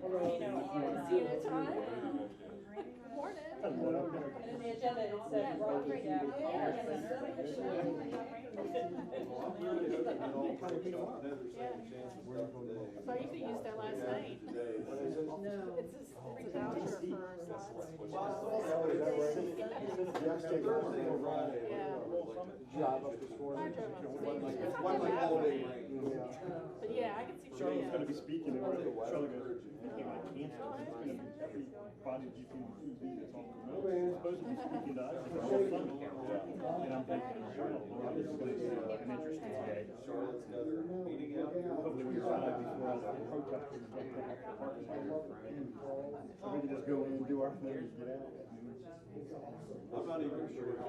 See you next time. Morning. And in the agenda it said Rocky Gap. So I usually used there last night. No. It's a voucher for but yeah, I can see Charlotte's going to be speaking. Charlotte goes, cancer. Everybody you can that's on the road. Supposed to be speaking to us. And I'm thinking, Charlotte, Lord, this is going to be an interesting day. Hopefully we arrive before all the protesters get to the parking lot. So we can just go in and do our thing and get out. I'm not even sure how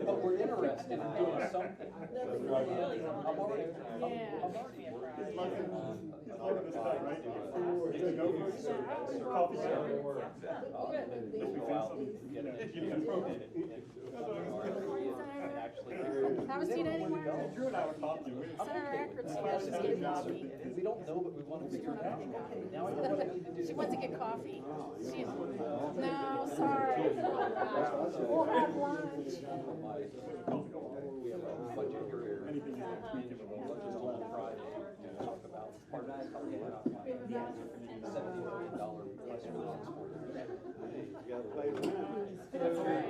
but we're interested in doing something. I'm already Coffee shop. Have a seat anywhere. Drew and I were talking. Senator Akron's here. She's getting coffee. We don't know, but we want to figure it out. Now I know what I need to do. She wants to get coffee. No, sorry. We'll have lunch. Budget here. Anything you can tweak it on Friday to talk about part of the $70 million plus for the next 4 years. That's right.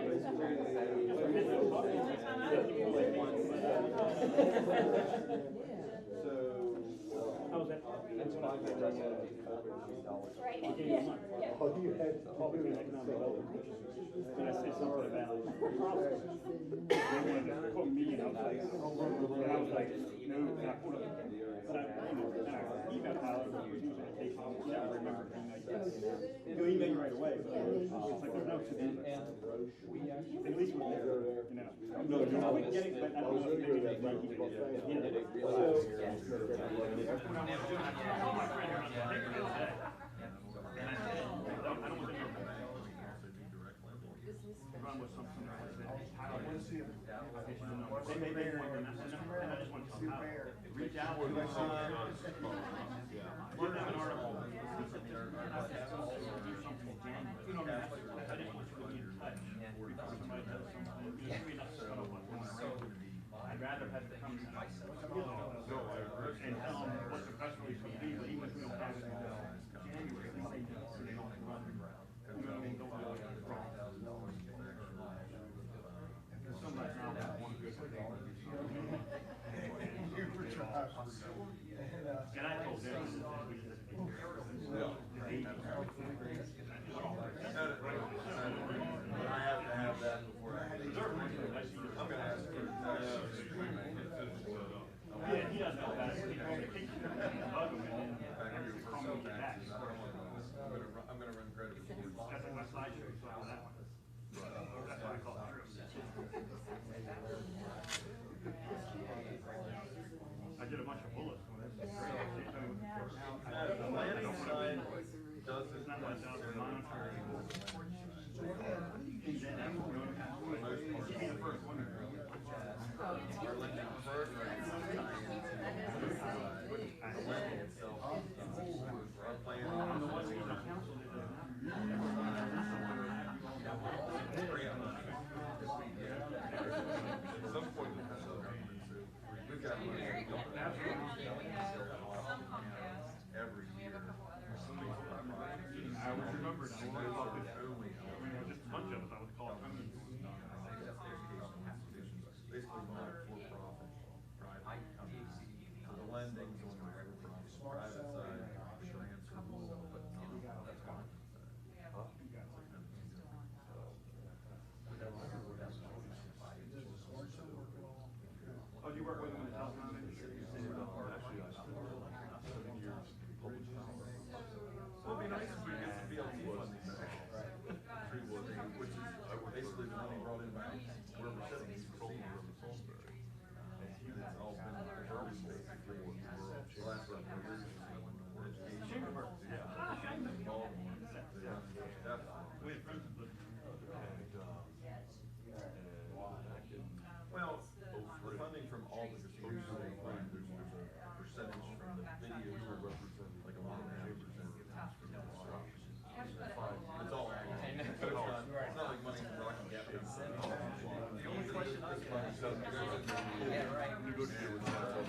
How's that? That's fine. That's Right. Oh, you had economic development. Did I say something about they wanted to put me and I was like, no, and I put up, but I emailed Tyler, he was using it, I never remember being like that. He'll email you right away, but it's like there's no to do. At least we're there, you know. No, you know, we get it, but I don't know if they can make run with something like that. I want to see it. They may be one, and I just want to come out. Reach out to them. Give them an article. Do something in January. You know, I just want you to be in touch. Because somebody does something. Maybe not to cut off what's going around. I'd rather have to come and tell them what the press release would be, but even if we don't have it in January, at least they know so they don't run the ground. You know what I mean? Don't really have a problem. Because somebody's not going to want to go through all of this. And I told them that we just be careful. I have to have that before I I'm going to ask for yeah, he doesn't know about it. He bug him and then call me back. I'm going to run credit. That's like my slideshow, so I that one. That's what I call it. I did a bunch of bullets. The landing side does It's not much out there monitoring. He's in it. He'd be the first one. Some point we've got every year. I was remembered. Just a bunch of us. I was called Basically not for-profit, private companies. So the lending's on the private side, insurance, but not, that's government Oh, do you work with them in the telecom industry? Actually, I spent 7 years in public policy. So it'd be nice if we get some BLT funding back. So negotiated with Cellular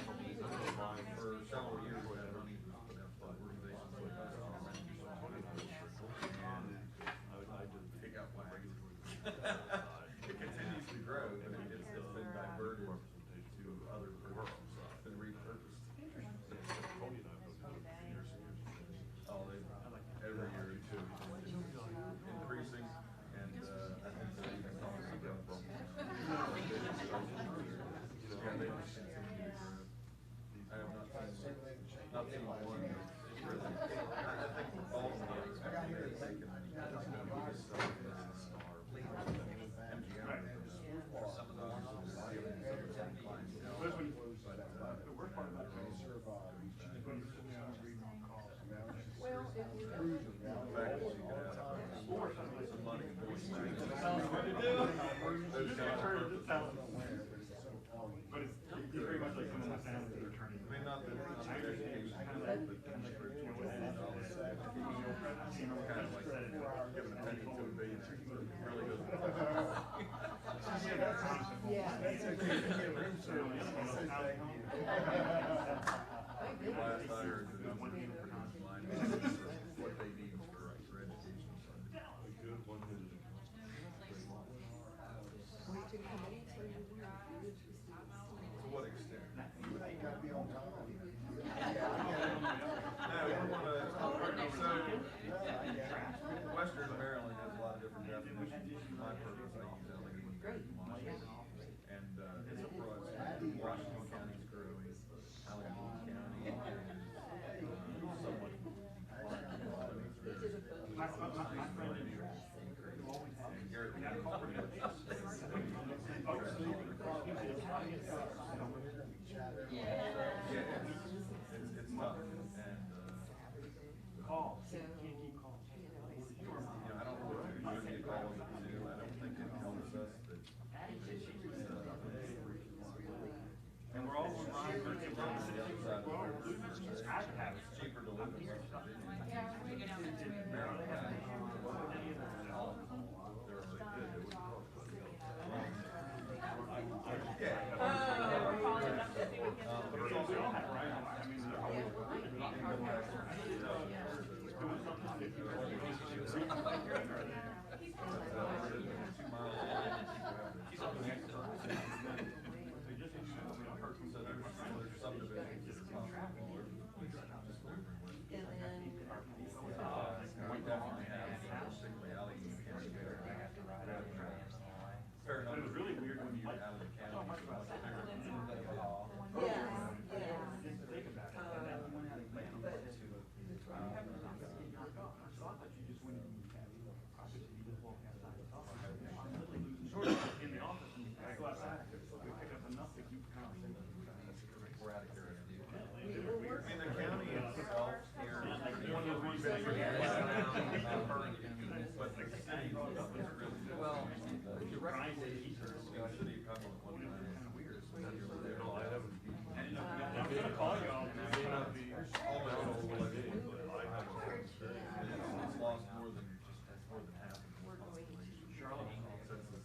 for several years. We had money put out for organizations like us. And I just pick out my regulatory. It continues to grow, but it's been diverted to other purposes. It's been repurposed. Oh, every year it's increasing, and I think that even causing some problems. Yeah, they just continue to grow. I have not seen one really. I think all of them are taken. But it's very much like someone that's down to their attorney. I mean, not the education, but kind of like giving a penny to a billionaire. It really doesn't. Last I heard, what they need for education. To what extent? You ain't gotta be on time. No, we want to, so, Western Maryland has a lot of different definitions. My purpose, I use Allegheny and it's a broad spectrum. Washington County is growing, Allegheny County is somewhat declining. And Garrett County is pretty much the same. It's tough, and Call. Can't keep calling. I don't know what you're doing, you call them to do. I don't think it helps us that. And we're all on line for the outside of it's cheaper to live in West Virginia. Maryland County. They're really good. It wouldn't cost us. But it's also, I mean, it was really weird when you out of the county. In the office, I go outside, we pick up enough to keep the conversation. We're out of here. I mean, the county itself here is one of those ones that but the city is really well. You're right. The city of Cumberland one time kind of weird. I haven't. I'm gonna call you all. It's lost more than half of the population. Charlotte since the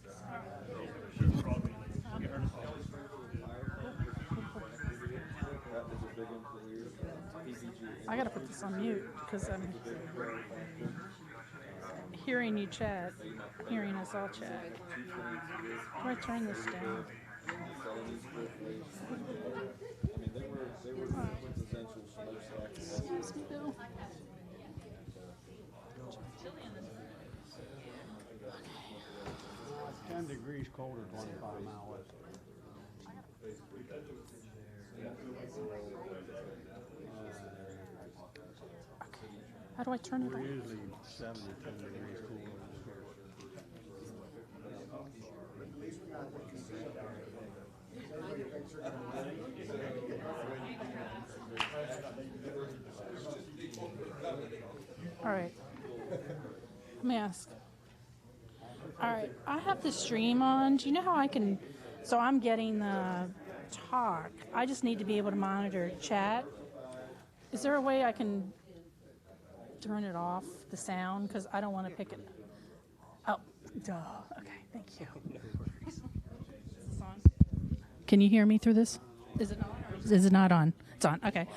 I gotta put this on mute because I'm hearing you chat, hearing us all chat. How do I turn this down? Excuse me, Bill. 10 degrees colder, 25 miles west. How do I turn it We're on? usually 7 to 10 degrees cooler. All right. Let me ask. All right, I have the stream on. Do you know how I can? So I'm getting the talk. I just need to be able to monitor chat. Is there a way I can turn it off, the sound? Because I don't want to pick it. Oh, duh. Okay, thank you. Is this on? Can you hear me through this? Is it on? Or is it not on? It's on. Okay.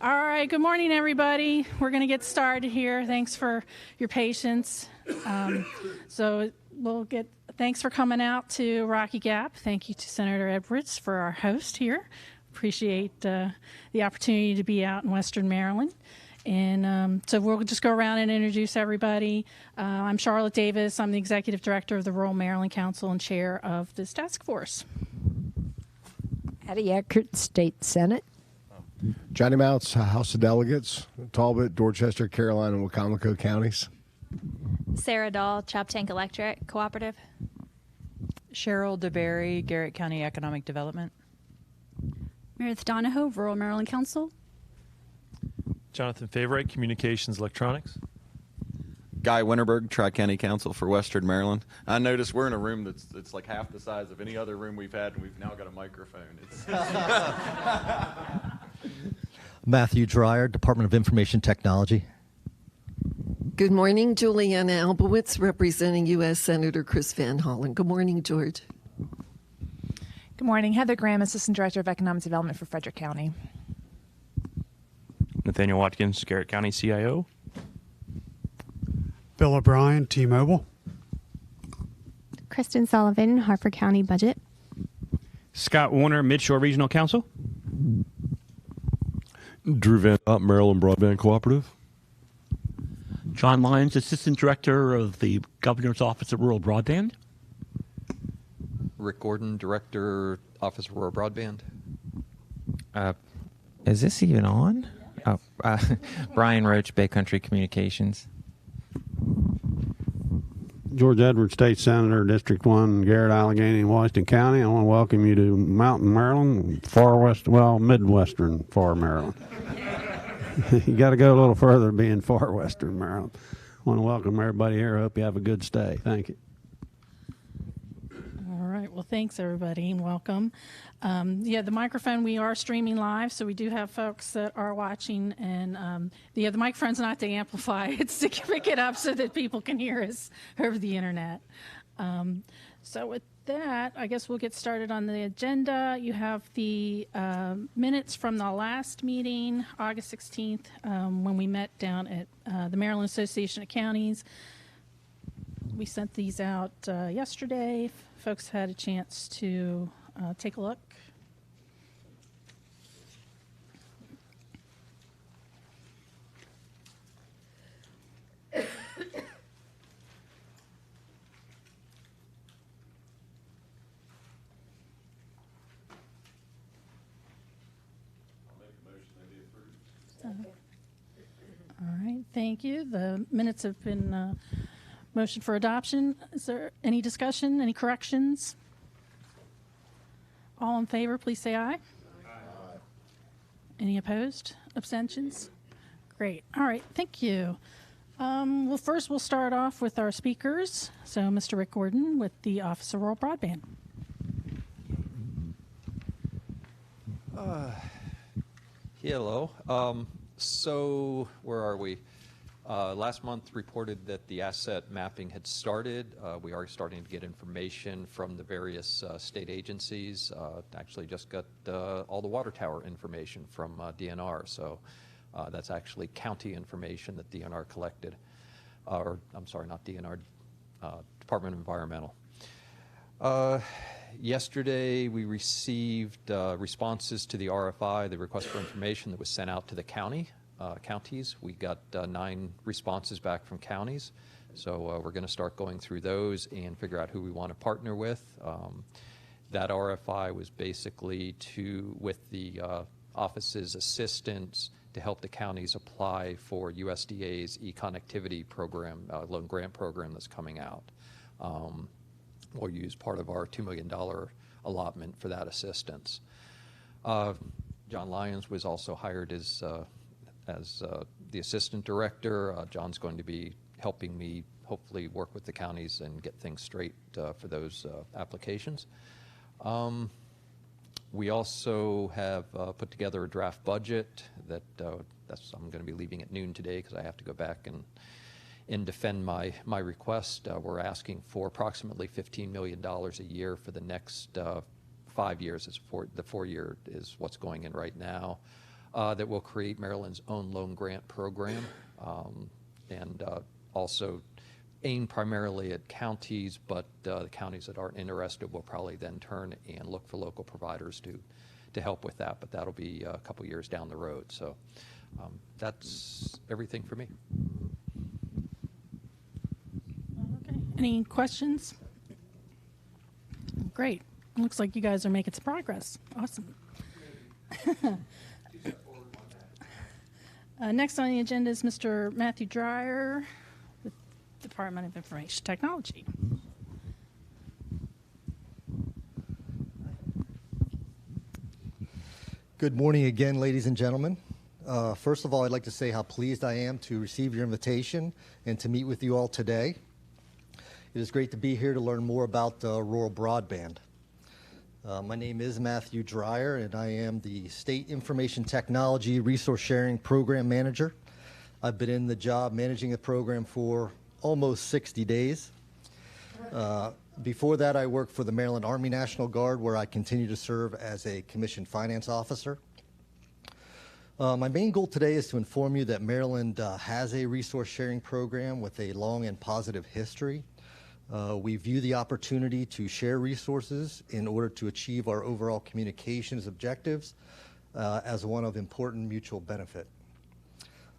All right. Good morning, everybody. We're going to get started here. Thanks for your patience. Thanks for coming out to Rocky Gap. Thank you to Senator Edwards for our host here. Appreciate the opportunity to be out in Western Maryland. And so we'll just go around and introduce everybody. I'm Charlotte Davis. I'm the Executive Director of the Rural Maryland Council and Chair of this task force. Addie Eckert, State Senate. Johnny Mounts, House of Delegates, Talbot, Dorchester, Caroline, and Wacomico counties. Sarah Dahl, Choptank Electric Cooperative. Cheryl DeBerry, Garrett County Economic Development. Meredith Donahoe, Rural Maryland Council. Jonathan Favorite, Communications Electronics. Guy Winterberg, Tri-County Council for Western Maryland. I noticed we're in a room that's like half the size of any other room we've had, and we've now got a microphone. Matthew Dreyer, Department of Information Technology. Good morning, Juliana Albowitz, representing U.S. Senator Chris Van Hollen. Good morning, George. Good morning. Heather Graham, Assistant Director of Economic Development for Frederick County. Nathaniel Watkins, Garrett County CIO. Bill O'Brien, T-Mobile. Kristen Sullivan, Harford County Budget. Scott Warner, Midshore Regional Council. Drew Van Dopp, Maryland Broadband Cooperative. John Lyons, Assistant Director of the Governor's Office of Rural Broadband. Rick Gordon, Director, Office of Rural Broadband. Is this even on? Oh, Brian Roach, Bay Country Communications. George Edwards, State Senator, District 1, Garrett, Allegheny, and Washington County. I want to welcome you to Mountain Maryland, Midwestern far Maryland. You got to go a little further being far Western Maryland. I want to welcome everybody here. I hope you have a good stay. Thank you. All right. Well, thanks, everybody, and welcome. The microphone, we are streaming live, so we do have folks that are watching. And the microphone's not to amplify. It's to pick it up so that people can hear us over the internet. So with that, I guess we'll get started on the agenda. You have the minutes from the last meeting, August 16th, when we met down at the Maryland Association of Counties. We sent these out yesterday. Folks had a chance to take a look. All right, thank you. The minutes have been motioned for adoption. Is there any discussion, any corrections? All in favor, please say aye. Aye. Any opposed? Abstentions? Great. All right, thank you. Well, first we'll start off with our speakers. So Mr. Rick Gordon with the Office of Rural Broadband. Hello. So where are we? Last month reported that the asset mapping had started. We are starting to get information from the various state agencies. Actually just got all the water tower information from DNR. So that's actually county information that DNR collected. Or I'm sorry, not DNR, Department of Environmental. Yesterday, we received responses to the RFI, the request for information that was sent out to the counties. We got 9 responses back from counties. So we're going to start going through those and figure out who we want to partner with. That RFI was basically with the office's assistance to help the counties apply for USDA's e-connectivity program, loan grant program that's coming out. We'll use part of our $2 million allotment for that assistance. John Lyons was also hired as the assistant director. John's going to be helping me hopefully work with the counties and get things straight for those applications. We also have put together a draft budget that I'm going to be leaving at noon today because I have to go back and defend my request. We're asking for approximately $15 million a year for the next 5 years. The 4-year is what's going in right now. That will create Maryland's own loan grant program, and also aim primarily at counties, but the counties that aren't interested will probably then turn and look for local providers to help with that, but that'll be a couple years down the road. So that's everything for me. Okay. Any questions? Great. Looks like you guys are making some progress. Awesome. Next on the agenda is Mr. Matthew Dreyer with Department of Information Technology. Good morning again, ladies and gentlemen. First of all, I'd like to say how pleased I am to receive your invitation and to meet with you all today. It is great to be here to learn more about rural broadband. My name is Matthew Dreyer, and I am the State Information Technology Resource Sharing Program Manager. I've been in the job managing the program for almost 60 days. Before that, I worked for the Maryland Army National Guard, where I continue to serve as a commissioned finance officer. My main goal today is to inform you that Maryland has a resource sharing program with a long and positive history. We view the opportunity to share resources in order to achieve our overall communications objectives as one of important mutual benefit.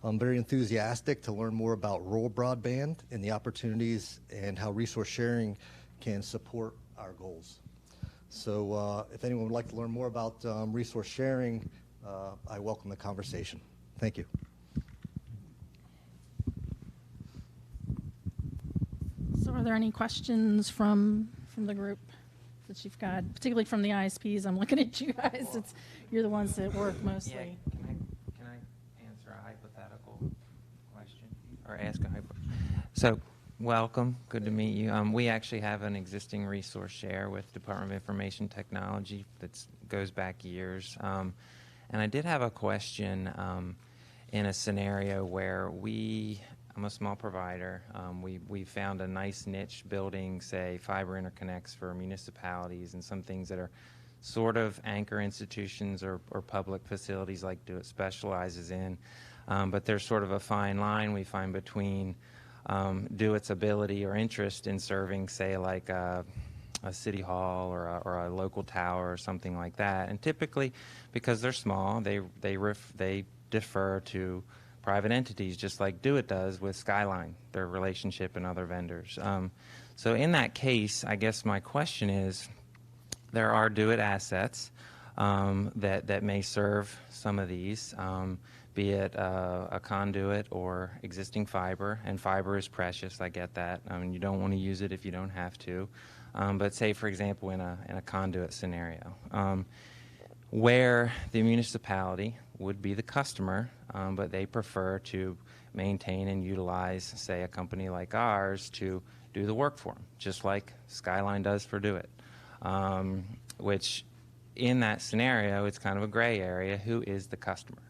I'm very enthusiastic to learn more about rural broadband and the opportunities and how resource sharing can support our goals. So if anyone would like to learn more about resource sharing, I welcome the conversation. Thank you. So are there any questions from the group that you've got, particularly from the ISPs? I'm looking at you guys. You're the ones that work mostly. Yeah. Can I answer a hypothetical question or ask a hypothetical? So welcome. Good to meet you. We actually have an existing resource share with Department of Information Technology that goes back years. And I did have a question in a scenario where I'm a small provider. We found a nice niche building, say, fiber interconnects for municipalities and some things that are sort of anchor institutions or public facilities like DoIT specializes in. But there's sort of a fine line we find between DoIT's ability or interest in serving, say, like a city hall or a local tower or something like that. And typically, because they're small, they defer to private entities, just like DoIT does with Skyline, their relationship and other vendors. So in that case, I guess my question is, there are DoIT assets that may serve some of these, be it a conduit or existing fiber, and fiber is precious, I get that. I mean, you don't want to use it if you don't have to. But say, for example, in a conduit scenario, where the municipality would be the customer, but they prefer to maintain and utilize, say, a company like ours to do the work for them, just like Skyline does for DoIT, which in that scenario, it's kind of a gray area. Who is the customer?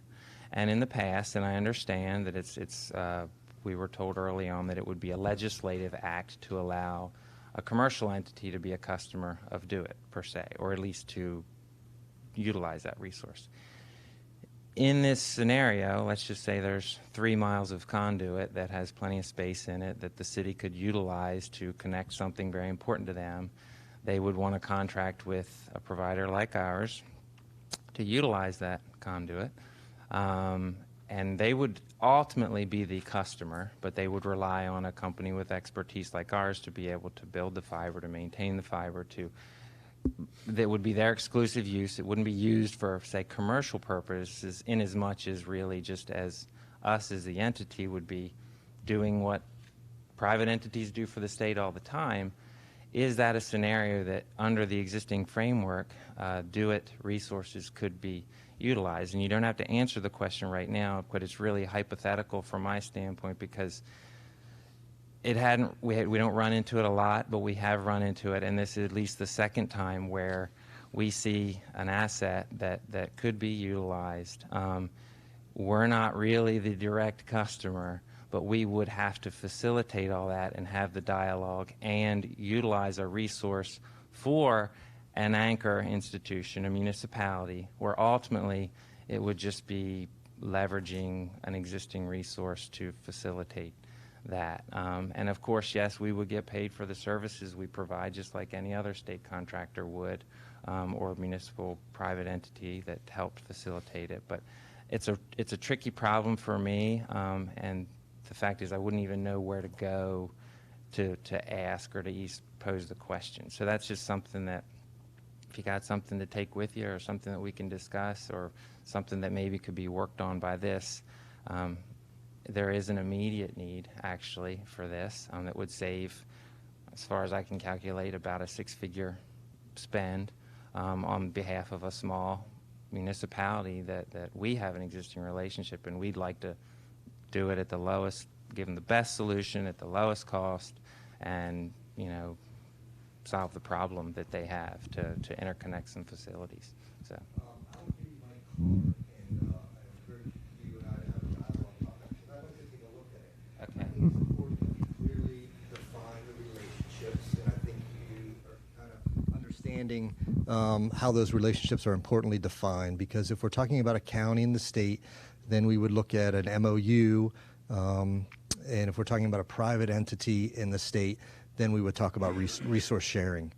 And in the past, and I understand that we were told early on that it would be a legislative act to allow a commercial entity to be a customer of DoIT, per se, or at least to utilize that resource. In this scenario, let's just say there's 3 miles of conduit that has plenty of space in it that the city could utilize to connect something very important to them. They would want to contract with a provider like ours to utilize that conduit. And they would ultimately be the customer, but they would rely on a company with expertise like ours to be able to build the fiber, to maintain the fiber, that would be their exclusive use. It wouldn't be used for, say, commercial purposes, in as much as really just as us as the entity would be doing what private entities do for the state all the time. Is that a scenario that under the existing framework, DoIT resources could be utilized? And you don't have to answer the question right now, but it's really hypothetical from my standpoint, because we don't run into it a lot, but we have run into it, and this is at least the second time where we see an asset that could be utilized. We're not really the direct customer, but we would have to facilitate all that and have the dialogue and utilize a resource for an anchor institution, a municipality, where ultimately it would just be leveraging an existing resource to facilitate that. And of course, yes, we would get paid for the services we provide just like any other state contractor would, or municipal private entity that helped facilitate it. But it's a tricky problem for me, and the fact is I wouldn't even know where to go to ask or to pose the question. So that's just something that, if you got something to take with you or something that we can discuss or something that maybe could be worked on by this, there is an immediate need actually for this that would save, as far as I can calculate, about a 6-figure spend on behalf of a small municipality that we have an existing relationship, and we'd like to do it at the lowest, give them the best solution at the lowest cost, and solve the problem that they have to interconnect some facilities. So. I'll give you my card, and I encourage you and I to have a dialogue about that, because I'd like to take a look at it. Okay. I think it's important that we clearly define the relationships, and I think you are kind of understanding how those relationships are importantly defined, because if we're talking about a county in the state, then we would look at an MOU, and if we're talking about a private entity in the state, then we would talk about resource sharing.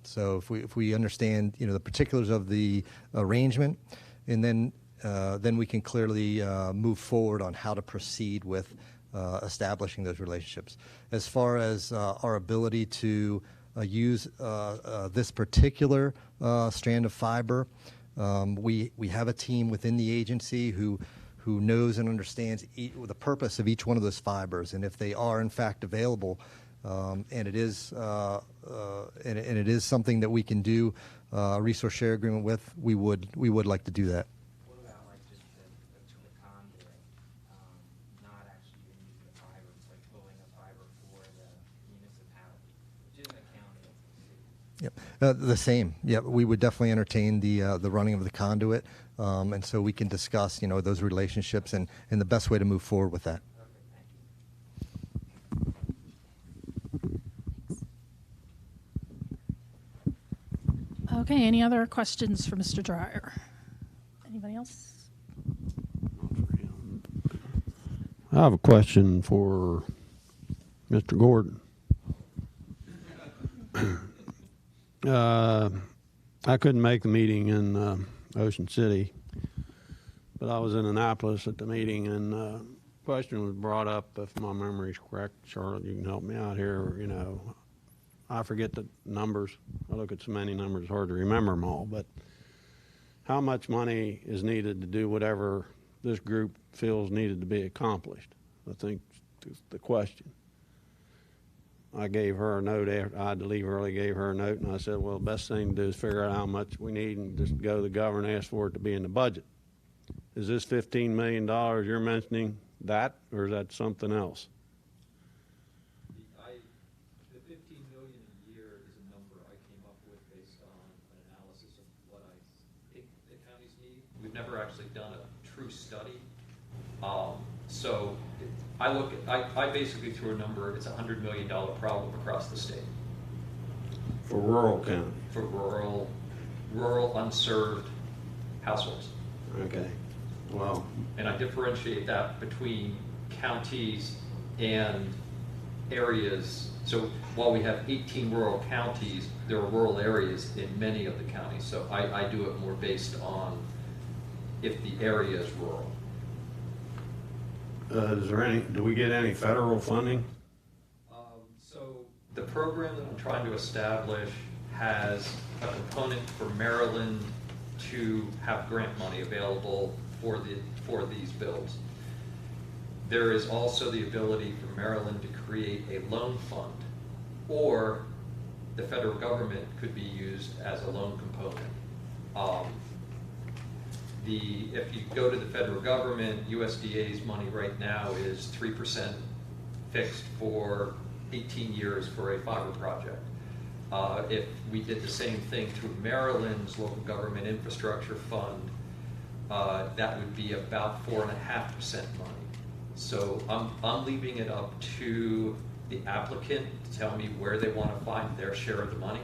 So if we understand the particulars of the arrangement, and then we can clearly move forward on how to proceed with establishing those relationships. As far as our ability to use this particular strand of fiber, we have a team within the agency who knows and understands the purpose of each one of those fibers, and if they are in fact available, and it is something that we can do a resource share agreement with, we would like to do that. What about like just the conduit, not actually even using the fiber, it's like pulling a fiber for the municipality, which isn't a county, it's a city. Yep. The same. Yeah, we would definitely entertain the running of the conduit, and so we can discuss those relationships and the best way to move forward with that. Okay, any other questions for Mr. Dreyer? Anybody else? I have a question for Mr. Gordon. I couldn't make the meeting in Ocean City, but I was in Annapolis at the meeting, and a question was brought up, if my memory is correct. Charlotte, you can help me out here. I forget the numbers. I look at so many numbers, it's hard to remember them all. But how much money is needed to do whatever this group feels needed to be accomplished? I think is the question. I gave her a note after I had to leave early, gave her a note, and I said, well, the best thing to do is figure out how much we need and just go to the governor and ask for it to be in the budget. Is this $15 million you're mentioning that, or is that something else? The $15 million a year is a number I came up with based on an analysis of what I think the counties need. We've never actually done a true study. So I basically threw a number, it's a $100 million problem across the state. For rural county? For rural unserved households. Okay. Well. And I differentiate that between counties and areas. So while we have 18 rural counties, there are rural areas in many of the counties. So I do it more based on if the area is rural. Do we get any federal funding? So the program that I'm trying to establish has a component for Maryland to have grant money available for these bills. There is also the ability for Maryland to create a loan fund, or the federal government could be used as a loan component. If you go to the federal government, USDA's money right now is 3% fixed for 18 years for a fiber project. If we did the same thing through Maryland's local government infrastructure fund, that would be about 4.5% money. So I'm leaving it up to the applicant to tell me where they want to find their share of the money.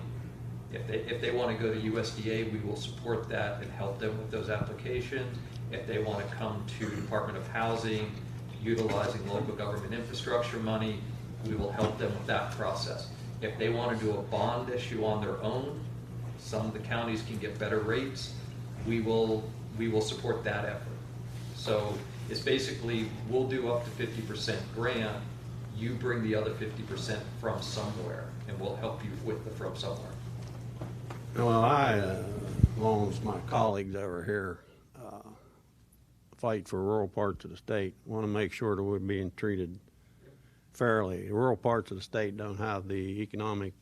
If they want to go to USDA, we will support that and help them with those applications. If they want to come to Department of Housing, utilizing local government infrastructure money, we will help them with that process. If they want to do a bond issue on their own, some of the counties can get better rates. We will support that effort. So it's basically, we'll do up to 50% grant. You bring the other 50% from somewhere, and we'll help you with the from somewhere. Well, I, along with my colleagues over here, fight for rural parts of the state, want to make sure that we're being treated fairly. Rural parts of the state don't have the economic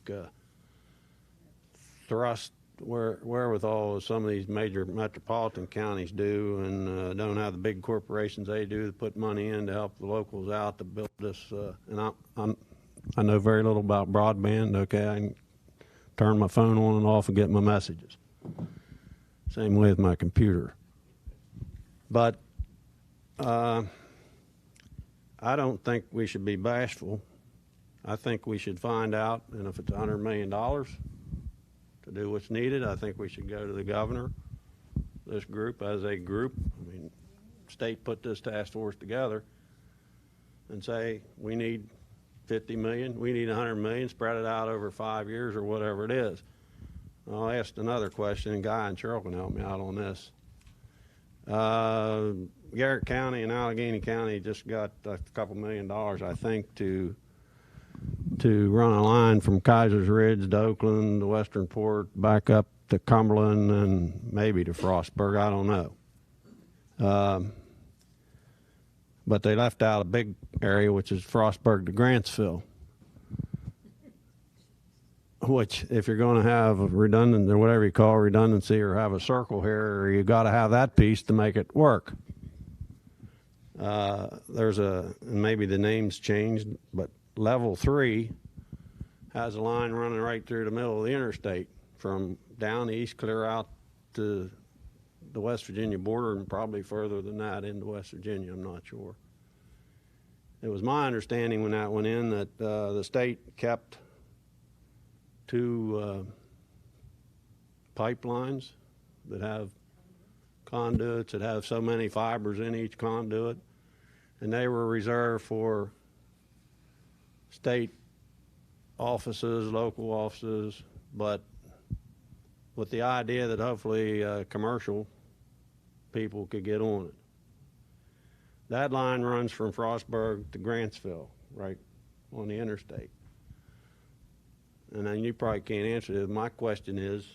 thrust wherewithal as some of these major metropolitan counties do, and don't have the big corporations they do to put money in to help the locals out to build this. And I know very little about broadband. Okay, I can turn my phone on and off and get my messages. Same way with my computer. But I don't think we should be bashful. I think we should find out, and if it's $100 million to do what's needed, I think we should go to the governor, this group as a group. I mean, state put this task force together and say, we need 50 million, we need 100 million, spread it out over 5 years or whatever it is. I'll ask another question, and Guy and Cheryl can help me out on this. Garrett County and Allegheny County just got a couple $1 million, I think, to run a line from Kaiser's Ridge to Oakland, to Western Port, back up to Cumberland, and maybe to Frostburg. I don't know. But they left out a big area, which is Frostburg to Grantsville, which, if you're going to have a redundant, or whatever you call redundancy, or have a circle here, you got to have that piece to make it work. Maybe the name's changed, but Level 3 has a line running right through the middle of the interstate from down east clear out to the West Virginia border, and probably further than that into West Virginia. I'm not sure. It was my understanding when that went in that the state kept 2 pipelines that have conduits that have so many fibers in each conduit, and they were reserved for state offices, local offices, but with the idea that hopefully commercial people could get on it. That line runs from Frostburg to Grantsville, right on the interstate. And then you probably can't answer this. My question is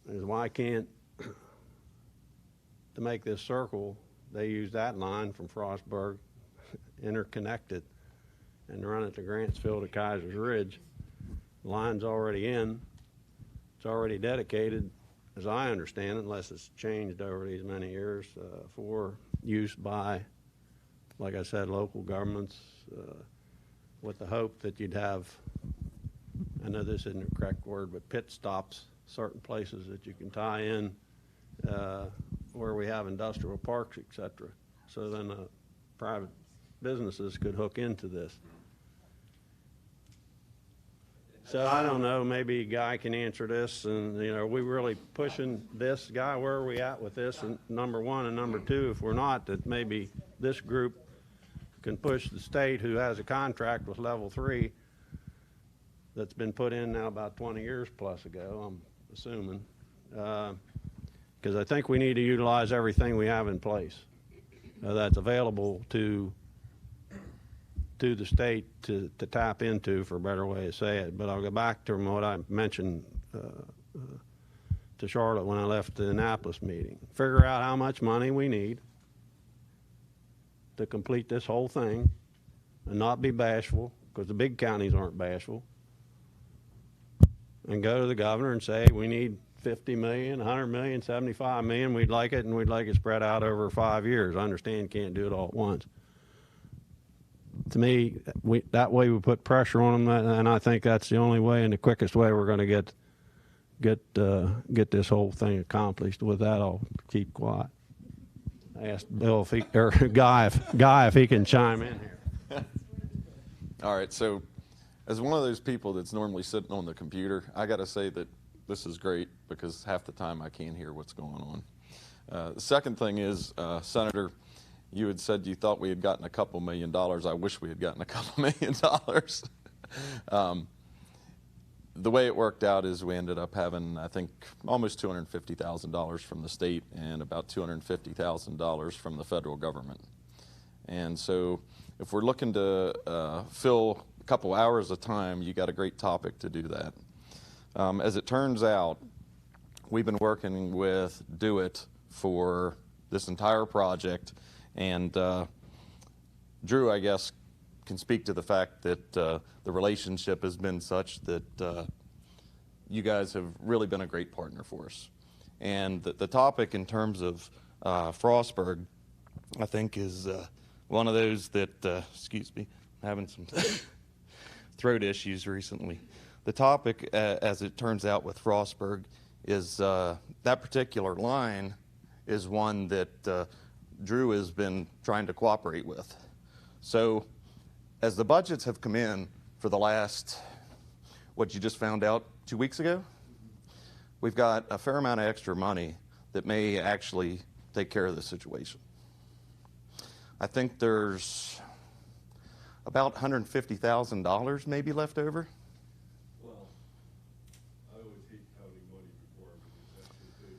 why can't, to make this circle, they use that line from Frostburg, interconnected, and run it to Grantsville to Kaiser's Ridge. The line's already in. It's already dedicated, as I understand it, unless it's changed over these many years, for use by, like I said, local governments, with the hope that you'd have, I know this isn't the correct word, but pit stops, certain places that you can tie in where we have industrial parks, et cetera. So then private businesses could hook into this. So I don't know, maybe a Guy can answer this, and are we really pushing this? Guy, where are we at with this? And number one, and number two, if we're not, that maybe this group can push the state, who has a contract with Level 3 that's been put in now about 20 years plus ago, I'm assuming, because I think we need to utilize everything we have in place that's available to the state to tap into, for a better way to say it. But I'll go back to what I mentioned to Charlotte when I left the Annapolis meeting. Figure out how much money we need to complete this whole thing, and not be bashful, because the big counties aren't bashful, and go to the governor and say, we need 50 million, 100 million, 75 million, we'd like it, and we'd like it spread out over 5 years. I understand you can't do it all at once. To me, that way we put pressure on them, and I think that's the only way and the quickest way we're going to get this whole thing accomplished. With that, I'll keep quiet. I asked Bill or Guy if he can chime in here. All right, so as one of those people that's normally sitting on the computer, I got to say that this is great because half the time I can't hear what's going on. The second thing is, Senator, you had said you thought we had gotten a couple $1 million. I wish we had gotten a couple $1 million. The way it worked out is we ended up having, I think, almost $250,000 from the state and about $250,000 from the federal government. And so if we're looking to fill a couple hours of time, you got a great topic to do that. As it turns out, we've been working with Do It for this entire project, and Drew, I guess, can speak to the fact that the relationship has been such that you guys have really been a great partner for us. And the topic in terms of Frostburg, I think, is one of those that, excuse me, I'm having some throat issues recently. The topic, as it turns out with Frostburg, is that particular line is one that Drew has been trying to cooperate with. So as the budgets have come in for the last, what you just found out 2 weeks ago, we've got a fair amount of extra money that may actually take care of the situation. I think there's about $150,000 maybe left over. Well, I always hate counting money before everything's actually paid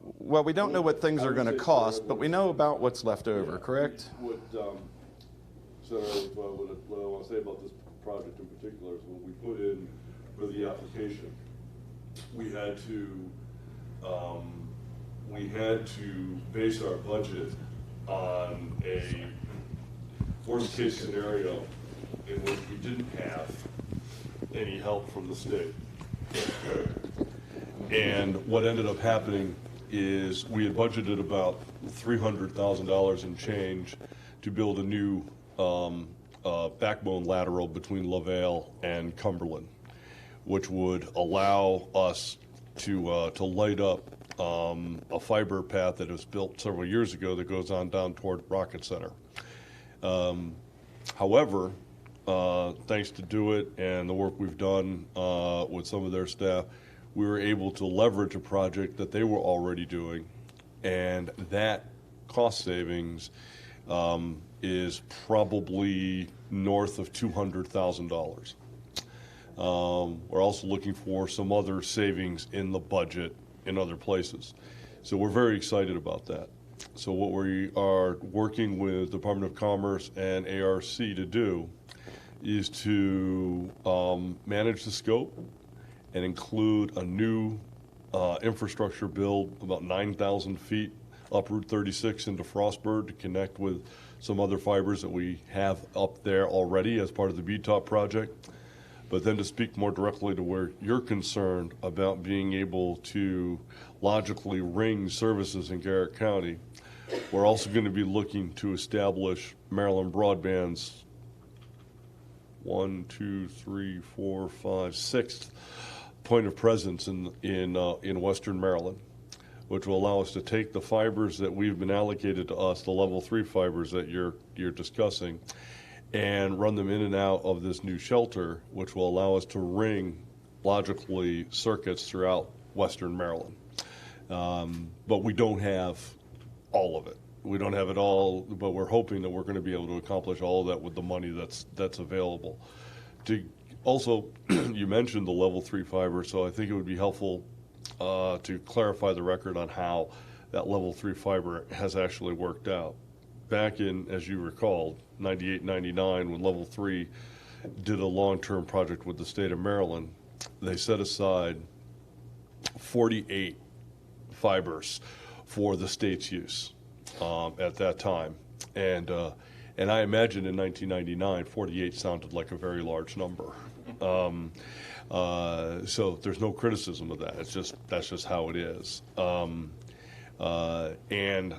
for. Well, we don't know what things are going to cost, but we know about what's left over, correct? What I want to say about this project in particular is when we put in for the application, we had to base our budget on a worst case scenario in which we didn't have any help from the state. And what ended up happening is we had budgeted about $300,000 in change to build a new backbone lateral between LaVale and Cumberland, which would allow us to light up a fiber path that was built several years ago that goes on down toward Rocket Center. However, thanks to Do It and the work we've done with some of their staff, we were able to leverage a project that they were already doing, and that cost savings is probably north of $200,000. We're also looking for some other savings in the budget in other places. So we're very excited about that. So what we are working with Department of Commerce and ARC to do is to manage the scope and include a new infrastructure build about 9,000 feet up Route 36 into Frostburg to connect with some other fibers that we have up there already as part of the BTOP project. But then to speak more directly to where you're concerned about being able to logically ring services in Garrett County, we're also going to be looking to establish Maryland Broadband's 6th point of presence in Western Maryland, which will allow us to take the fibers that we've been allocated to us, the level 3 fibers that you're discussing, and run them in and out of this new shelter, which will allow us to ring logically circuits throughout Western Maryland. But we don't have all of it. We don't have it all, but we're hoping that we're going to be able to accomplish all of that with the money that's available. To also, you mentioned the level 3 fiber, so I think it would be helpful to clarify the record on how that level 3 fiber has actually worked out. Back in, as you recall, 98, 99, when level 3 did a long-term project with the state of Maryland, they set aside 48 fibers for the state's use at that time. And I imagine in 1999, 48 sounded like a very large number. So there's no criticism of that. That's just how it is. And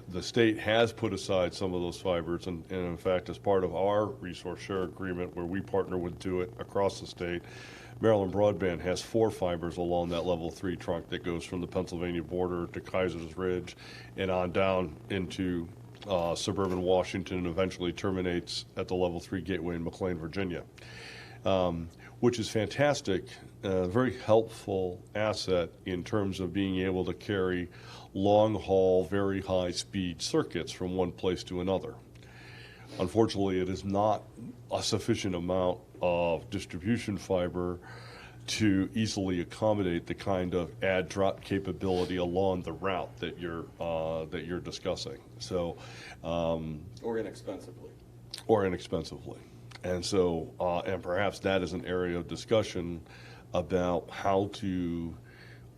the state has put aside some of those fibers, and in fact, as part of our resource share agreement where we partner with Do It across the state, Maryland Broadband has 4 fibers along that level 3 trunk that goes from the Pennsylvania border to Kaiser's Ridge and on down into suburban Washington and eventually terminates at the level 3 gateway in McLean, Virginia. which is fantastic, very helpful asset in terms of being able to carry long-haul, very high-speed circuits from one place to another. Unfortunately, it is not a sufficient amount of distribution fiber to easily accommodate the kind of add-drop capability along the route that you're discussing. So, or inexpensively. Or inexpensively, and so and perhaps that is an area of discussion about how to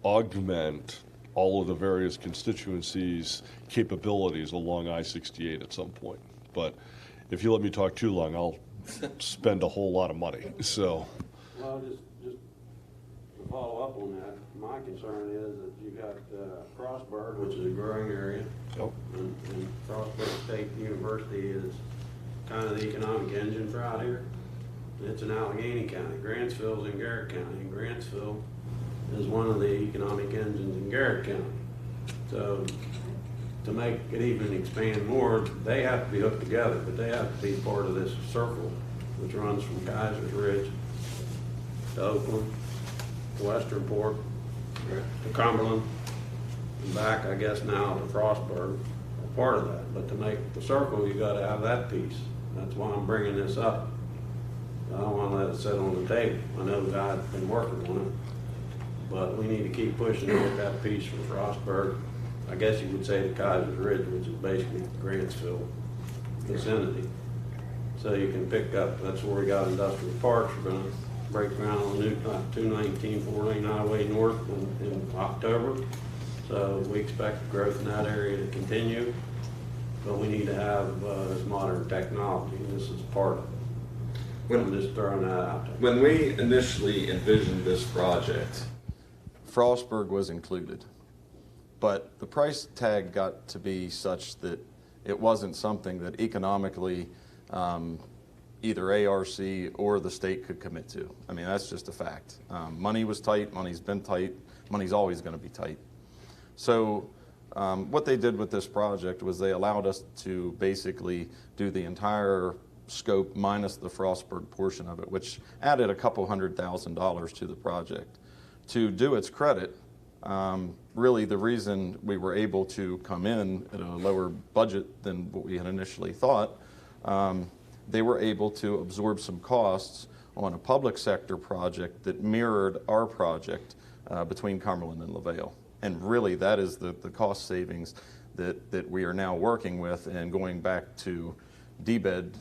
augment all of the various constituencies' capabilities along I-68 at some point. But if you let me talk too long, I'll spend a whole lot of money. So. Well, just to follow up on that, my concern is that you got Frostburg, which is a growing area, and Frostburg State University is kind of the economic engine for out here. It's in Allegheny County. Grantsville's in Garrett County, and Grantsville is one of the economic engines in Garrett County. So to make it even expand more, they have to be hooked together, but they have to be part of this circle, which runs from Geysers Ridge to Oakland, to Westernport, to Cumberland, and back, I guess, now to Frostburg, part of that. But to make the circle, you got to have that piece. That's why I'm bringing this up. I don't want to let it sit on the table. I know the guy's been working on it, but we need to keep pushing to get that piece from Frostburg. I guess you would say the Geysers Ridge, which is basically Grantsville vicinity. So you can pick up, that's where we got industrial parks. We're going to break ground on the new 219 4-lane highway north in October. So we expect growth in that area to continue, but we need to have this modern technology, and this is part of it. I'm just throwing that out there. When we initially envisioned this project, Frostburg was included, but the price tag got to be such that it wasn't something that economically either ARC or the state could commit to. I mean, that's just a fact. Money was tight, money's been tight, money's always going to be tight. So what they did with this project was they allowed us to basically do the entire scope minus the Frostburg portion of it, which added a couple $100,000 to the project. To do its credit, really the reason we were able to come in at a lower budget than what we had initially thought, they were able to absorb some costs on a public sector project that mirrored our project between Cumberland and LaVale. And really that is the cost savings that we are now working with, and going back to DBED,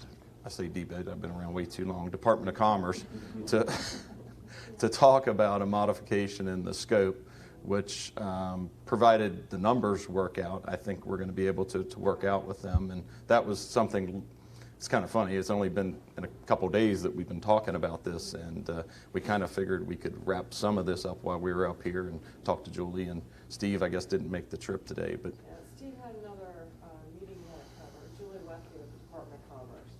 I say DBED, I've been around way too long, Department of Commerce, to talk about a modification in the scope, which provided the numbers work out, I think we're going to be able to work out with them. And that was something, it's kind of funny, it's only been in a couple days that we've been talking about this, and we kind of figured we could wrap some of this up while we were up here and talk to Julie. And Steve, I guess, didn't make the trip today, but yeah, Steve had another meeting he had to cover. Julie left with the Department of Commerce.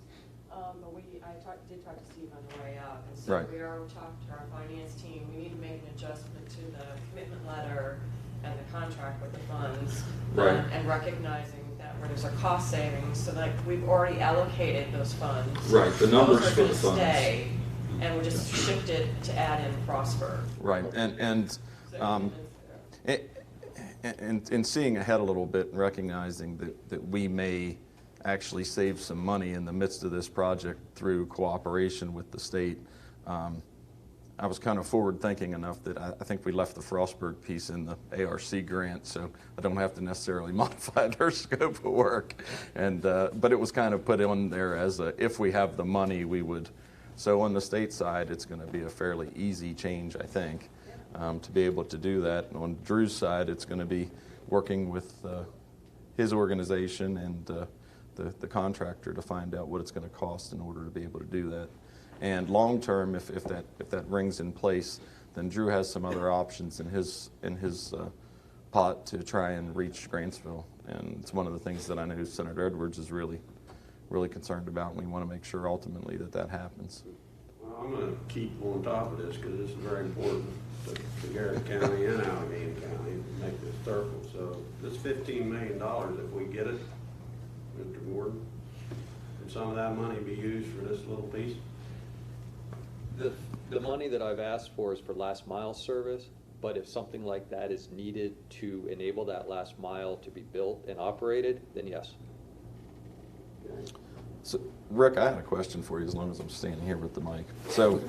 But I did talk to Steve on the way up, and so we are talking to our finance team. We need to make an adjustment to the commitment letter and the contract with the funds, and recognizing that where there's a cost savings, so that we've already allocated those funds. Right, the numbers for the funds. Stay, and we just shifted to add in Frostburg. Right, and seeing ahead a little bit and recognizing that we may actually save some money in the midst of this project through cooperation with the state. I was kind of forward thinking enough that I think we left the Frostburg piece in the ARC grant, so I don't have to necessarily modify their scope of work. And but it was kind of put on there as a, if we have the money, we would. So on the state side, it's going to be a fairly easy change, I think, to be able to do that. And on Drew's side, it's going to be working with his organization and the contractor to find out what it's going to cost in order to be able to do that. And long term, if that rings in place, then Drew has some other options in his pot to try and reach Grantsville. And it's one of the things that I know Senator Edwards is really concerned about, and we want to make sure ultimately that happens. Well, I'm going to keep on top of this because this is very important to Garrett County and Allegheny County to make this circle. So this $15 million, if we get it, Mr. Gordon, can some of that money be used for this little piece? The money that I've asked for is for last mile service, but if something like that is needed to enable that last mile to be built and operated, then yes. So, Rick, I had a question for you as long as I'm standing here with the mic. So,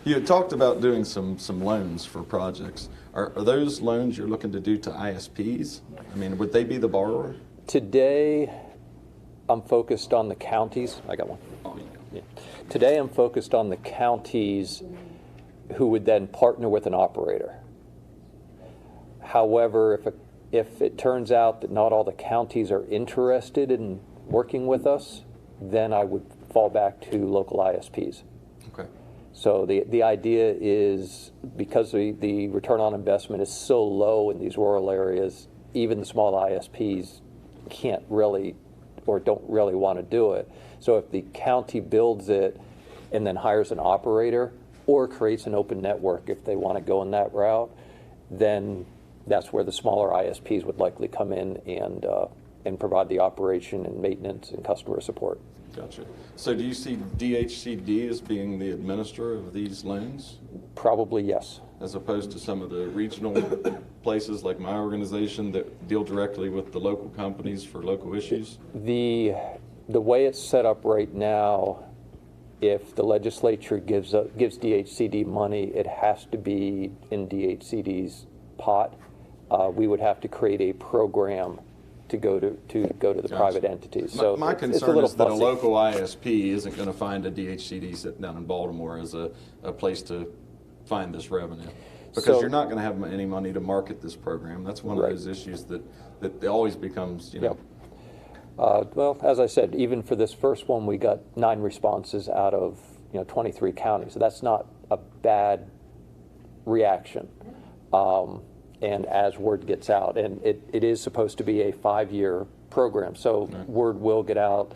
you had talked about doing some loans for projects. Are those loans you're looking to do to ISPs? I mean, would they be the borrower? Today, I'm focused on the counties. I got one. Oh, Yeah. Today, I'm focused on the counties who would then partner with an operator. However, if it turns out that not all the counties are interested in working with us, then I would fall back to local ISPs. Okay. So the idea is, because the return on investment is so low in these rural areas, even the small ISPs can't really or don't really want to do it. So if the county builds it and then hires an operator or creates an open network if they want to go in that route, then that's where the smaller ISPs would likely come in and provide the operation and maintenance and customer support. Gotcha. So do you see DHCD as being the administrator of these loans? Probably yes. As opposed to some of the regional places like my organization that deal directly with the local companies for local issues? The way it's set up right now, if the legislature gives DHCD money, it has to be in DHCD's pot. We would have to create a program to go to the private entities. So my it's concern is that fussy. a local ISP isn't going to find a DHCD sitting down in Baltimore as a place to find this revenue, because So- you're not going to have any money to market this program. That's one of Right. those issues that always becomes, you know. Well, as I said, even for this first one, we got 9 responses out of 23 counties. So that's not a bad reaction. And as word gets out, and it is supposed to be a 5-year program, so word will get out.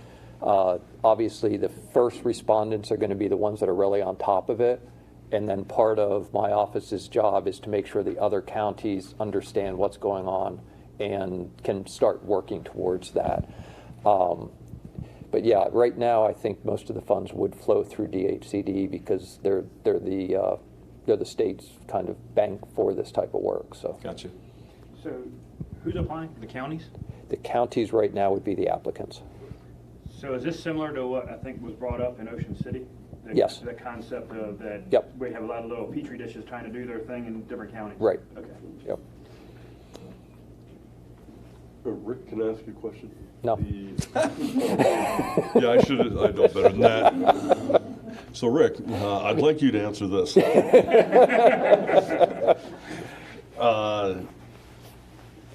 Obviously, the first respondents are going to be the ones that are really on top of it. And then part of my office's job is to make sure the other counties understand what's going on and can start working towards that. But yeah, right now I think most of the funds would flow through DHCD because they're the state's kind of bank for this type of work. So. Gotcha. So who's applying? The counties? The counties right now would be the applicants. So is this similar to what I think was brought up in Ocean City? Yes. The concept of that. Yep. We have a lot of little petri dishes trying to do their thing in different counties. Right. Okay. Yep. Rick, can I ask you a question? No. Yeah, I know better than that. So, Rick, I'd like you to answer this.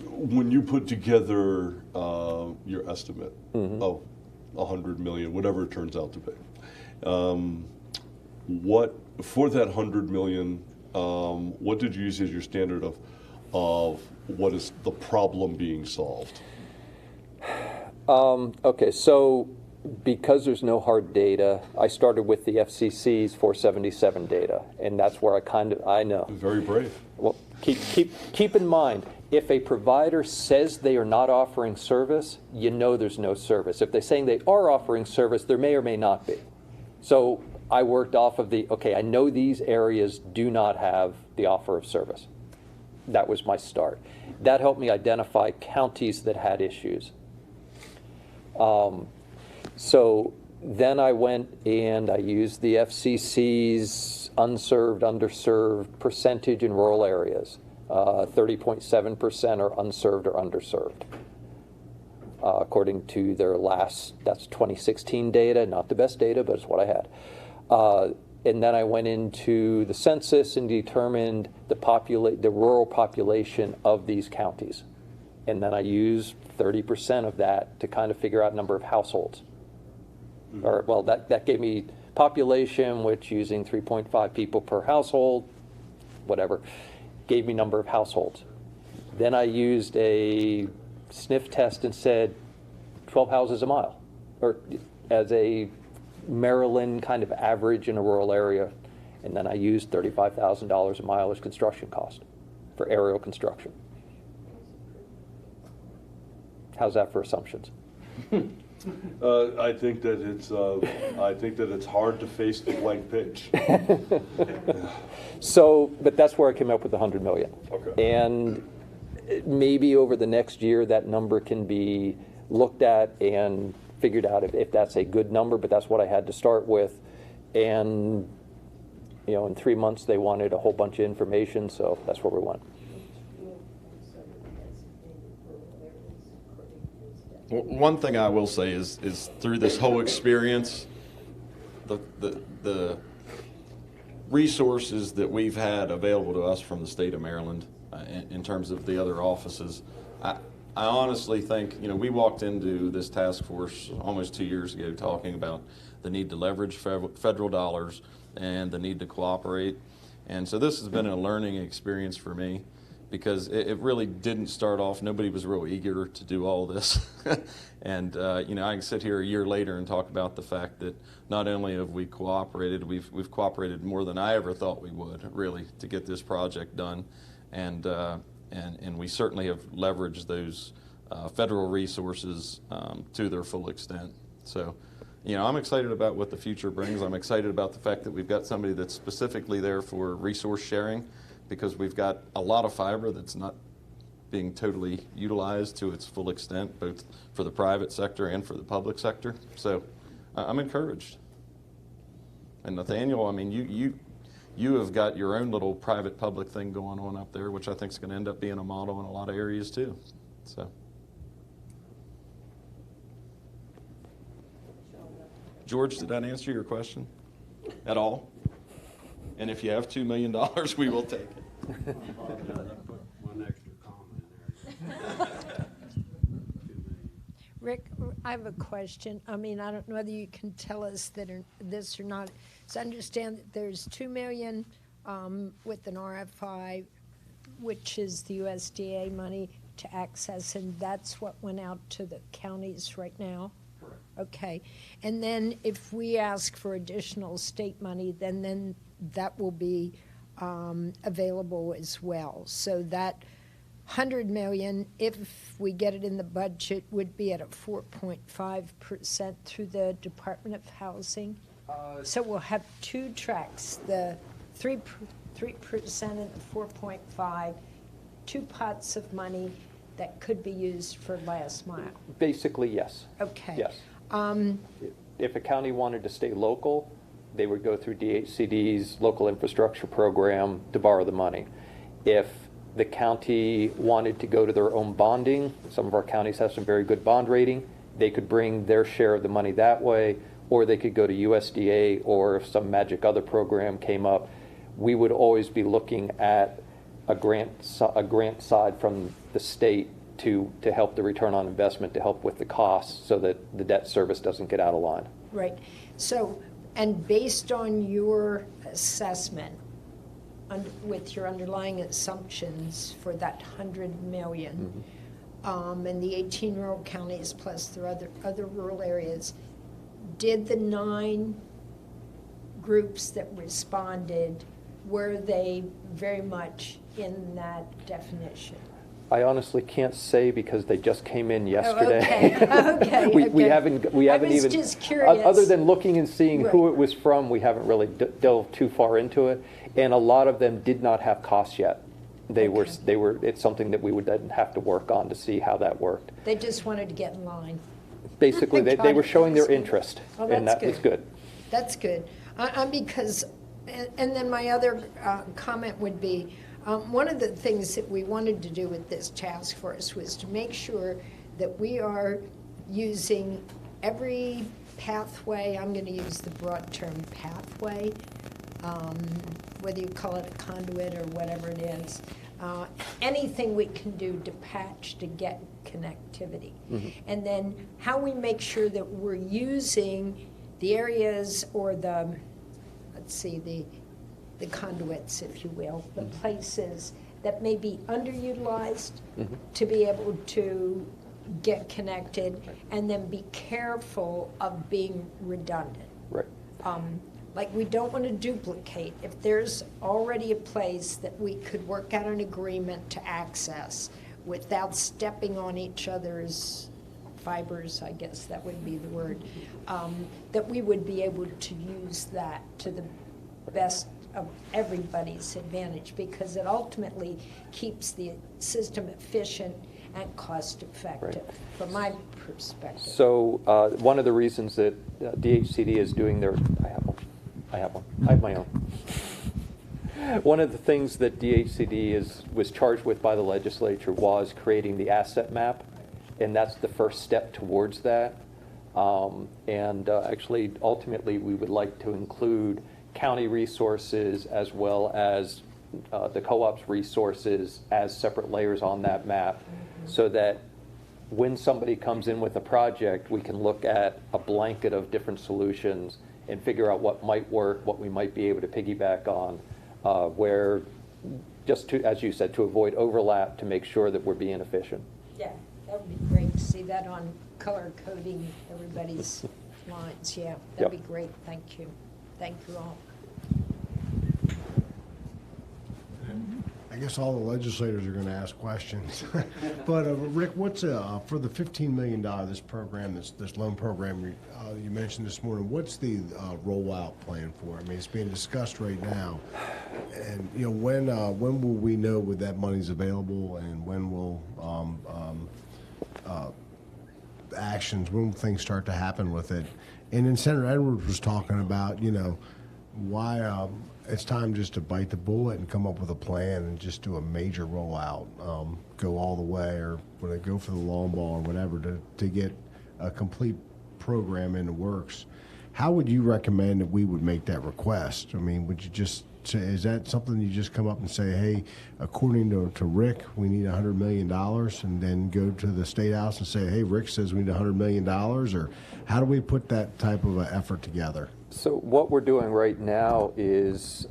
When you put together your estimate of $100 million, whatever it turns out to be, what for that $100 million? What did you use as your standard of what is the problem being solved? Okay, so because there's no hard data, I started with the FCC's 477 data, and that's where I know. Very brave. Well, keep in mind, if a provider says they are not offering service, you know there's no service. If they're saying they are offering service, there may or may not be. So I worked off of okay, I know these areas do not have the offer of service. That was my start. That helped me identify counties that had issues. So then I went and I used the FCC's unserved, underserved percentage in rural areas. 30.7% are unserved or underserved. According to their that's 2016 data, not the best data, but it's what I had. And then I went into the census and determined the rural population of these counties. And then I used 30% of that to kind of figure out number of households. Or, well, that gave me population, which using 3.5 people per household, whatever, gave me number of households. Then I used a sniff test and said 12 houses a mile, or as a Maryland kind of average in a rural area. And then I used $35,000 a mile as construction cost for aerial construction. How's that for assumptions? I think that it's hard to face the blank page. So, but that's where I came up with the 100 million. Okay. And maybe over the next year, that number can be looked at and figured out if that's a good number, but that's what I had to start with. And, you know, in 3 months, they wanted a whole bunch of information, so that's where we went. One thing I will say is through this whole experience, the resources that we've had available to us from the state of Maryland in terms of the other offices, I honestly think, you know, we walked into this task force almost 2 years ago talking about the need to leverage federal dollars and the need to cooperate. And so this has been a learning experience for me, because it really didn't start off, nobody was real eager to do all this. And, you know, I can sit here a year later and talk about the fact that not only have we cooperated, we've cooperated more than I ever thought we would, really, to get this project done. And we certainly have leveraged those federal resources to their full extent. So, you know, I'm excited about what the future brings. I'm excited about the fact that we've got somebody that's specifically there for resource sharing, because we've got a lot of fiber that's not being totally utilized to its full extent, both for the private sector and for the public sector. So I'm encouraged. And Nathaniel, I mean, you have got your own little private-public thing going on up there, which I think is going to end up being a model in a lot of areas too. So, George, did that answer your question at all? And if you have $2 million, we will take it. One extra comment there. Rick, I have a question. I mean, I don't know whether you can tell us this or not. So I understand that there's $2 million with an RFI, which is the USDA money to access, and that's what went out to the counties right now? Correct. Okay. And then if we ask for additional state money, then that will be available as well. So that $100 million, if we get it in the budget, would be at a 4.5% through the Department of Housing. So we'll have two tracks, the 3% and the 4.5, two pots of money that could be used for last mile. Basically, yes. Okay. Yes. If a county wanted to stay local, they would go through DHCD's local infrastructure program to borrow the money. If the county wanted to go to their own bonding, some of our counties have some very good bond rating, they could bring their share of the money that way, or they could go to USDA, or if some magic other program came up. We would always be looking at a grant side from the state to help the return on investment, to help with the costs so that the debt service doesn't get out of line. Right. So, and based on your assessment, with your underlying assumptions for that $100 million, and the 18 rural counties plus the other rural areas, did the 9 groups that responded, were they very much in that definition? I honestly can't say because they just came in yesterday. Okay. We haven't even, just curious. Other than looking and seeing who it was from, we haven't really delved too far into it. And a lot of them did not have costs yet. It's something that we would then have to work on to see how that worked. They just wanted to get in line. Basically, they were showing their interest, and that was good. That's good. Because, and then my other comment would be, one of the things that we wanted to do with this task force was to make sure that we are using every pathway, I'm going to use the broad term pathway, whether you call it a conduit or whatever it is, anything we can do to patch to get connectivity. And then how we make sure that we're using the areas or the conduits, if you will, the places that may be underutilized to be able to get connected, and then be careful of being redundant. Right. Like, we don't want to duplicate. If there's already a place that we could work out an agreement to access without stepping on each other's fibers, I guess that would be the word, that we would be able to use that to the best of everybody's advantage, because it ultimately keeps the system efficient and cost effective, from my perspective. So one of the reasons that DHCD is doing their, I have my own. One of the things that DHCD was charged with by the legislature was creating the asset map, and that's the first step towards that. Actually, ultimately, we would like to include county resources as well as the co-op's resources as separate layers on that map, so that when somebody comes in with a project, we can look at a blanket of different solutions and figure out what might work, what we might be able to piggyback on, where just to, as you said, to avoid overlap, to make sure that we're being efficient. Yeah, that would be great to see that on color coding everybody's lines. Yeah, that'd be great. Thank you. Thank you all. I guess all the legislators are going to ask questions. But Rick, what's for the $15 million this program, this loan program you mentioned this morning? What's the rollout plan for? I mean, it's being discussed right now, and when will we know when that money's available, and when will actions, when will things start to happen with it? And then Senator Edwards was talking about why it's time just to bite the bullet and come up with a plan and just do a major rollout, go all the way, or when they go for the long ball or whatever, to get a complete program in the works. How would you recommend that we would make that request? I mean, would you just say, is that something you just come up and say, hey, according to Rick, we need $100 million, and then go to the State House and say, hey, Rick says we need $100 million, or how do we put that type of an effort together? So what we're doing right now is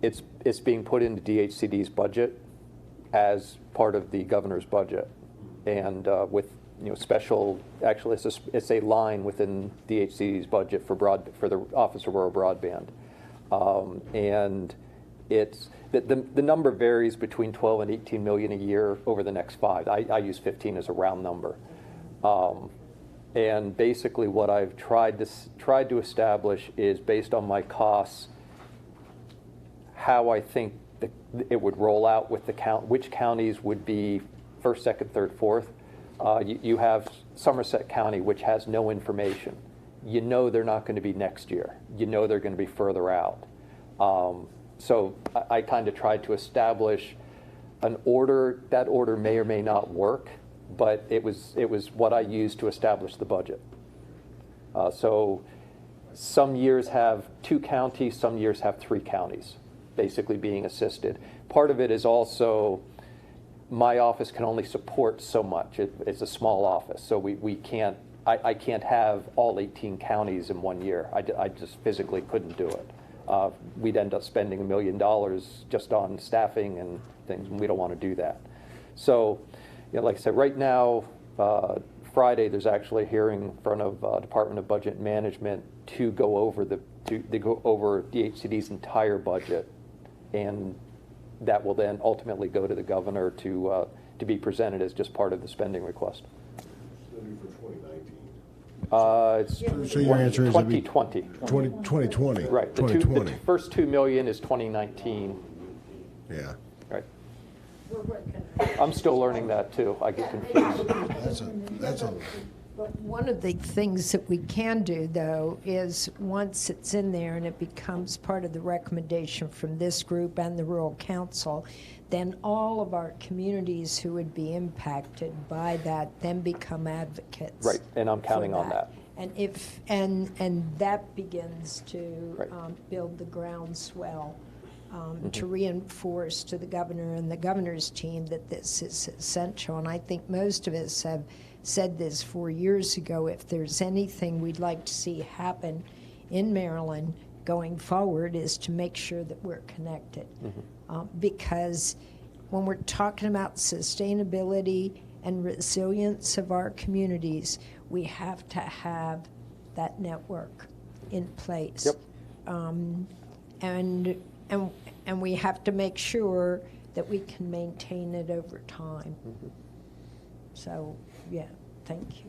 it's being put into DHCD's budget as part of the governor's budget, and with special, actually it's a line within DHCD's budget for the Office of Rural Broadband, and it's the number varies between 12 and 18 million a year over the next 5. I use 15 as a round number. And basically what I've tried to establish is, based on my costs, how I think it would roll out with which counties would be first, second, third, fourth. You have Somerset County, which has no information. They're not going to be next year. They're going to be further out. So I kind of tried to establish an order. That order may or may not work, but it was what I used to establish the budget. So some years have 2 counties, some years have 3 counties, basically being assisted. Part of it is also my office can only support so much. It's a small office, so we can't. I can't have all 18 counties in 1 year. I just physically couldn't do it. We'd end up spending $1 million just on staffing and things, and we don't want to do that. So, like I said, right now, Friday, there's actually a hearing in front of Department of Budget and Management to go over DHCD's entire budget, and that will then ultimately go to the governor to be presented as just part of the spending request. It's so your answer is 2020. 2020. Right. The first $2 million is 2019. Yeah. Right. I'm still learning that too. I get confused. But one of the things that we can do, though, is once it's in there and it becomes part of the recommendation from this group and the Rural Council, then all of our communities who would be impacted by that then become advocates. Right, and I'm counting on that. And that begins to build the groundswell to reinforce to the governor and the governor's team that this is essential. And I think most of us have said this 4 years ago. If there's anything we'd like to see happen in Maryland going forward, is to make sure that we're connected. Because when we're talking about sustainability and resilience of our communities, we have to have that network in place. And we have to make sure that we can maintain it over time. So, yeah, Thank you.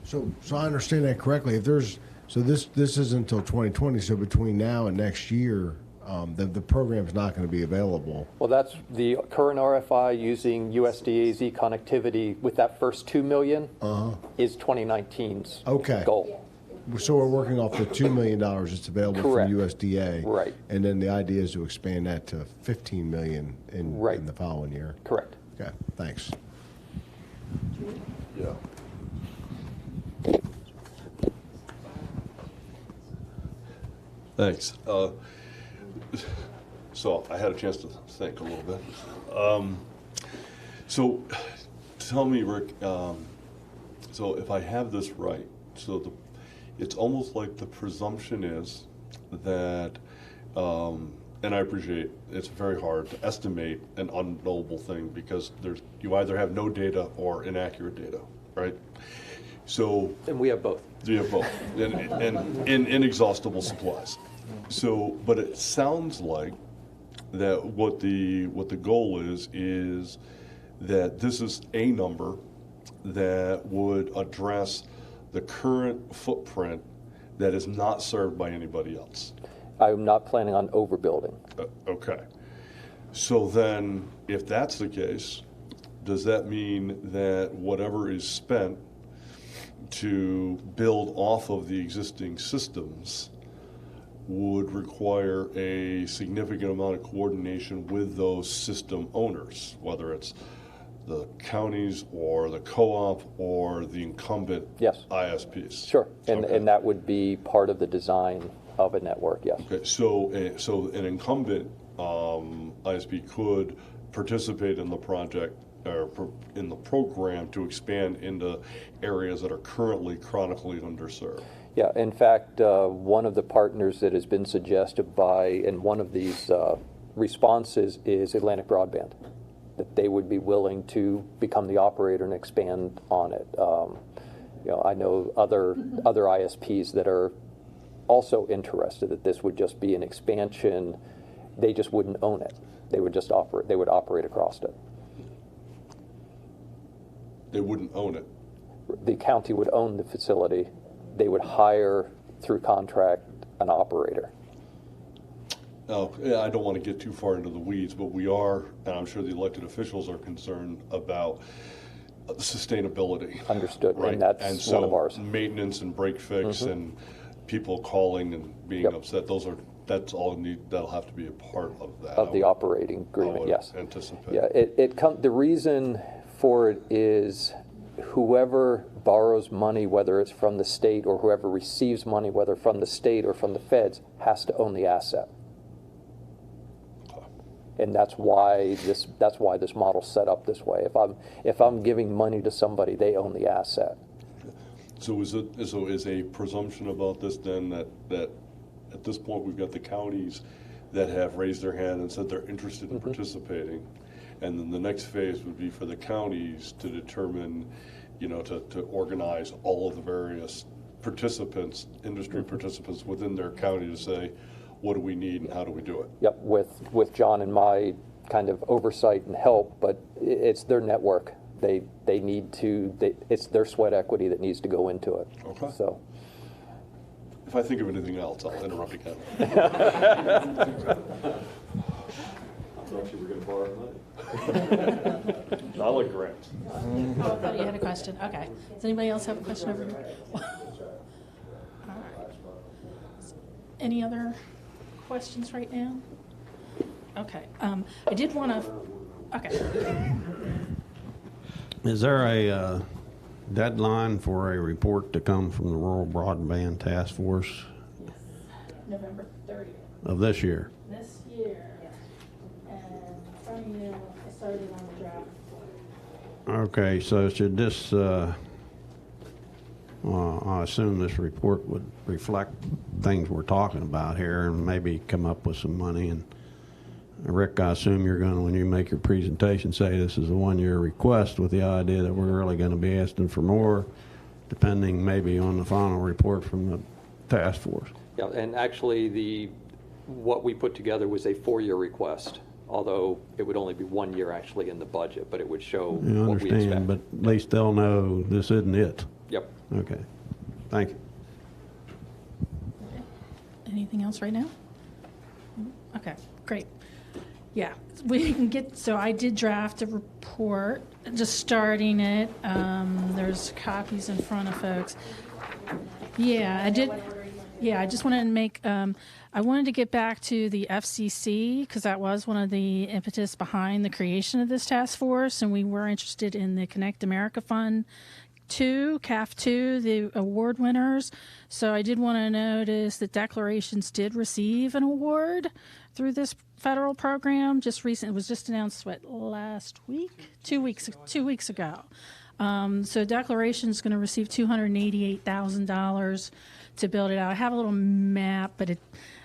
So I understand that correctly. If there's this isn't until 2020. So between now and next year, the program's not going to be available. Well, that's the current RFI using USDAZ connectivity with that first $2 million is 2019's goal. So we're working off the $2 million that's available Correct. from USDA. Right. And then the idea is to expand that to $15 million in the following year. Correct. Okay, thanks. Yeah. Thanks. So I had a chance to think a little bit. So tell me, Rick, so if I have this right, so it's almost like the presumption is that, and I appreciate it's very hard to estimate an unknowable thing because you either have no data or inaccurate data, right? So and we have both. You have both, and inexhaustible supplies. So, but it sounds like that what the goal is that this is a number that would address the current footprint that is not served by anybody else. I'm not planning on overbuilding. Okay. So then, if that's the case, does that mean that whatever is spent to build off of the existing systems would require a significant amount of coordination with those system owners, whether it's the counties or the co-op or the incumbent ISPs? Sure, and that would be part of the design of a network, yes. Okay, so an incumbent ISP could participate in the project or in the program to expand into areas that are currently chronically underserved. Yeah, in fact, one of the partners that has been suggested by in one of these responses is Atlantic Broadband, that they would be willing to become the operator and expand on it. I know other ISPs that are also interested that this would just be an expansion. They just wouldn't own it. They would just operate. They would operate across it. They wouldn't own it. The county would own the facility. They would hire through contract an operator. I don't want to get too far into the weeds, but we are, and I'm sure the elected officials are concerned about sustainability. Understood, right? and that's so one of ours. Maintenance and break fix and people calling and being upset. That's all that'll have to be a part of that. Of the operating agreement, yes. Anticipate. Yeah, the reason for it is whoever borrows money, whether it's from the state or whoever receives money, whether from the state or from the feds, has to own the asset. And that's why this model's set up this way. If I'm giving money to somebody, they own the asset. So is a presumption about this then that at this point we've got the counties that have raised their hand and said they're interested in participating, and then the next phase would be for the counties to determine, to organize all of the various participants, industry participants within their county to say, what do we need and how do we do it? Yep, with John and my kind of oversight and help, but it's their network. They need to. It's their sweat equity that needs to go into it. Okay. So. If I think of anything else, I'll interrupt again. I thought you were going to borrow money. I like grants. Oh, I thought you had a question. Okay. Does anybody else have a question over here? All right. Any other questions right now? Okay. I did want to. Okay. Is there a deadline for a report to come from the Rural Broadband Task Force? Yes. November 30th. Of this year? This year. And from you, I started on the draft. Okay, so should this, I assume this report would reflect things we're talking about here and maybe come up with some money. And Rick, I assume you're going to, when you make your presentation, say this is a one-year request with the idea that we're really going to be asking for more, depending maybe on the final report from the task force. Yeah, and actually what we put together was a 4-year request. although it would only be 1 year actually in the budget, but it would show I what we expect. understand, but at least they'll know this isn't it. Yep. Okay. Thank you. Anything else right now? Okay, great. Yeah, we can get, so I did draft a report, just starting it. There's copies in front of folks. Yeah, I did. Yeah, I just wanted to make, I wanted to get back to the FCC because that was one of the impetus behind the creation of this task force, and we were interested in the Connect America Fund 2, CAF 2, the award winners. So I did want to notice that Declarations did receive an award through this federal program. Just recent, it was just announced last week, 2 weeks ago. So Declarations is going to receive $288,000 to build it out. I have a little map, but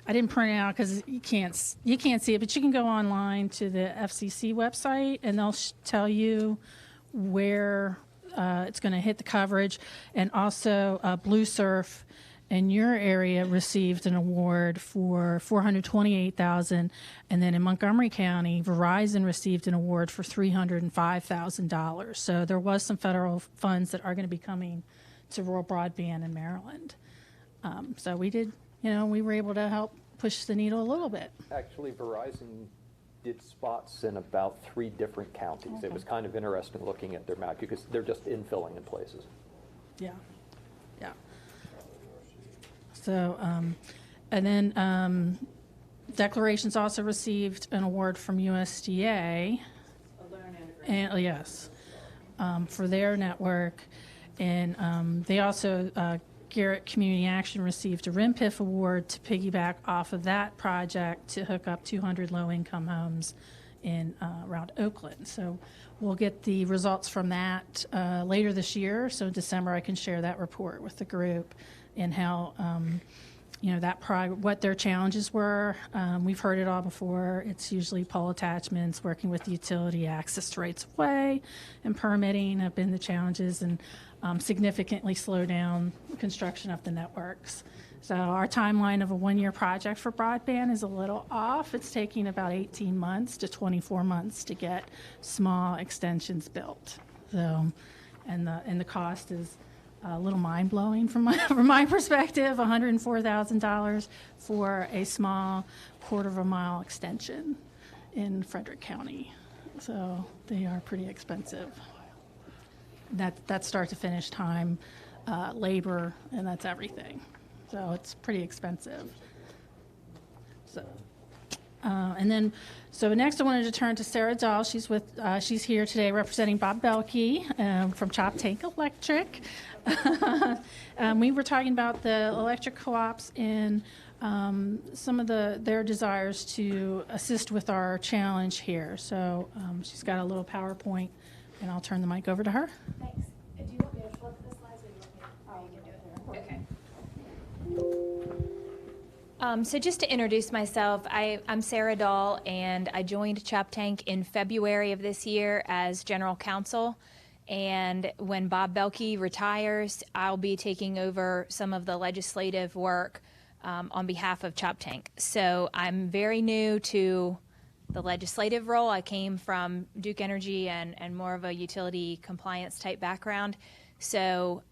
I didn't print it out because you can't see it. But you can go online to the FCC website, and they'll tell you where it's going to hit the coverage. And also, Blue Surf in your area received an award for $428,000, and then in Montgomery County, Verizon received an award for $305,000. So there was some federal funds that are going to be coming to rural broadband in Maryland. So we did, we were able to help push the needle a little bit. Actually, Verizon did spots in about 3 different counties. Okay. It was kind of interesting looking at their map because they're just infilling in places. Yeah. So, and then Declarations also received an award from USDA. And yes, for their network. And they also, Garrett Community Action received a RIMPIF award to piggyback off of that project to hook up 200 low-income homes in around Oakland. So we'll get the results from that later this year. So in December, I can share that report with the group and how, what their challenges were. We've heard it all before. It's usually pole attachments, working with the utility, access to rights of way, and permitting have been the challenges, and significantly slow down construction of the networks. So our timeline of a 1-year project for broadband is a little off. It's taking about 18 months to 24 months to get small extensions built. So, and the cost is a little mind-blowing from my perspective, $104,000 for a small quarter-of-a-mile extension in Frederick County. So they are pretty expensive. That's start to finish time, labor, and that's everything. So it's pretty expensive. So, and then, so next I wanted to turn to Sarah Dahl. She's here today representing Bob Belkey from Chop Tank Electric. We were talking about the electric co-ops and some of their desires to assist with our challenge here. So she's got a little PowerPoint, and I'll turn the mic over to her. Thanks. Do you want me to flip the slides, or do you want me to? Oh, you can do it. Okay. So just to introduce myself, I'm Sarah Dahl, and I joined Chop Tank in February of this year as general counsel. And when Bob Belkey retires, I'll be taking over some of the legislative work on behalf of Chop Tank. So I'm very new to the legislative role. I came from Duke Energy and more of a utility compliance type background. So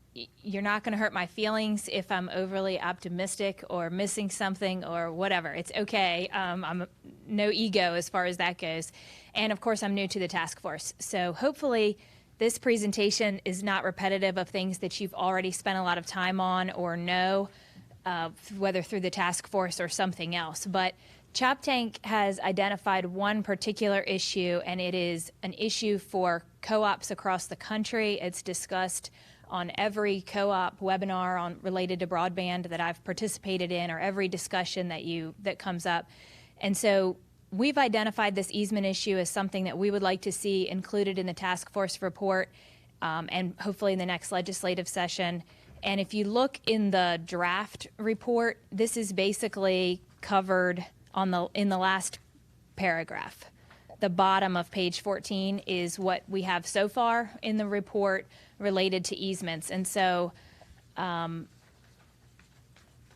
you're not going to hurt my feelings if I'm overly optimistic or missing something or whatever. It's okay. I'm no ego as far as that goes. And of course, I'm new to the task force. So hopefully this presentation is not repetitive of things that you've already spent a lot of time on or know, whether through the task force or something else. But Chop Tank has identified one particular issue, and it is an issue for co-ops across the country. It's discussed on every co-op webinar related to broadband that I've participated in, or every discussion that comes up. And so we've identified this easement issue as something that we would like to see included in the task force report, and hopefully in the next legislative session. And if you look in the draft report, this is basically covered in the last paragraph. The bottom of page 14 is what we have so far in the report related to easements. And so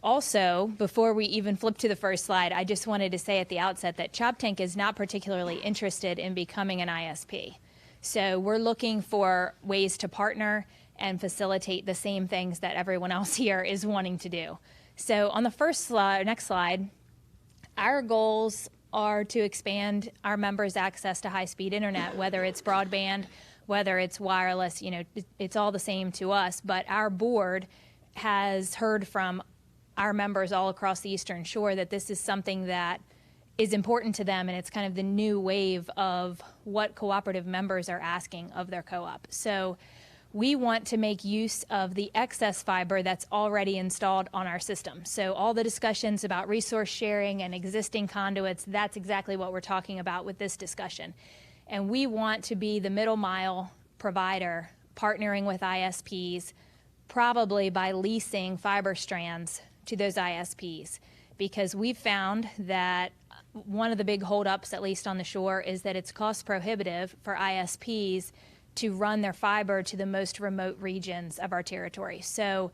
Also, before we even flip to the first slide, I just wanted to say at the outset that Choptank is not particularly interested in becoming an ISP. So we're looking for ways to partner and facilitate the same things that everyone else here is wanting to do. So on the first slide, next slide, our goals are to expand our members' access to high-speed internet, whether it's broadband, whether it's wireless, it's all the same to us. But our board has heard from our members all across the Eastern Shore that this is something that is important to them, and it's kind of the new wave of what cooperative members are asking of their co-op. So we want to make use of the excess fiber that's already installed on our system. So all the discussions about resource sharing and existing conduits, that's exactly what we're talking about with this discussion. And we want to be the middle mile provider, partnering with ISPs, probably by leasing fiber strands to those ISPs, because we've found that one of the big holdups, at least on the shore, is that it's cost prohibitive for ISPs to run their fiber to the most remote regions of our territory. So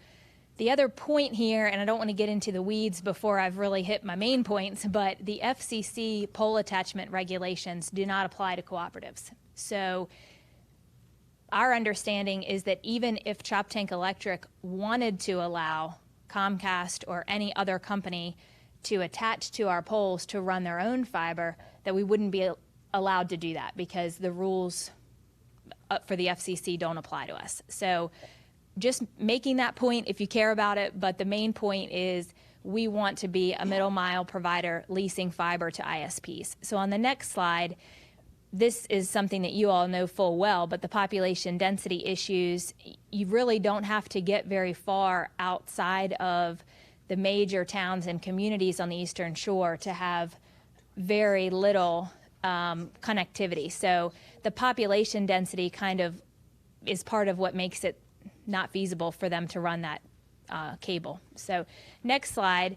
the other point here, and I don't want to get into the weeds before I've really hit my main points, but the FCC pole attachment regulations do not apply to cooperatives. So our understanding is that even if Choptank Electric wanted to allow Comcast or any other company to attach to our poles to run their own fiber, that we wouldn't be allowed to do that because the rules for the FCC don't apply to us. So just making that point if you care about it, but the main point is we want to be a middle mile provider leasing fiber to ISPs. So on the next slide, this is something that you all know full well, but the population density issues, you really don't have to get very far outside of the major towns and communities on the Eastern Shore to have very little connectivity. So the population density kind of is part of what makes it not feasible for them to run that cable. So next slide.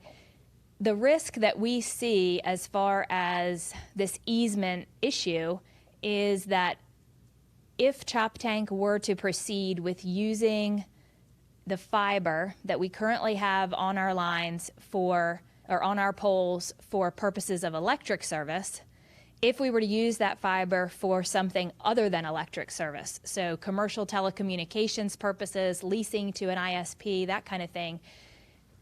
The risk that we see as far as this easement issue is that if Choptank were to proceed with using the fiber that we currently have on our lines or on our poles for purposes of electric service, if we were to use that fiber for something other than electric service, so commercial telecommunications purposes, leasing to an ISP, that kind of thing,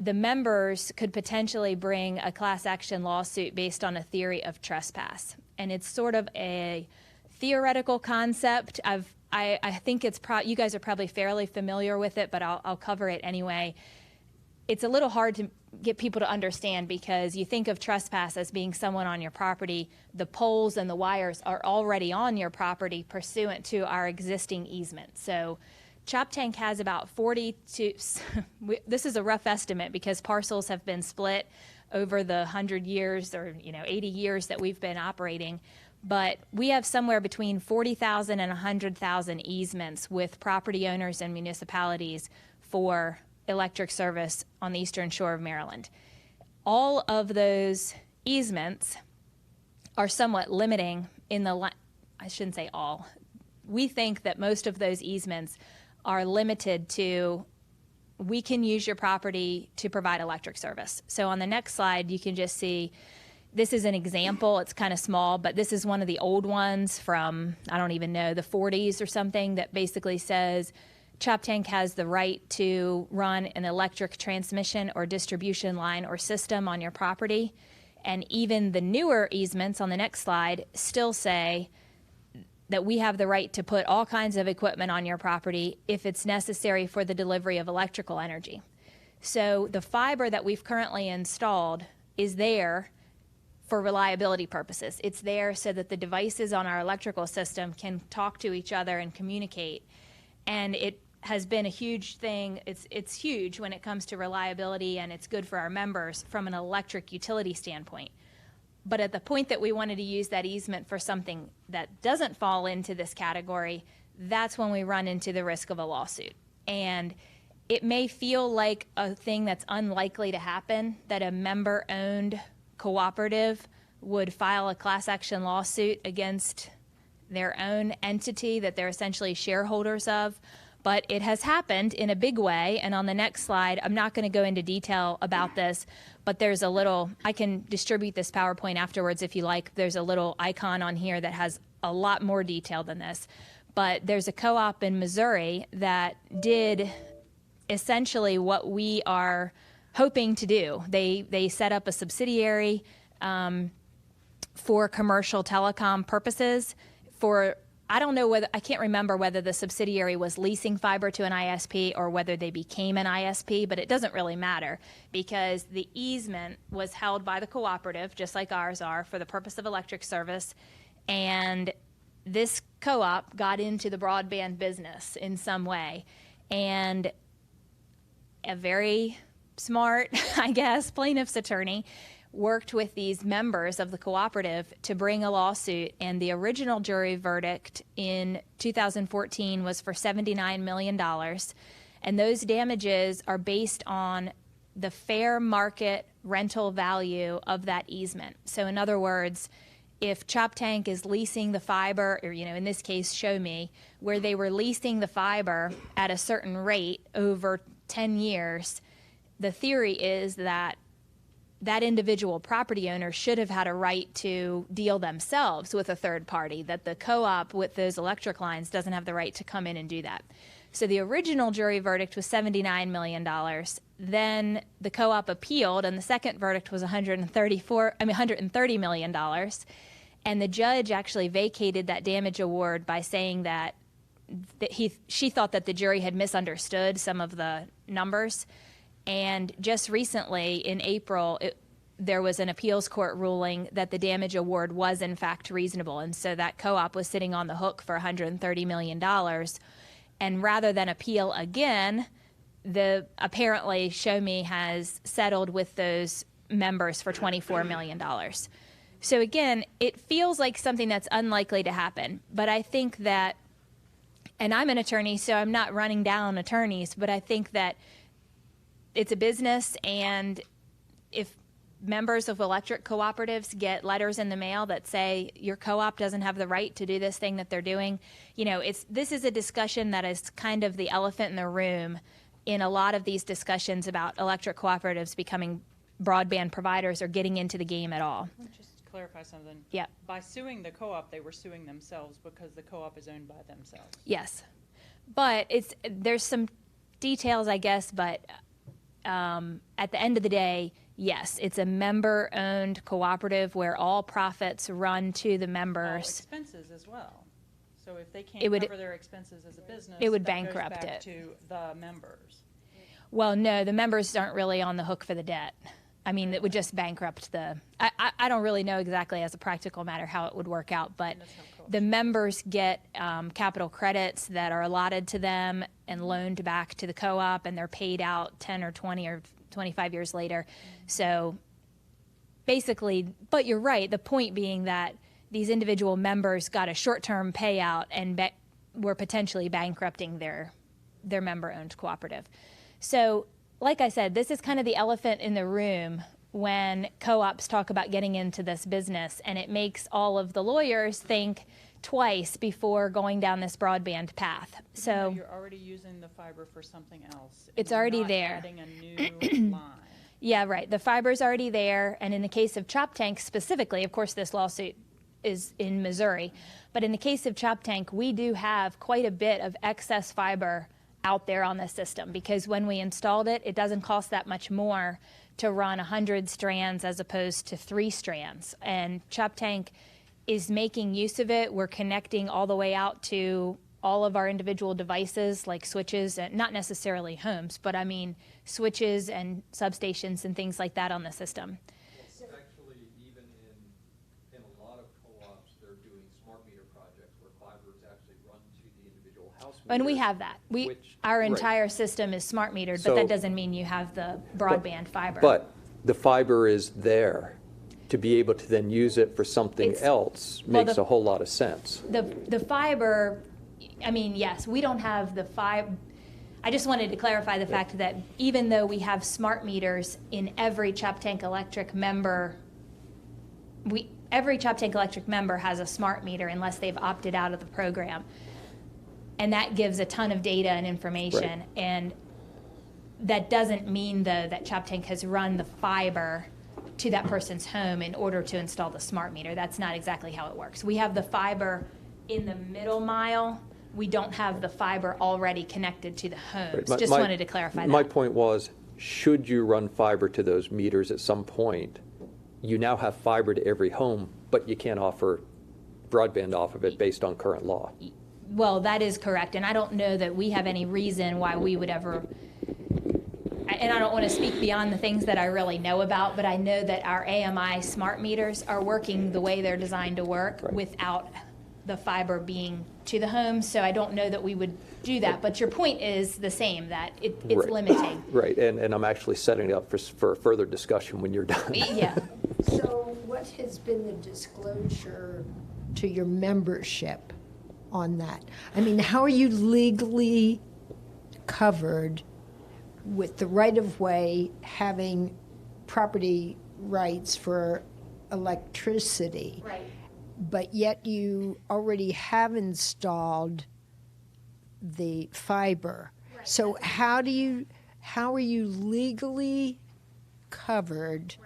the members could potentially bring a class action lawsuit based on a theory of trespass. And it's sort of a theoretical concept. I think you guys are probably fairly familiar with it, but I'll cover it anyway. It's a little hard to get people to understand because you think of trespass as being someone on your property. The poles and the wires are already on your property pursuant to our existing easement. So Choptank has about 42, this is a rough estimate because parcels have been split over the 100 years or 80 years that we've been operating. But we have somewhere between 40,000 and 100,000 easements with property owners and municipalities for electric service on the Eastern Shore of Maryland. All of those easements are somewhat limiting I shouldn't say all. We think that most of those easements are limited to, we can use your property to provide electric service. So on the next slide, you can just see, this is an example. It's kind of small, but this is one of the old ones from, I don't even know, the 40s or something that basically says Choptank has the right to run an electric transmission or distribution line or system on your property. And even the newer easements on the next slide still say that we have the right to put all kinds of equipment on your property if it's necessary for the delivery of electrical energy. So the fiber that we've currently installed is there for reliability purposes. It's there so that the devices on our electrical system can talk to each other and communicate. And it has been a huge thing. It's huge when it comes to reliability, and it's good for our members from an electric utility standpoint. But at the point that we wanted to use that easement for something that doesn't fall into this category, that's when we run into the risk of a lawsuit. And it may feel like a thing that's unlikely to happen, that a member-owned cooperative would file a class action lawsuit against their own entity that they're essentially shareholders of. but it has happened in a big way. And on the next slide, I'm not going to go into detail about this, but there's a little, I can distribute this PowerPoint afterwards if you like. There's a little icon on here that has a lot more detail than this. But there's a co-op in Missouri that did essentially what we are hoping to do. They set up a subsidiary for commercial telecom purposes for, I don't know whether, I can't remember whether the subsidiary was leasing fiber to an ISP or whether they became an ISP, but it doesn't really matter because the easement was held by the cooperative, just like ours are, for the purpose of electric service. And this co-op got into the broadband business in some way. And a very smart, I guess, plaintiff's attorney worked with these members of the cooperative to bring a lawsuit, and the original jury verdict in 2014 was for $79 million, and those damages are based on the fair market rental value of that easement. So in other words, if Chop Tank is leasing the fiber, or in this case, Show Me, where they were leasing the fiber at a certain rate over 10 years, the theory is that that individual property owner should have had a right to deal themselves with a third party, that the co-op with those electric lines doesn't have the right to come in and do that. So the original jury verdict was $79 million. Then the co-op appealed, and the second verdict was $130 million. And the judge actually vacated that damage award by saying that she thought that the jury had misunderstood some of the numbers. And just recently, in April, there was an appeals court ruling that the damage award was, in fact, reasonable. And so that co-op was sitting on the hook for $130 million. And rather than appeal again, apparently Show Me has settled with those members for $24 million. So again, it feels like something that's unlikely to happen. But I think that, and I'm an attorney, so I'm not running down attorneys, but I think that it's a business, and if members of electric cooperatives get letters in the mail that say your co-op doesn't have the right to do this thing that they're doing, this is a discussion that is kind of the elephant in the room in a lot of these discussions about electric cooperatives becoming broadband providers or getting into the game at all. Just to clarify something. Yeah. By suing the co-op, they were suing themselves because the co-op is owned by themselves. Yes. But there's some details, I guess, but at the end of the day, yes, it's a member-owned cooperative where all profits run to the members. All expenses as well. So if they can't cover their expenses as a business, it would that bankrupt goes back it to the members. Well, no, the members aren't really on the hook for the debt. I mean, it would just bankrupt I don't really know exactly as a practical matter how it would work out, but the members get capital credits that are allotted to them and loaned back to the co-op, and they're paid out 10 or 20 or 25 years later. So basically, but you're right, the point being that these individual members got a short-term payout and were potentially bankrupting their member-owned cooperative. So like I said, this is kind of the elephant in the room when co-ops talk about getting into this business, and it makes all of the lawyers think twice before going down this broadband path. So you're already using the fiber for something else. It's already there. Adding a new line. Yeah, right. The fiber's already there, and in the case of Chop Tank specifically, of course, this lawsuit is in Missouri, but in the case of Chop Tank, we do have quite a bit of excess fiber out there on the system, because when we installed it, it doesn't cost that much more to run 100 strands as opposed to 3 strands. And Chop Tank is making use of it. We're connecting all the way out to all of our individual devices, like switches, and not necessarily homes, but I mean switches and substations and things like that on the system. Actually, even in a lot of co-ops, they're doing smart meter projects where fiber is actually run to the individual house meter. And we have that. Our entire system is smart metered, but that doesn't mean you have the broadband fiber. But the fiber is there. To be able to then use it for something else makes a whole lot of sense. The fiber, I mean, yes, we don't have the fiber. I just wanted to clarify the fact that even though we have smart meters in every Chop Tank Electric member, every Chop Tank Electric member has a smart meter unless they've opted out of the program. and that gives a ton of data and information. Right. And that doesn't mean, though, that Choptank has run the fiber to that person's home in order to install the smart meter. That's not exactly how it works. We have the fiber in the middle mile. We don't have the fiber already connected to the homes. Right. Just wanted to clarify that. My point was, should you run fiber to those meters at some point, you now have fiber to every home, but you can't offer broadband off of it based on current law. Well, that is correct, and I don't know that we have any reason why we would ever, and I don't want to speak beyond the things that I really know about, but I know that our AMI smart meters are working the way they're designed to work without the fiber being to the home, so I don't know that we would do that. But your point is the same, that it's limiting. Right, and I'm actually setting it up for further discussion when you're done. Yeah. So what has been the disclosure to your membership on that? I mean, how are you legally covered with the right-of-way having property rights for electricity? Right. But yet you already have installed the fiber. Right. So how are you legally covered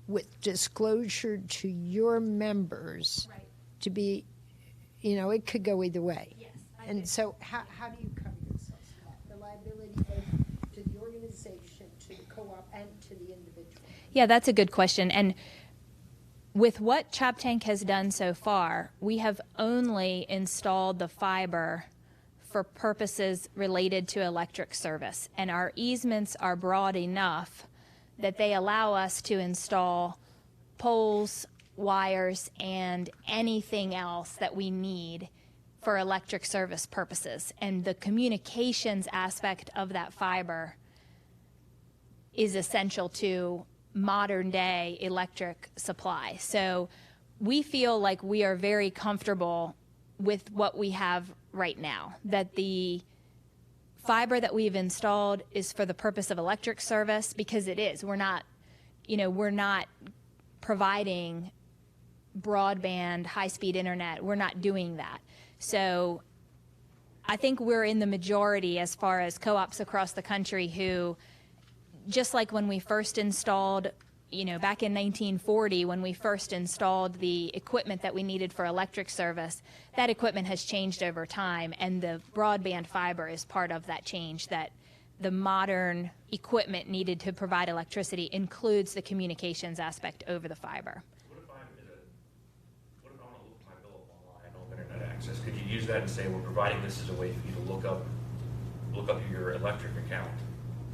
with disclosure to your members to be, it could go either way. Yes. And so how do you cover yourselves for that? The liability both to the organization, to the co-op, and to the individual? Yeah, that's a good question. And with what Choptank has done so far, we have only installed the fiber for purposes related to electric service. And our easements are broad enough that they allow us to install poles, wires, and anything else that we need for electric service purposes. And the communications aspect of that fiber is essential to modern day electric supply. So we feel like we are very comfortable with what we have right now, that the fiber that we've installed is for the purpose of electric service, because it is. We're not providing broadband, high-speed internet. We're not doing that. So I think we're in the majority as far as co-ops across the country who, just like when we first installed, back in 1940, when we first installed the equipment that we needed for electric service, that equipment has changed over time, and the broadband fiber is part of that change, that the modern equipment needed to provide electricity includes the communications aspect over the fiber. What if I want to look my bill up online? I don't have internet access. Could you use that and say, we're providing this as a way for you to look up your electric account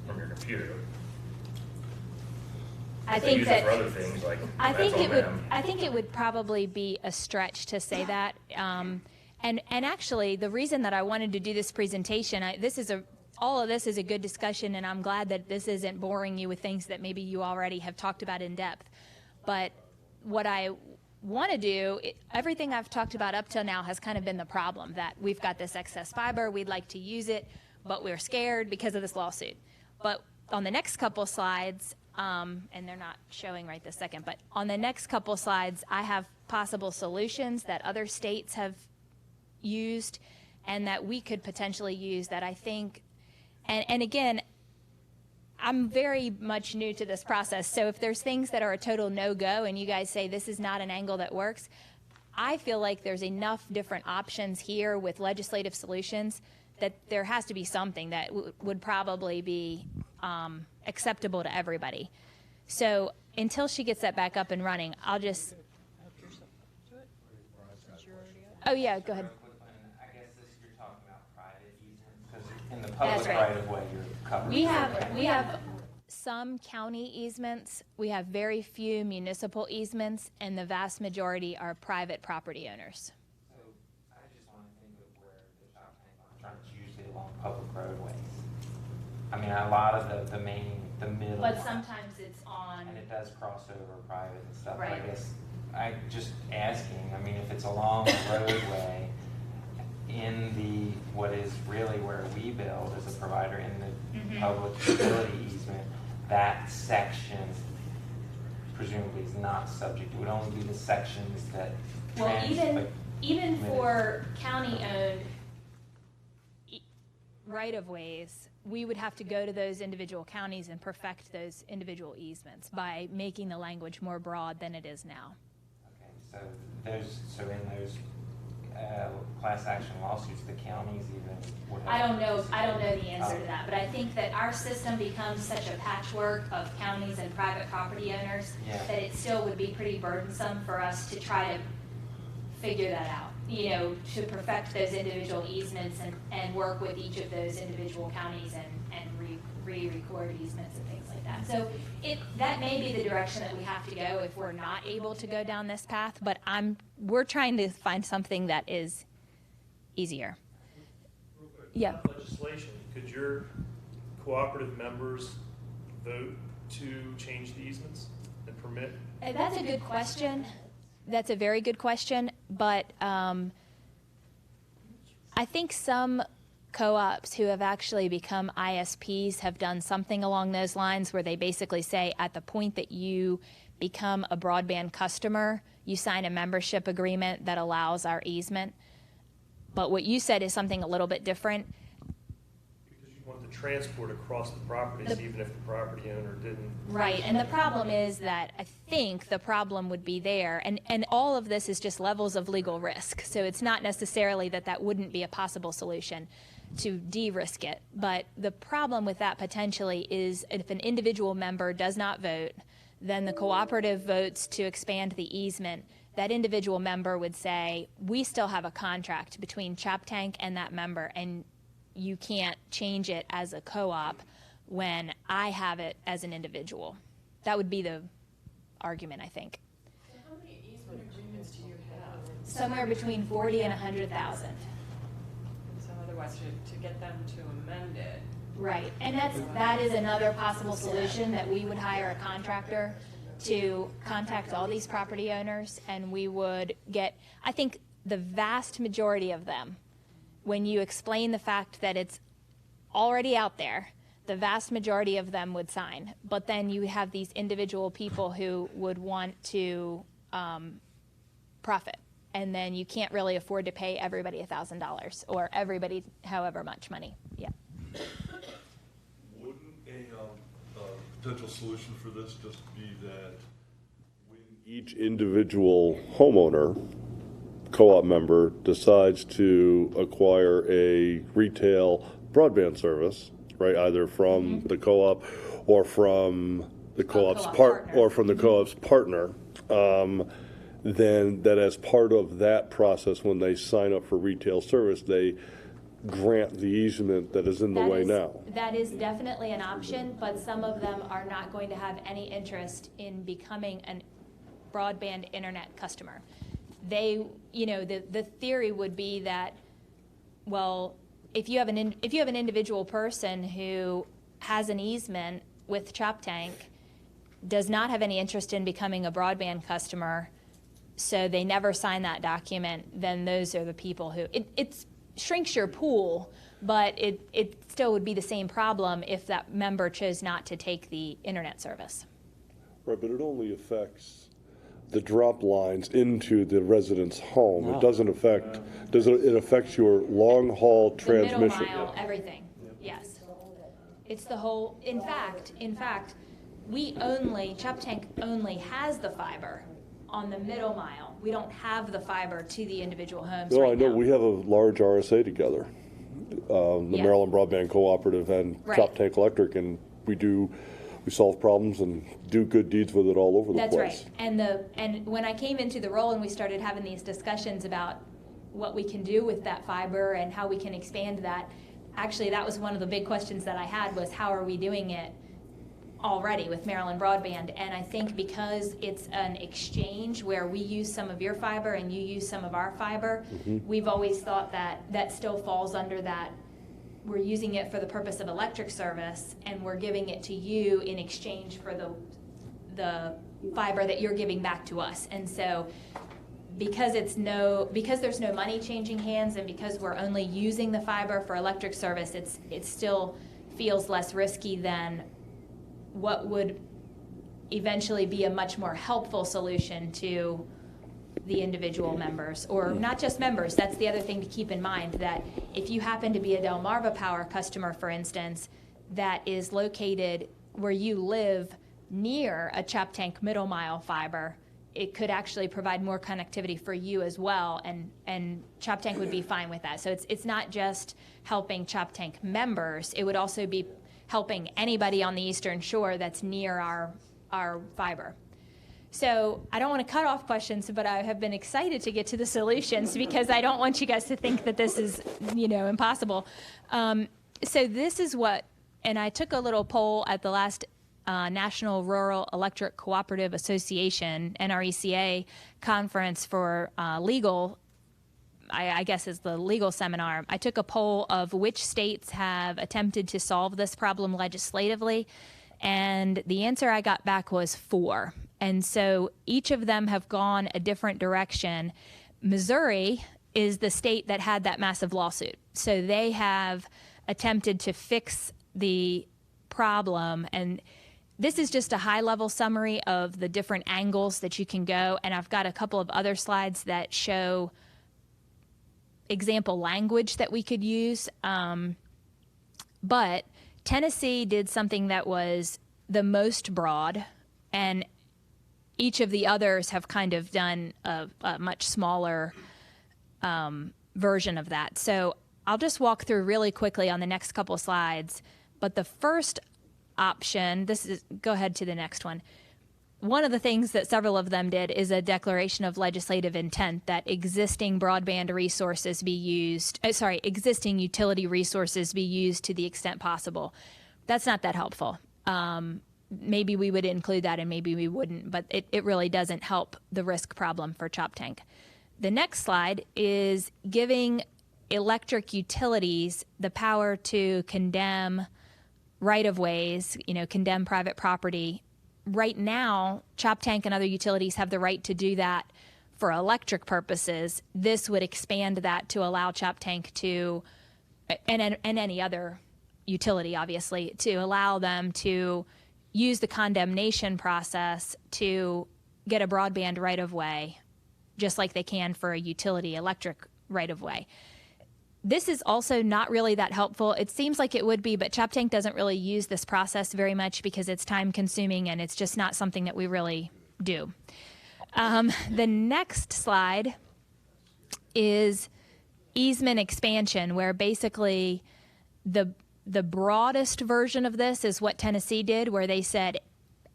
from your computer? I think use that it for other things, like I think it would. them. I think it would probably be a stretch to say that. And actually, the reason that I wanted to do this presentation, all of this is a good discussion, and I'm glad that this isn't boring you with things that maybe you already have talked about in depth. But what I want to do, everything I've talked about up till now has kind of been the problem, that we've got this excess fiber, we'd like to use it, but we're scared because of this lawsuit. But on the next couple slides, and they're not showing right this second, but on the next couple slides, I have possible solutions that other states have used and that we could potentially use that I think, and again, I'm very much new to this process, so if there's things that are a total no-go and you guys say this is not an angle that works, I feel like there's enough different options here with legislative solutions that there has to be something that would probably be acceptable to everybody. So until she gets that back up and running, I'll just... Oh, yeah, go ahead. I guess you're talking about private easements, because in the public right-of-way, you're covered. We have some county easements. We have very few municipal easements, and the vast majority are private property owners. So I just want to think of where the Choptank runs usually along public roadways. I mean, a lot of the middle. But sometimes it's on. And it does cross over private and stuff. Right. I guess I just asking. I mean, if it's along a roadway, in the what is really where we build as a provider in the public utility easement, that section presumably is not subject. It would only be the sections that. even for county-owned right-of-ways, we would have to go to those individual counties and perfect those individual easements by making the language more broad than it is now. Okay, so in those class action lawsuits, the counties even would have. I don't know the answer to that, but I think that our system becomes such a patchwork of counties and private property owners that it still would be pretty burdensome for us to try to figure that out. You know, to perfect those individual easements and work with each of those individual counties and re-record easements and things like that. So that may be the direction that we have to go if we're not able to go down this path, but we're trying to find something that is easier. Yeah. Legislation, could your cooperative members vote to change the easements and permit? That's a good question. That's a very good question, but I think some co-ops who have actually become ISPs have done something along those lines where they basically say at the point that you become a broadband customer, you sign a membership agreement that allows our easement. But what you said is something a little bit different. Because you want the transport across the properties even if the property owner didn't. Right, and the problem is that I think the problem would be there, and all of this is just levels of legal risk. So it's not necessarily that wouldn't be a possible solution to de-risk it. But the problem with that potentially is if an individual member does not vote, then the cooperative votes to expand the easement. That individual member would say, we still have a contract between Choptank and that member, and you can't change it as a co-op when I have it as an individual. That would be the argument, I think. So how many easement agreements do you have? Somewhere between 40 and 100,000. So otherwise, to get them to amend it. Right, and that is another possible solution, that we would hire a contractor to contact all these property owners, and we would get, I think the vast majority of them, when you explain the fact that it's already out there, the vast majority of them would sign. But then you have these individual people who would want to profit, and then you can't really afford to pay everybody $1,000 or everybody however much money. Yeah. Wouldn't a potential solution for this just be that when each individual homeowner, co-op member, decides to acquire a retail broadband service, right, either from the co-op or from the co-op's partner, then that as part of that process, when they sign up for retail service, they grant the easement that is in the way now. That is definitely an option, but some of them are not going to have any interest in becoming a broadband internet customer. They, you know, the theory would be that, well, if you have an individual person who has an easement with Choptank, does not have any interest in becoming a broadband customer, so they never sign that document, then those are the people who, it shrinks your pool, but it still would be the same problem if that member chose not to take the internet service. Right, but it only affects the drop lines into the resident's home. Wow. It doesn't affect, it affects your long haul transmission. The middle mile, everything, yes. It's the whole, in fact, Choptank only has the fiber on the middle mile. We don't have the fiber to the individual homes No, right I know, now. we have a large RSA together, the Yeah. Maryland Broadband Cooperative and Right. Choptank Electric, and we solve problems and do good deeds with it all over the That's place. right. And when I came into the role and we started having these discussions about what we can do with that fiber and how we can expand that, actually that was one of the big questions that I had, was how are we doing it already with Maryland Broadband? And I think because it's an exchange where we use some of your fiber and you use some of our fiber, we've always thought that still falls under that. We're using it for the purpose of electric service, and we're giving it to you in exchange for the fiber that you're giving back to us. And so because there's no money changing hands, and because we're only using the fiber for electric service, it still feels less risky than what would eventually be a much more helpful solution to the individual members, or not just members. That's the other thing to keep in mind, that if you happen to be a Delmarva Power customer, for instance, that is located where you live near a Choptank middle mile fiber, it could actually provide more connectivity for you as well, and Choptank would be fine with that. So it's not just helping Choptank members, it would also be helping anybody on the Eastern Shore that's near our fiber. So I don't want to cut off questions, but I have been excited to get to the solutions because I don't want you guys to think that this is, impossible. So this is what, and I took a little poll at the last National Rural Electric Cooperative Association, NRECA, conference for legal, I guess is the legal seminar. I took a poll of which states have attempted to solve this problem legislatively, and the answer I got back was 4. And so each of them have gone a different direction. Missouri is the state that had that massive lawsuit. So they have attempted to fix the problem, and this is just a high-level summary of the different angles that you can go, and I've got a couple of other slides that show example language that we could use. But Tennessee did something that was the most broad, and each of the others have kind of done a much smaller version of that. So I'll just walk through really quickly on the next couple slides. But the first option, go ahead to the next one. One of the things that several of them did is a declaration of legislative intent that existing broadband resources be used, existing utility resources be used to the extent possible. That's not that helpful. Maybe we would include that and maybe we wouldn't, but it really doesn't help the risk problem for Choptank. The next slide is giving electric utilities the power to condemn right-of-ways, condemn private property. Right now, Choptank and other utilities have the right to do that for electric purposes. This would expand that to allow Choptank to, and any other utility, obviously, to allow them to use the condemnation process to get a broadband right-of-way, just like they can for a utility electric right-of-way. This is also not really that helpful. It seems like it would be, but Choptank doesn't really use this process very much because it's time-consuming and it's just not something that we really do. The next slide is easement expansion, where basically the broadest version of this is what Tennessee did, where they said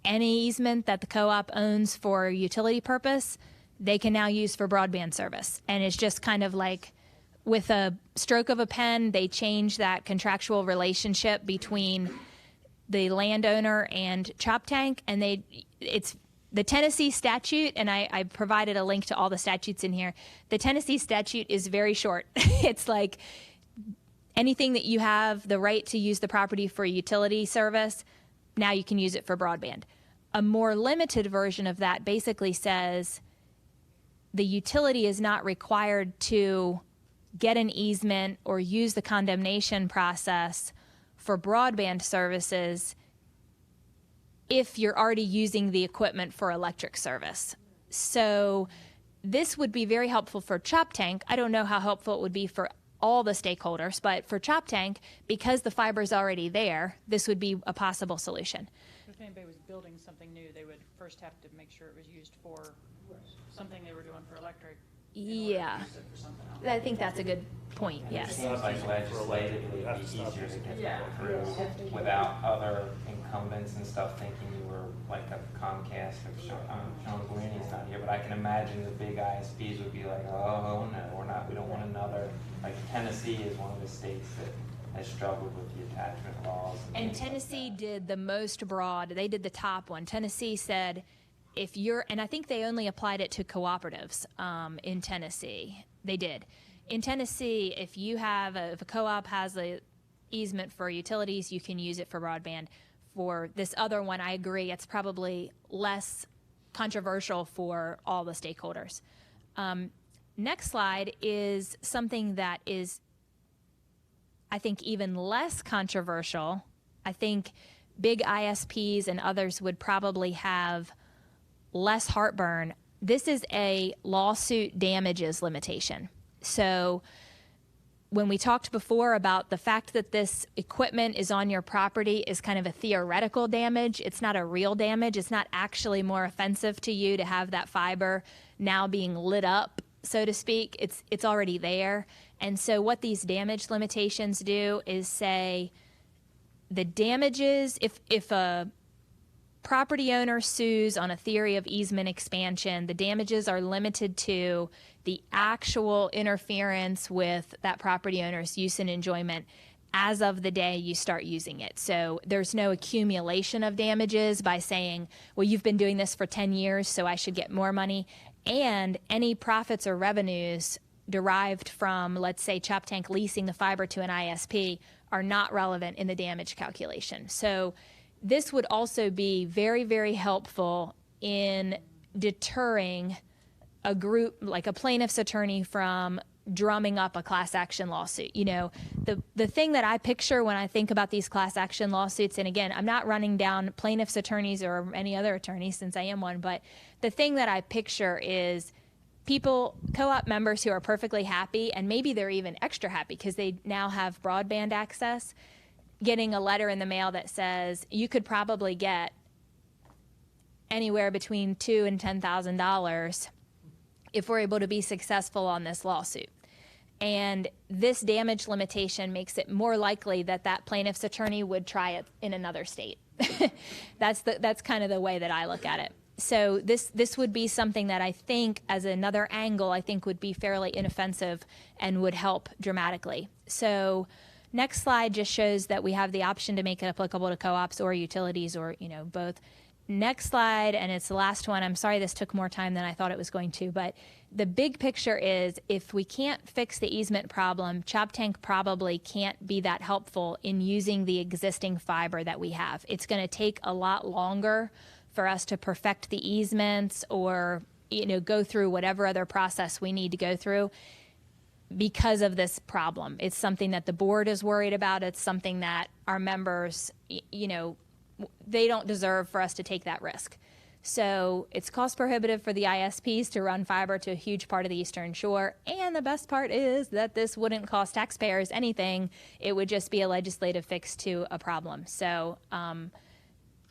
any easement that the co-op owns for utility purpose, they can now use for broadband service. And it's just kind of like with a stroke of a pen, they change that contractual relationship between the landowner and Choptank, and it's the Tennessee statute, and I provided a link to all the statutes in here. The Tennessee statute is very short. It's like anything that you have the right to use the property for utility service, now you can use it for broadband. A more limited version of that basically says the utility is not required to get an easement or use the condemnation process for broadband services if you're already using the equipment for electric service. So this would be very helpful for Choptank. I don't know how helpful it would be for all the stakeholders, but for Choptank, because the fiber is already there, this would be a possible solution. If anybody was building something new, they would first have to make sure it was used for something they were doing for electric. Yeah, I think that's a good point, yes. It seems like legislatively it'd be easier to get through without other incumbents and stuff thinking you were like a Comcast or Sean Guarini's not here, but I can imagine the big ISPs would be like, oh no, we don't want another, like Tennessee is one of the states that has struggled with the attachment laws. And Tennessee did the most broad, they did the top one. Tennessee said, if you're, and I think they only applied it to cooperatives in Tennessee. They did. In Tennessee, if a co-op has a easement for utilities, you can use it for broadband. For this other one, I agree, it's probably less controversial for all the stakeholders. Next slide is something that is, I think, even less controversial. I think big ISPs and others would probably have less heartburn. this is a lawsuit damages limitation. So when we talked before about the fact that this equipment is on your property is kind of a theoretical damage, it's not a real damage. It's not actually more offensive to you to have that fiber now being lit up, so to speak. It's already there. And so what these damage limitations do is say the damages, if a property owner sues on a theory of easement expansion, the damages are limited to the actual interference with that property owner's use and enjoyment as of the day you start using it. So there's no accumulation of damages by saying, well, you've been doing this for 10 years, so I should get more money. And any profits or revenues derived from, let's say, Choptank leasing the fiber to an ISP are not relevant in the damage calculation. So this would also be very, very helpful in deterring a group, like a plaintiff's attorney, from drumming up a class action lawsuit. You know, the thing that I picture when I think about these class action lawsuits, and again, I'm not running down plaintiff's attorneys or any other attorneys since I am one, but the thing that I picture is people, co-op members who are perfectly happy, and maybe they're even extra happy because they now have broadband access, getting a letter in the mail that says you could probably get anywhere between $2,000 and $10,000 if we're able to be successful on this lawsuit. And this damage limitation makes it more likely that that plaintiff's attorney would try it in another state. That's kind of the way that I look at it. So this would be something that I think, as another angle, I think would be fairly inoffensive and would help dramatically. So next slide just shows that we have the option to make it applicable to co-ops or utilities, or, you know, both. Next slide, and it's the last one. I'm sorry this took more time than I thought it was going to, but the big picture is if we can't fix the easement problem, Choptank probably can't be that helpful in using the existing fiber that we have. It's going to take a lot longer for us to perfect the easements or, you know, go through whatever other process we need to go through because of this problem. It's something that the board is worried about. It's something that our members, you know, they don't deserve for us to take that risk. So it's cost prohibitive for the ISPs to run fiber to a huge part of the Eastern Shore. And the best part is that this wouldn't cost taxpayers anything. It would just be a legislative fix to a problem. So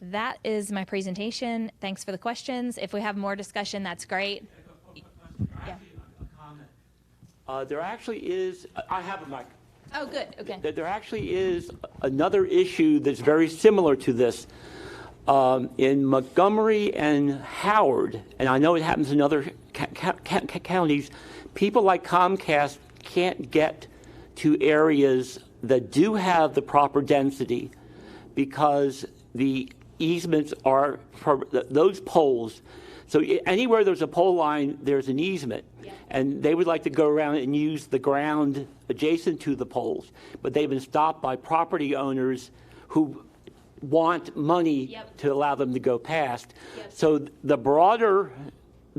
that is my presentation. Thanks for the questions. If we have more discussion, that's great. Yeah. There actually is, I have a mic. Oh, good. Okay. There actually is another issue that's very similar to this. In Montgomery and Howard, and I know it happens in other counties, people like Comcast can't get to areas that do have the proper density because the easements are for those poles. So anywhere there's a pole line, there's an easement. Yeah. And they would like to go around and use the ground adjacent to the poles. But they've been stopped by property owners who want money to allow them to go past. So the broader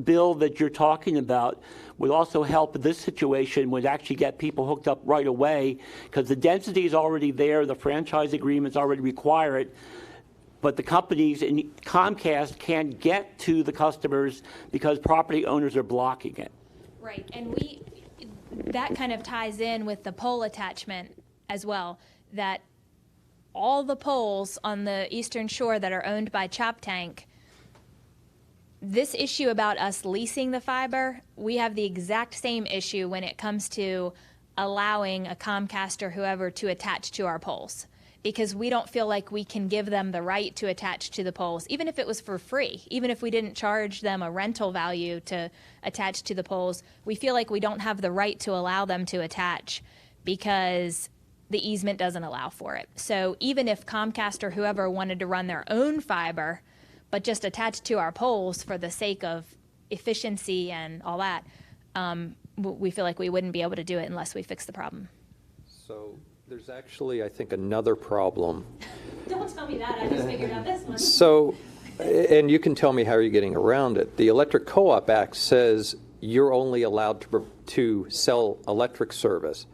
bill that you're talking about would also help this situation, would actually get people hooked up right away because the density is already there, the franchise agreements already require it. But the companies in Comcast can't get to the customers because property owners are blocking it. Right, and that kind of ties in with the pole attachment as well, that all the poles on the Eastern Shore that are owned by Choptank, this issue about us leasing the fiber, we have the exact same issue when it comes to allowing a Comcast or whoever to attach to our poles. Because we don't feel like we can give them the right to attach to the poles, even if it was for free, even if we didn't charge them a rental value to attach to the poles, we feel like we don't have the right to allow them to attach because the easement doesn't allow for it. So even if Comcast or whoever wanted to run their own fiber, but just attach to our poles for the sake of efficiency and all that, we feel like we wouldn't be able to do it unless we fix the problem. So there's actually, I think, another problem. Don't tell me that. I just figured out this one. So, and you can tell me how you're getting around it. The Electric Co-op Act says you're only allowed to sell electric service.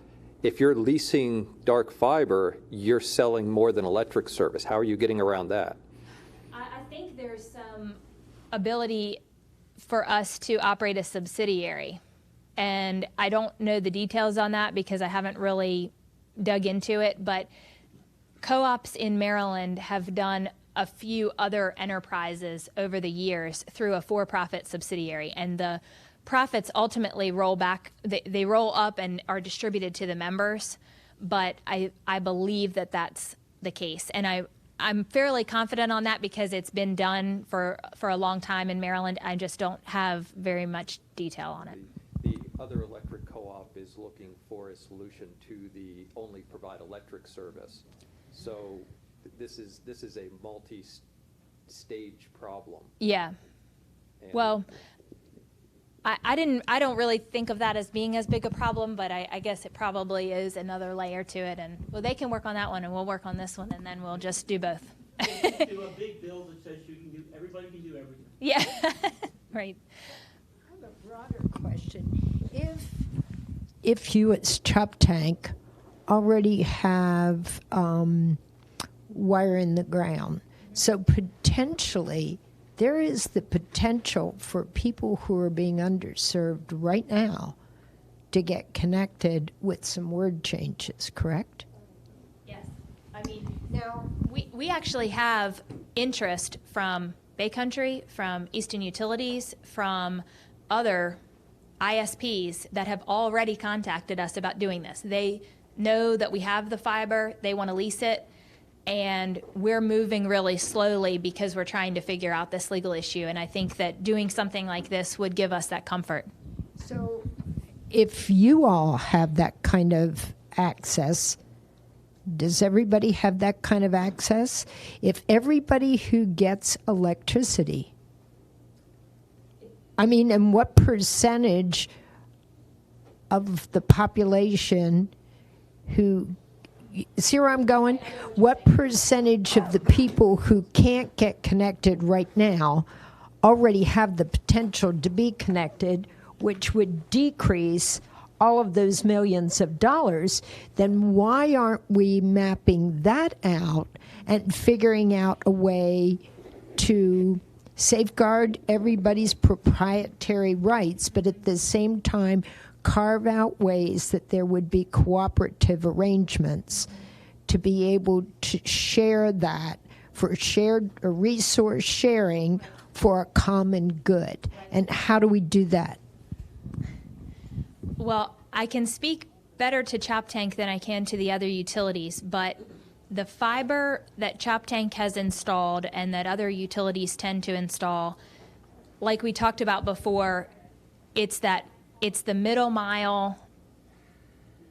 If you're leasing dark fiber, you're selling more than electric service. How are you getting around that? I think there's some ability for us to operate a subsidiary. And I don't know the details on that because I haven't really dug into it, but co-ops in Maryland have done a few other enterprises over the years through a for-profit subsidiary, and the profits ultimately roll back, they roll up and are distributed to the members, but I believe that that's the case. And I'm fairly confident on that because it's been done for a long time in Maryland. I just don't have very much detail on it. The other electric co-op is looking for a solution to the only provide electric service. So this is a multi-stage problem. Yeah. And well, I don't really think of that as being as big a problem, but I guess it probably is another layer to it. And well, they can work on that one, and we'll work on this one, and then we'll just do both. Do a big bill that says everybody can do everything. Yeah, right. I have a broader question. If you as Chop Tank already have wire in the ground, so potentially there is the potential for people who are being underserved right now to get connected with some word changes, correct? Yes. I mean, now we actually have interest from Bay Country, from Eastern Utilities, from other ISPs that have already contacted us about doing this. They know that we have the fiber, they want to lease it, and we're moving really slowly because we're trying to figure out this legal issue. And I think that doing something like this would give us that comfort. So if you all have that kind of access, does everybody have that kind of access? If everybody who gets electricity, I mean, and what percentage of the population who, see where I'm going? What percentage of the people who can't get connected right now already have the potential to be connected, which would decrease all of those millions of dollars? Then why aren't we mapping that out and figuring out a way to safeguard everybody's proprietary rights, but at the same time carve out ways that there would be cooperative arrangements to be able to share that for shared resource sharing for a common good? And how do we do that? Well, I can speak better to Chop Tank than I can to the other utilities, but the fiber that Chop Tank has installed and that other utilities tend to install, like we talked about before, it's the middle mile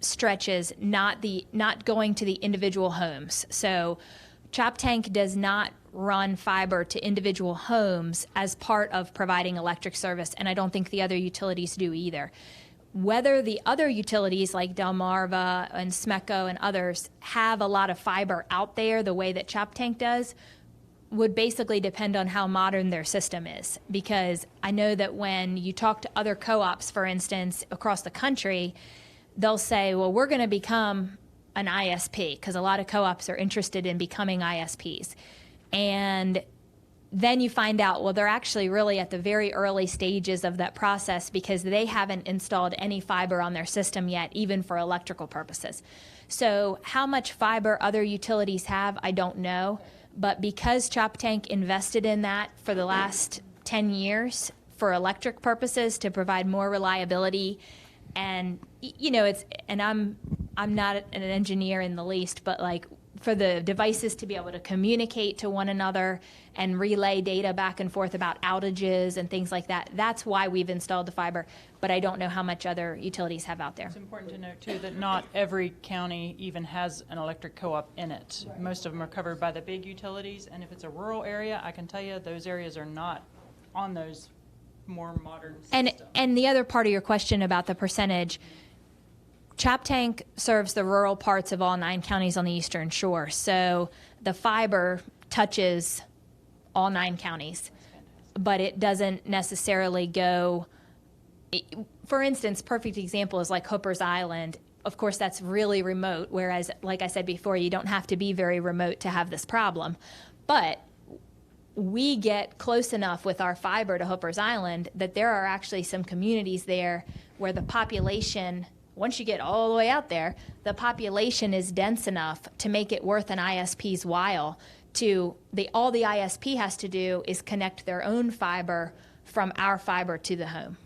stretches, not going to the individual homes. So Chop Tank does not run fiber to individual homes as part of providing electric service, and I don't think the other utilities do either. Whether the other utilities like Delmarva and Smecco and others have a lot of fiber out there the way that Chop Tank does would basically depend on how modern their system is. Because I know that when you talk to other co-ops, for instance, across the country, they'll say, well, we're going to become an ISP, because a lot of co-ops are interested in becoming ISPs. And then you find out, well, they're actually really at the very early stages of that process because they haven't installed any fiber on their system yet, even for electrical purposes. So how much fiber other utilities have, I don't know. But because Chop Tank invested in that for the last 10 years for electric purposes to provide more reliability, and you know, I'm not an engineer in the least, but like for the devices to be able to communicate to one another and relay data back and forth about outages and things like that, that's why we've installed the fiber. But I don't know how much other utilities have out there. It's important to note, too, that not every county even has an electric co-op in it. Right. Most of them are covered by the big utilities, and if it's a rural area, I can tell you those areas are not on those more modern systems. And the other part of your question about the percentage, Chop Tank serves the rural parts of all 9 counties on the Eastern Shore, so the fiber touches all 9 counties, but it doesn't necessarily go. For instance, perfect example is like Hooper's Island. Of course, that's really remote, whereas, like I said before, you don't have to be very remote to have this problem. But we get close enough with our fiber to Hooper's Island that there are actually some communities there where the population, once you get all the way out there, the population is dense enough to make it worth an ISP's while to, all the ISP has to do is connect their own fiber from our fiber to the home.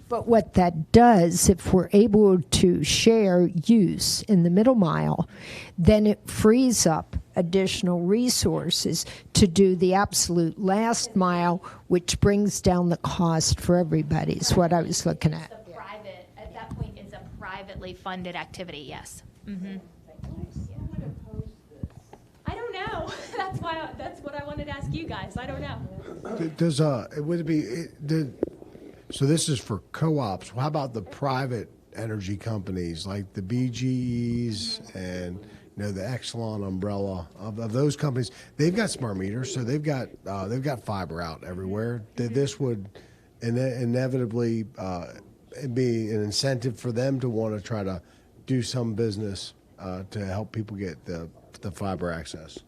But what that does, if we're able to share use in the middle mile, then it frees up additional resources to do the absolute last mile, which brings down the cost for everybody, is what I was looking at. It's a private, at that point, it's a privately funded activity, yes. Mm-hmm. I don't know. That's what I wanted to ask you guys. I don't know. Would it be, so this is for co-ops. How about the private energy companies like the BGEs and the Exelon umbrella of those companies? They've got smart meters, so they've got fiber out everywhere. This would inevitably be an incentive for them to want to try to do some business to help people get the fiber access.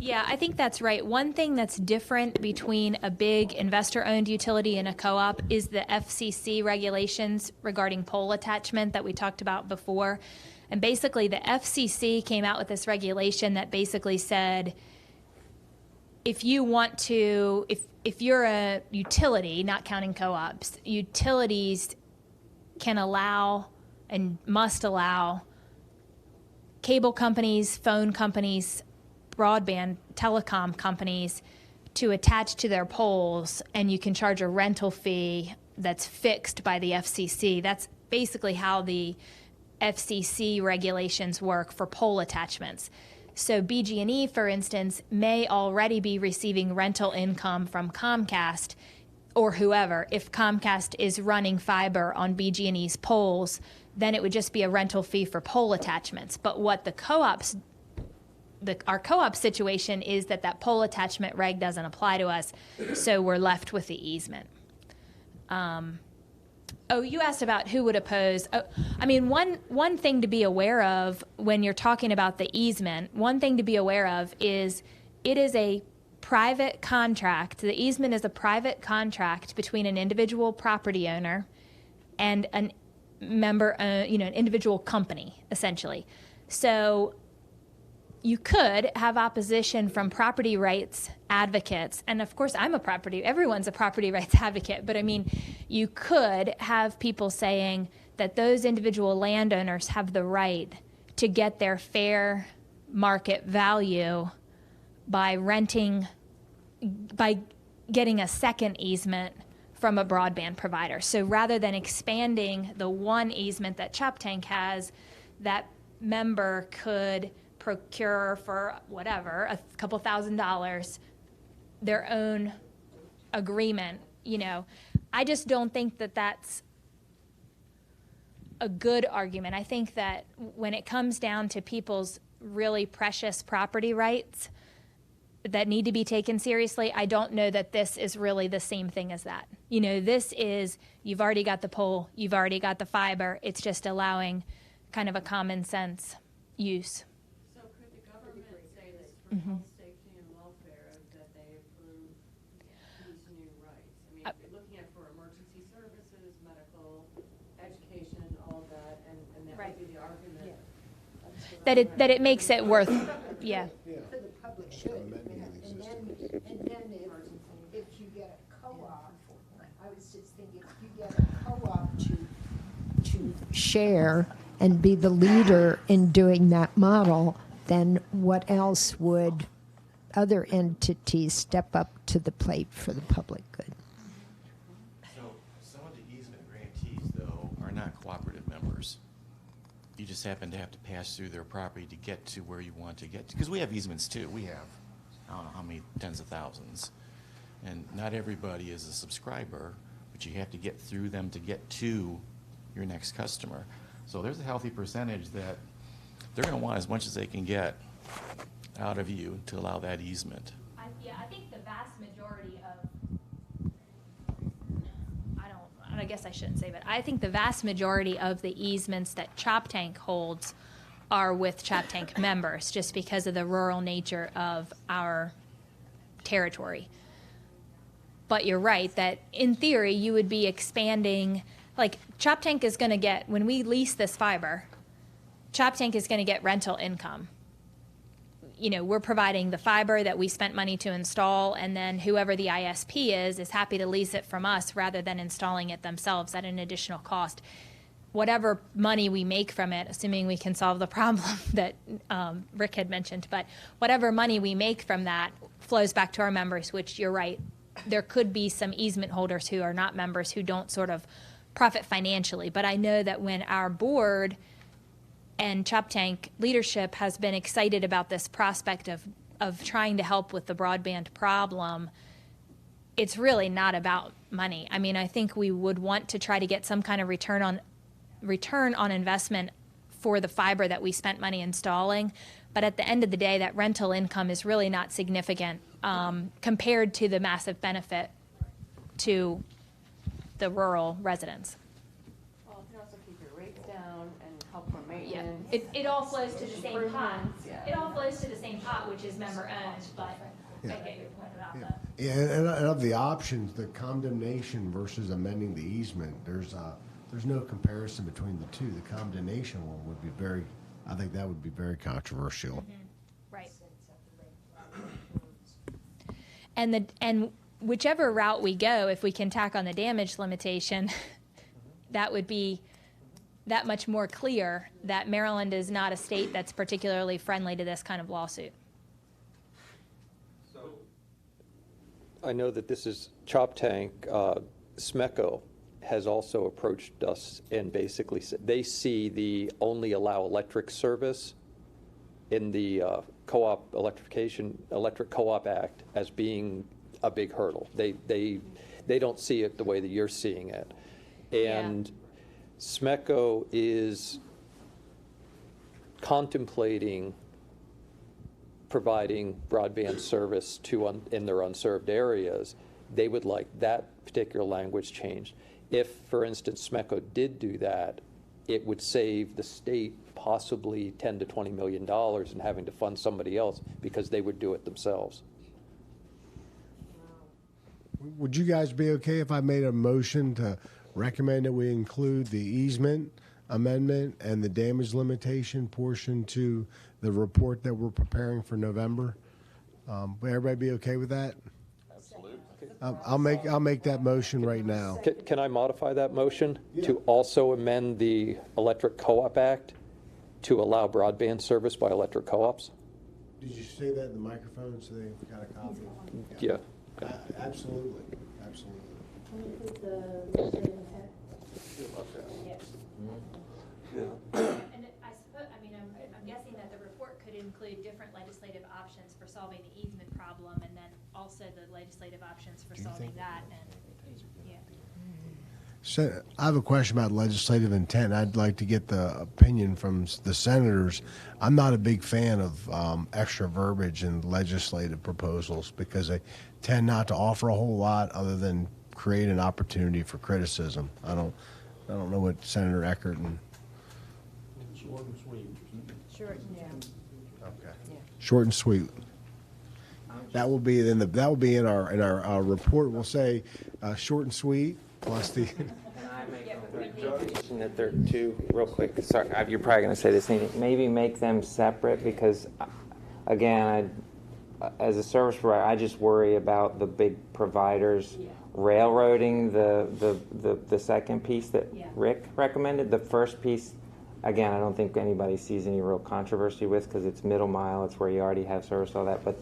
Yeah, I think that's right. One thing that's different between a big investor-owned utility and a co-op is the FCC regulations regarding pole attachment that we talked about before. And basically, the FCC came out with this regulation that basically said, if you want to, if you're a utility, not counting co-ops, utilities can allow and must allow cable companies, phone companies, broadband telecom companies to attach to their poles, and you can charge a rental fee that's fixed by the FCC. That's basically how the FCC regulations work for pole attachments. So BG&E, for instance, may already be receiving rental income from Comcast or whoever. If Comcast is running fiber on BG&E's poles, then it would just be a rental fee for pole attachments. But what the co-ops our co-op situation is that pole attachment reg doesn't apply to us, so we're left with the easement. You asked about who would oppose. I mean, one thing to be aware of when you're talking about the easement, one thing to be aware of is it is a private contract. The easement is a private contract between an individual property owner and an member, an individual company, essentially. So you could have opposition from property rights advocates, and of course everyone's a property rights advocate, but I mean, you could have people saying that those individual landowners have the right to get their fair market value by getting a second easement from a broadband provider. So rather than expanding the one easement that Choptank has, that member could procure for whatever, a couple $1,000s, their own agreement. I just don't think that that's a good argument. I think that when it comes down to people's really precious property rights that need to be taken seriously, I don't know that this is really the same thing as that. This is, you've already got the pole, you've already got the fiber, it's just allowing kind of a common sense use. Mm-hmm. Health, safety, and welfare that they approve these new rights. I mean, if you're looking at for emergency services, medical, education, all that, and that would be the argument. Yeah. That it makes it worth, yeah. For the public should. And then if you get a co-op, I was just thinking, if you get a co-op to share and be the leader in doing that model, then what else would other entities step up to the plate for the public good? So some of the easement grantees, though, are not cooperative members. You just happen to have to pass through their property to get to where you want to get to. Because we have easements, too. We have, I don't know how many tens of thousands. And not everybody is a subscriber, but you have to get through them to get to your next customer. So there's a healthy percentage that they're going to want as much as they can get out of you to allow that easement. I think the vast majority of, I guess I shouldn't say, but I think the vast majority of the easements that Choptank holds are with Choptank members, just because of the rural nature of our territory. But you're right that in theory you would be expanding, like Chop Tank is going to get, when we lease this fiber, Chop Tank is going to get rental income. You know, we're providing the fiber that we spent money to install, and then whoever the ISP is happy to lease it from us rather than installing it themselves at an additional cost. Whatever money we make from it, assuming we can solve the problem that Rick had mentioned, but whatever money we make from that flows back to our members, which you're right, there could be some easement holders who are not members who don't sort of profit financially. But I know that when our board and Chop Tank leadership has been excited about this prospect of trying to help with the broadband problem, it's really not about money. I mean, I think we would want to try to get some kind of return on investment for the fiber that we spent money installing. But at the end of the day, that rental income is really not significant compared to the massive benefit to the rural residents. Well, it can also keep your rates down and help for maintenance. It all flows to the same pot. Improvements, yeah. It all flows to the same pot, which is member owned, but I get your point about that. Yeah, and of the options, the condemnation versus amending the easement, there's no comparison between the two. The condemnation one would be I think that would be very controversial. Mm-hmm. Right. And whichever route we go, if we can tack on the damage limitation, that would be that much more clear that Maryland is not a state that's particularly friendly to this kind of lawsuit. I know that this is Chop Tank. SMECO has also approached us and basically said they see the only allow electric service in the Electric Co-op Act as being a big hurdle. They don't see it the way that you're seeing it. And SMECO is contemplating providing broadband service in their unserved areas. They would like that particular language changed. If, for instance, SMECO did do that, it would save the state possibly $10 to $20 million in having to fund somebody else because they would do it themselves. Would you guys be okay if I made a motion to recommend that we include the easement amendment and the damage limitation portion to the report that we're preparing for November? Would everybody be okay with that? I'll make that motion right now. Can I modify that motion to also amend the Electric Co-op Act to allow broadband service by electric co-ops? Did you say that in the microphone so they've got a copy? Yeah. Absolutely. Absolutely. Can you put the legislative intent? Yes. And I'm guessing that the report could include different legislative options for solving the easement problem, and then also the legislative options for solving that. And So I have a question about legislative intent. I'd like to get the opinion from the senators. I'm not a big fan of extra verbiage in legislative proposals because they tend not to offer a whole lot other than create an opportunity for criticism. I don't know what Senator Eckert and Short and sweet. Short, yeah. Okay. Yeah. Short and sweet. That will be in our report. We'll say short and sweet plus the. Can I make a recommendation that there are two real quick? Sorry, you're probably going to say this. Maybe make them separate because, again, as a service provider, I just worry about the big providers railroading the second piece that Rick recommended. The first piece, again, I don't think anybody sees any real controversy with because it's middle mile. It's where you already have service, all that. But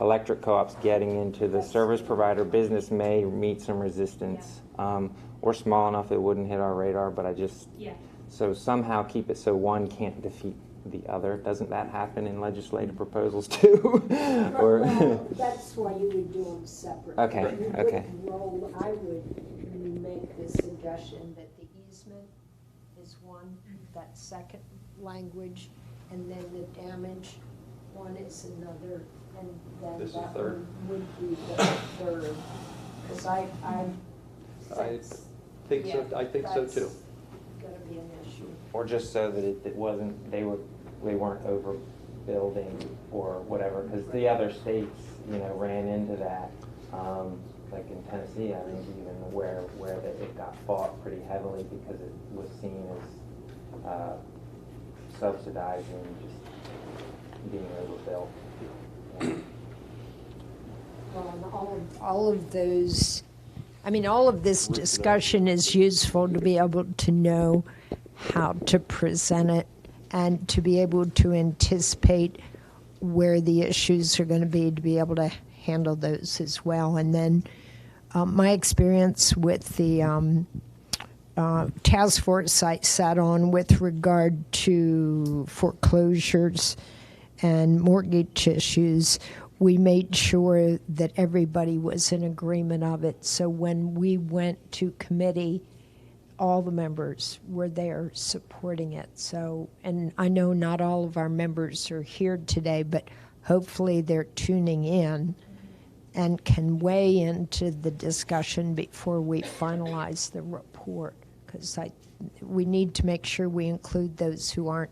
electric co-ops getting into the service provider business may meet some resistance. We're small enough it wouldn't hit our radar, but so somehow keep it so one can't defeat the other. Doesn't that happen in legislative proposals too? Or well, that's why you would do them separate. Okay, okay. I would make the suggestion that the easement is one, that second language, and then the damage one is another, and then This is that third? one would be the third. Because I think so. I think so too. Going to be an issue. Or just so that it wasn't they weren't building or whatever, because the other states, ran into that. Like in Tennessee, I think even where it got fought pretty heavily because it was seen as subsidizing just being overbuilt. All of those, all of this discussion is useful to be able to know how to present it and to be able to anticipate where the issues are going to be able to handle those as well. And then my experience with the task force I sat on with regard to foreclosures and mortgage issues, we made sure that everybody was in agreement of it. So when we went to committee, all the members were there supporting it. So, and I know not all of our members are here today, but hopefully they're tuning in and can weigh into the discussion before we finalize the report, because we need to make sure we include those who aren't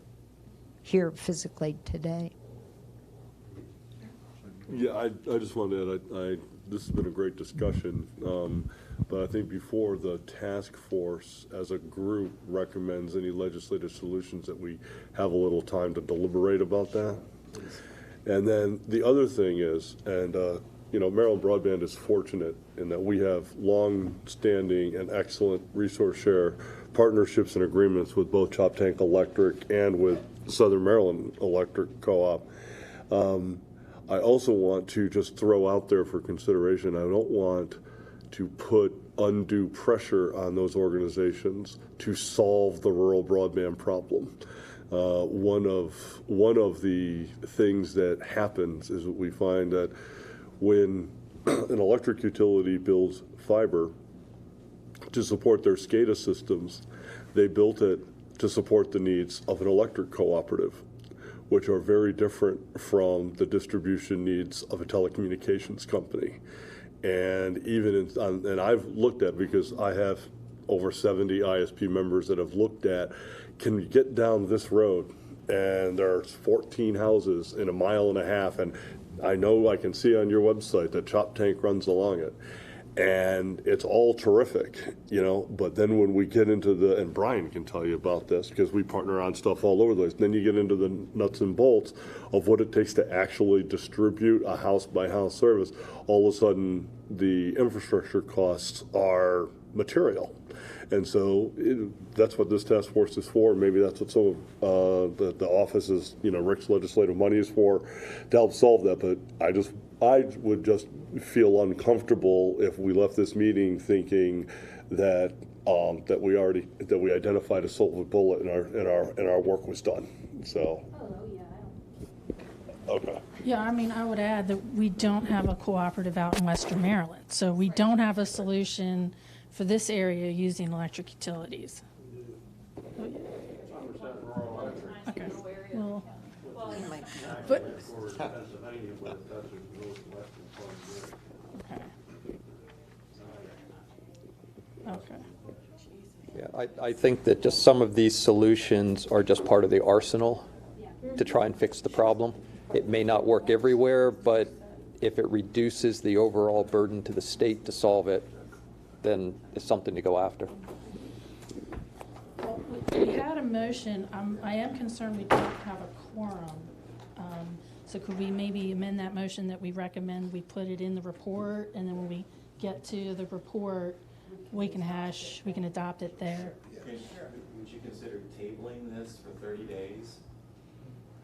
here physically today. Yeah, I just wanted to add, this has been a great discussion, but I think before the task force as a group recommends any legislative solutions, that we have a little time to deliberate about that. And then the other thing is, and Maryland Broadband is fortunate in that we have long-standing and excellent resource share partnerships and agreements with both Chop Tank Electric and with Southern Maryland Electric Co-op. I also want to just throw out there for consideration, I don't want to put undue pressure on those organizations to solve the rural broadband problem. One of the things that happens is that we find that when an electric utility builds fiber to support their SCADA systems, they built it to support the needs of an electric cooperative, which are very different from the distribution needs of a telecommunications company. And and I've looked at, because I have over 70 ISP members that have looked at, can you get down this road and there's 14 houses in a mile and a half, and I know I can see on your website that Chop Tank runs along it. And it's all terrific, but then when we get into and Brian can tell you about this because we partner on stuff all over the place, then you get into the nuts and bolts of what it takes to actually distribute a house-by-house service. All of a sudden, the infrastructure costs are material. And so that's what this task force is for. Maybe that's what some of the offices, Rick's legislative money is for, to help solve that. But I would just feel uncomfortable if we left this meeting thinking that that we identified a silver bullet and our work was done. So. Okay. Yeah, I would add that we don't have a cooperative out in Western Maryland, so we don't have a solution for this area using electric utilities. Okay. Well, but okay. Yeah, I think that just some of these solutions are just part of the arsenal to try and fix the problem. It may not work everywhere, but if it reduces the overall burden to the state to solve it, then it's something to go after. Well, we had a motion. I am concerned we don't have a quorum. So could we maybe amend that motion that we recommend we put it in the report, and then when we get to the report, we can adopt it there. Would you consider tabling this for 30 days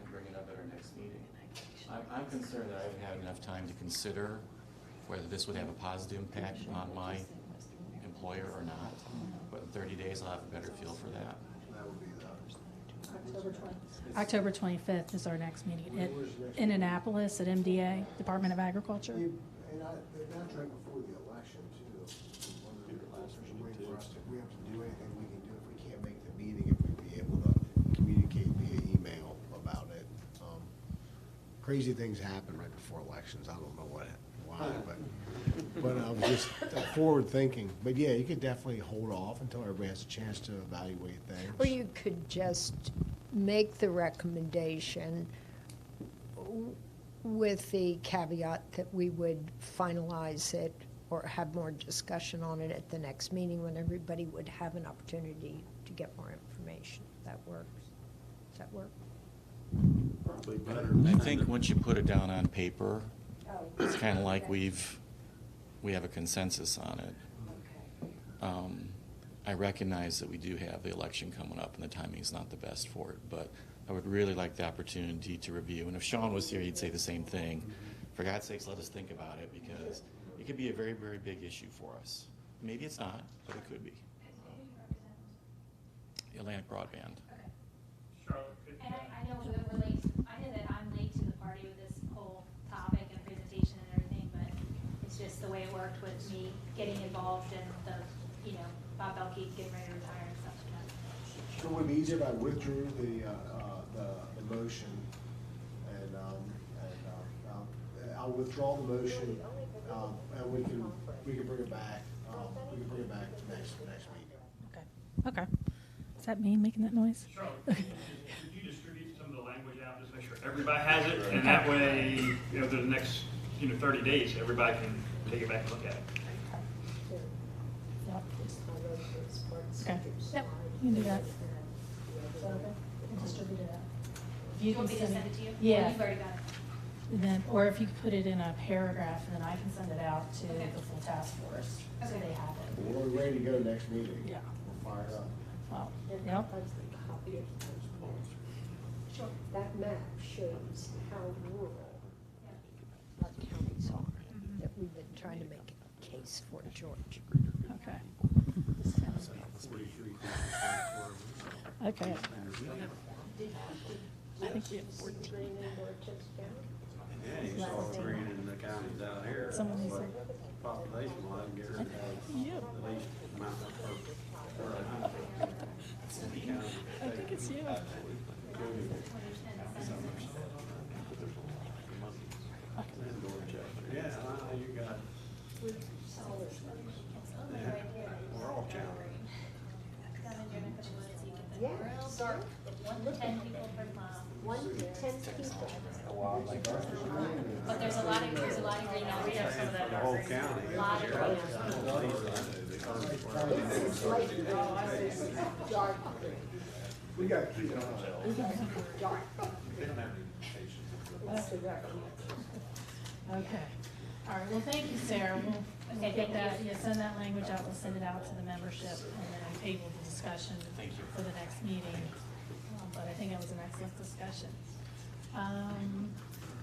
and bring it up at our next meeting? I'm concerned that I haven't had enough time to consider whether this would have a positive impact on my employer or not. But in 30 days, I'll have a better feel for that. October 25th is our next meeting in Annapolis at MDA, Department of Agriculture. And they're not right before the election, too. We have to do anything we can do if we can't make the meeting, if we be able to communicate via email about it. Crazy things happen right before elections. I don't know why, but I'm just forward thinking. But yeah, you could definitely hold off until everybody has a chance to evaluate things. Or you could just make the recommendation with the caveat that we would finalize it or have more discussion on it at the next meeting when everybody would have an opportunity to get more information. That works. Does that work? Probably better. I think once you put it down on paper, it's kind of like we have a consensus on it. I recognize that we do have the election coming up and the timing is not the best for it, but I would really like the opportunity to review. And if Sean was here, he'd say the same thing. For God's sakes, let us think about it because it could be a very, very big issue for us. Maybe it's not, but it could be. Atlantic Broadband. And I know we're late. I know that I'm late to the party with this whole topic and presentation and everything, but it's just the way it worked with me getting involved in the, Bob Belkey getting ready to retire and stuff like that. Sure would be easier if I withdrew the motion, and I'll withdraw the motion, and we can bring it back. We can bring it back next meeting. Okay. Is that me making that noise? Charlotte, could you distribute some of the language out, just make sure everybody has it, and that way, the next, 30 days, everybody can take it back and look at it. Okay. Yep, you can do that. Distribute it out. If you Want me to send send it to you? Yeah. Or you've already got it? And then, or if you could put it in a paragraph, and then I can send it out to the full task force, so they have it. We're ready to go next meeting. Yeah. We'll fire it up. Well, yep. Sure. That map shows how rural our counties are, that we've been trying to make a case for George. Okay. Okay. I think we have 14. Yeah, you saw three in the counties out here. Someone who's like, Population wise, Garrett has you. the least amount of. I think it's you. Yeah, you got. We're all counting. Yeah. Start with 1 to 10 people per mile. 1 to 10 people. But there's a lot of green out there. Some of that. The whole county. A lot of We got to keep it on. Okay. All right, well, thank you, Sarah. We'll get that, send that language out, we'll send it out to the membership, and then table the discussion for the next meeting. But I think it was an excellent discussion.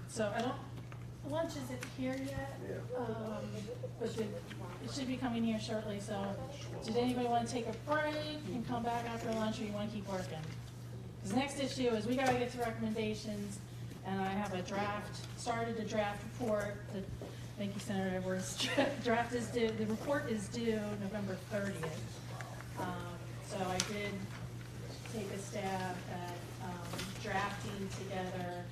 So I don't, lunch isn't here yet, but it should be coming here shortly, so did anybody want to take a break and come back after lunch, or you want to keep working? Because the next issue is we gotta get to recommendations, and I have a started a draft report that, thank you, Senator Edwards, draft is due, the report is due November 30th. So I did take a stab at drafting together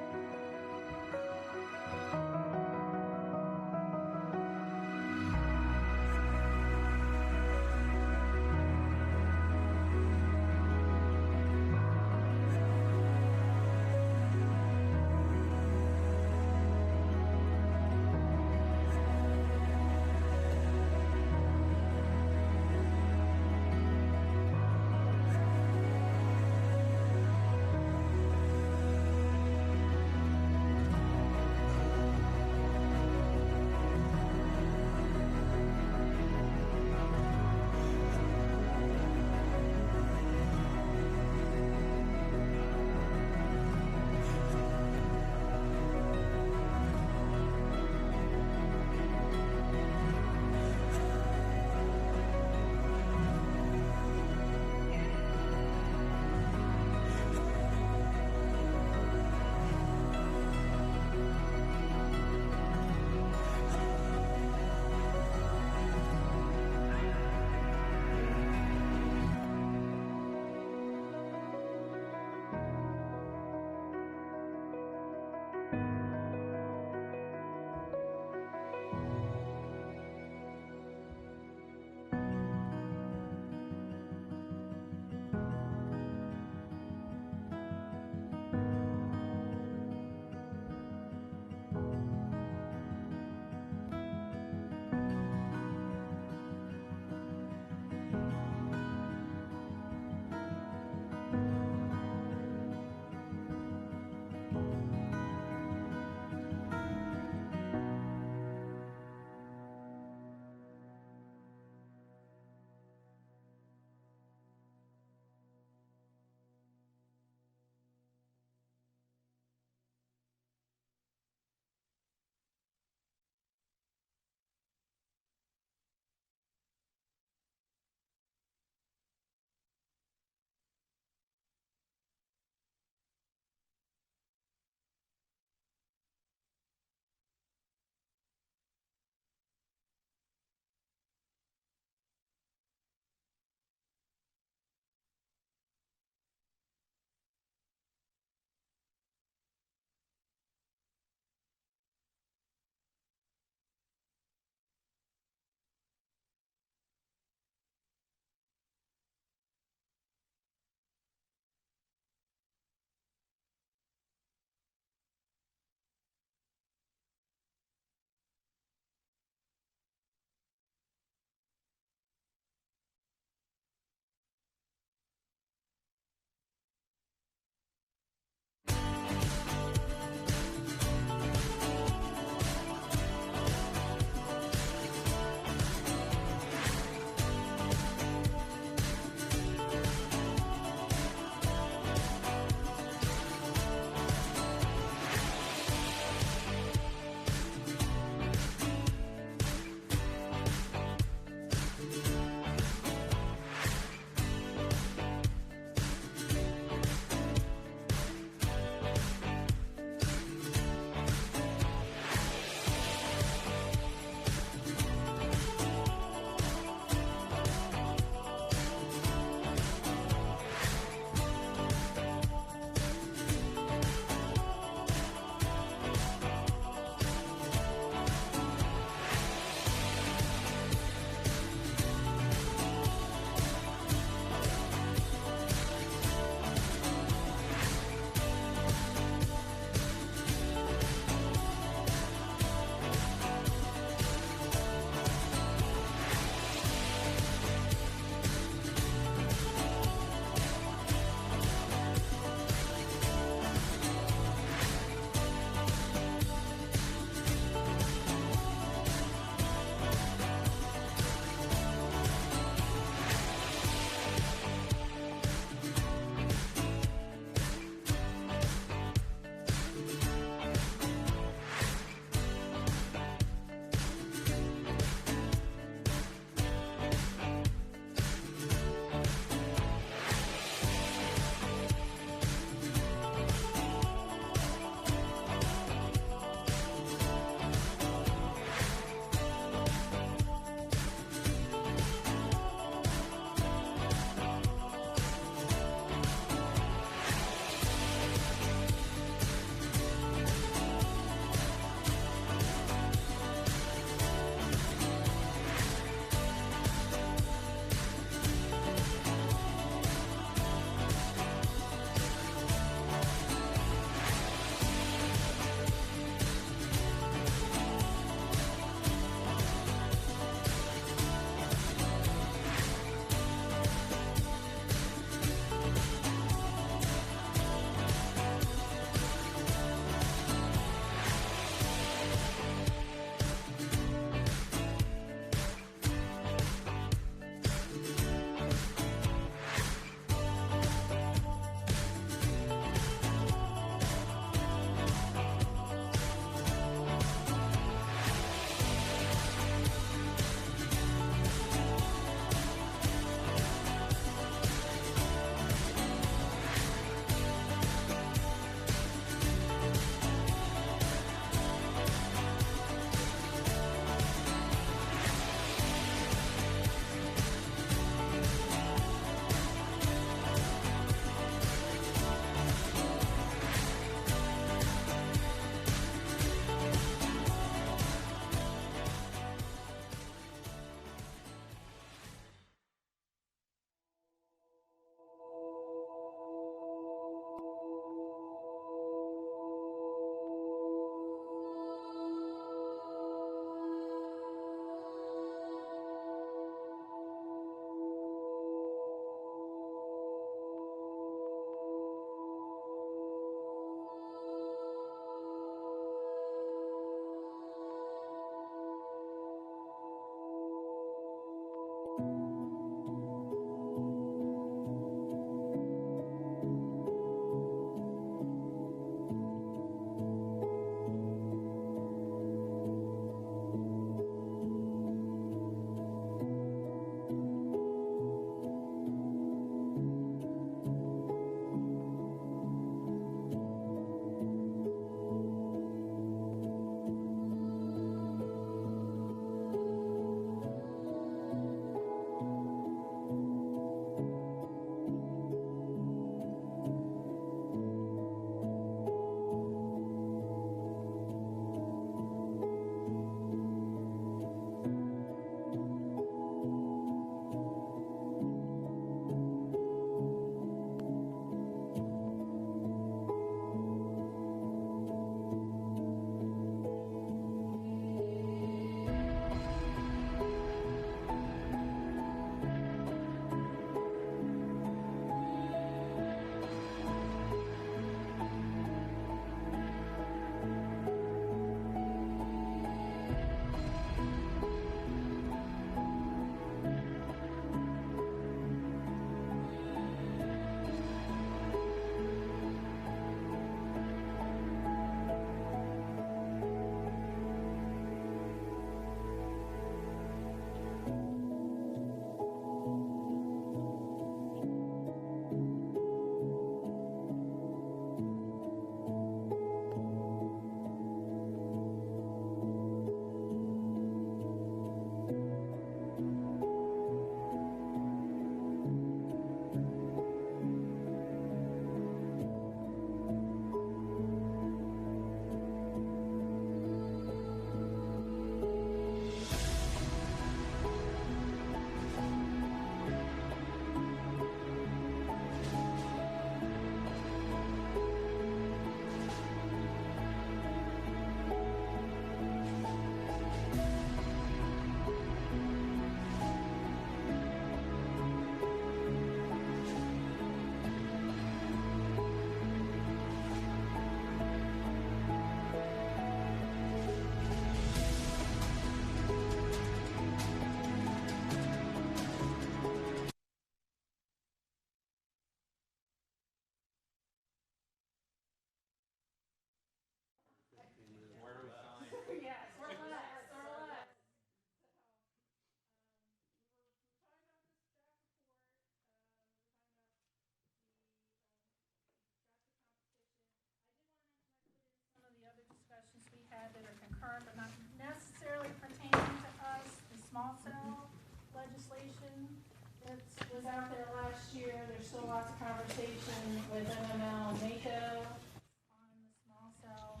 out there last year. There's still lots of conversation with MML and NATO on the small cell.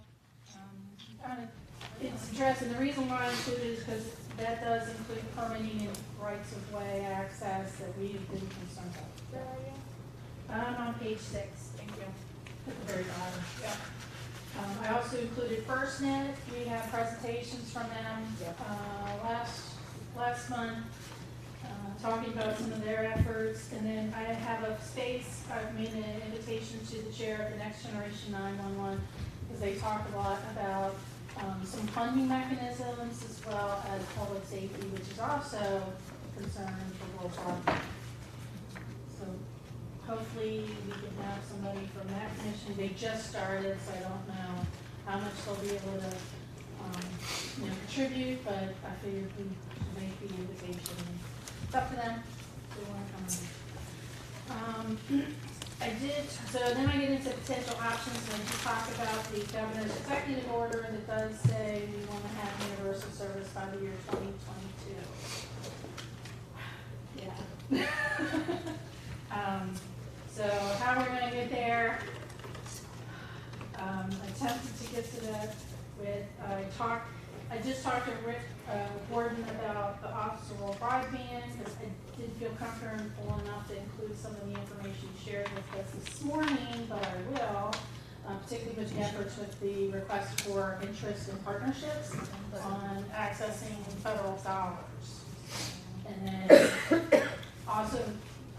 It's addressed, and the reason why I included it is because that does include permitting and rights of way access that we've been concerned about. Where are you? I'm on page 6. Thank you. At the very bottom. Yeah. I also included FirstNet. We had presentations from them last month, talking about some of their efforts. And then I have a space. I've made an invitation to the chair of the Next Generation 911 because they talk a lot about some funding mechanisms as well as public safety, which is also a concern for rural broadband. So hopefully we can have somebody from that commission. They just started, so I don't know how much they'll be able to contribute, but I figured we should make the invitation. It's up to them if they want to come in. So then I get into potential options and to talk about the governor's executive order that does say we want to have universal service by the year 2022. Yeah. So how we're going to get there, attempted to get to that with, I just talked to Rick Gordon about the Office of Rural Broadband because I didn't feel comfortable enough to include some of the information you shared with us this morning, but I will, particularly with the efforts with the request for interest in partnerships on accessing federal dollars. And then also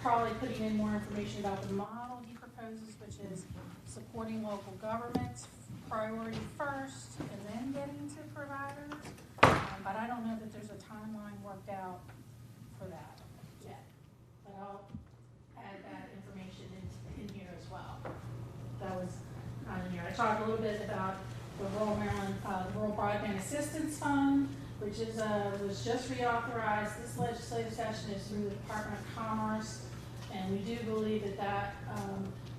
probably putting in more information about the model he proposes, which is supporting local governments, priority first, and then getting to providers. But I don't know that there's a timeline worked out for that yet. But I'll add that information in here as well. That was not in here. I talked a little bit about the Rural Maryland, Rural Broadband Assistance Fund, which is was just reauthorized. This legislative session is through the Department of Commerce, and we do believe that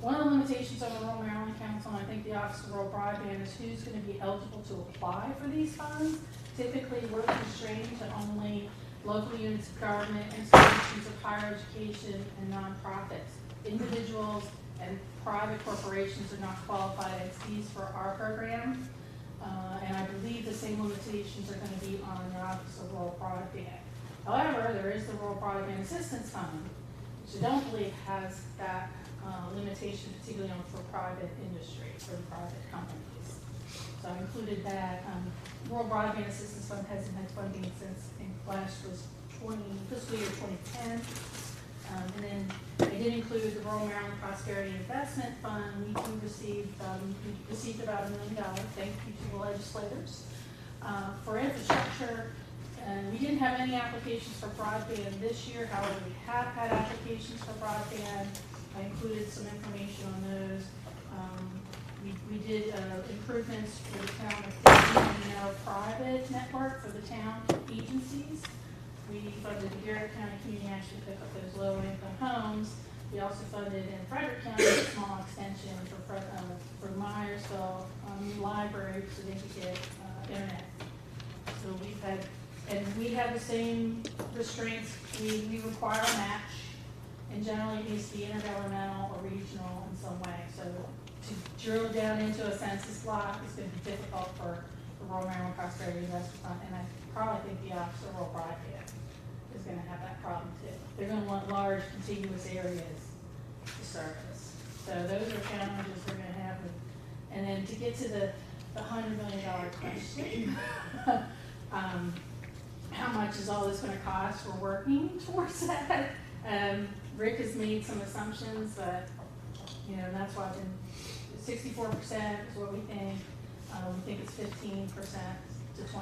one of the limitations of the Rural Maryland Council, and I think the Office of Rural Broadband, is who's going to be eligible to apply for these funds. Typically, we're constrained to only local units of government, institutions of higher education, and nonprofits. Individuals and private corporations are not qualified entities for our program, and I believe the same limitations are going to be on the Office of Rural Broadband. However, there is the Rural Broadband Assistance Fund, which I don't believe has that limitation, particularly for private industry, for the private companies. So I included that. Rural Broadband Assistance Fund hasn't had funding since, I think, last was fiscal year 2010. And then I did include the Rural Maryland Prosperity Investment Fund. We received about $1 million. Thank you to the legislators for infrastructure. And we didn't have any applications for broadband this year. However, we have had applications for broadband. I included some information on those. We did improvements for the town of Cumberland, private network for the town agencies. We funded the Garrett County Community Action to pick up those low-income homes. We also funded in Frederick County a small extension for Myersville new library so they could get internet. So we've had, and we have the same restraints. We require a match, and generally it needs to be intergovernmental or regional in some way. So to drill down into a census block is going to be difficult for the Rural Maryland Prosperity Investment Fund, and I probably think the Office of Rural Broadband is going to have that problem too. They're going to want large contiguous areas to service. So those are challenges we're going to have. And then to get to the $100 million question, how much is all this going to cost? We're working towards that. Rick has made some assumptions, but that's why I've been 64% is what we think. We think it's 15% to 20%,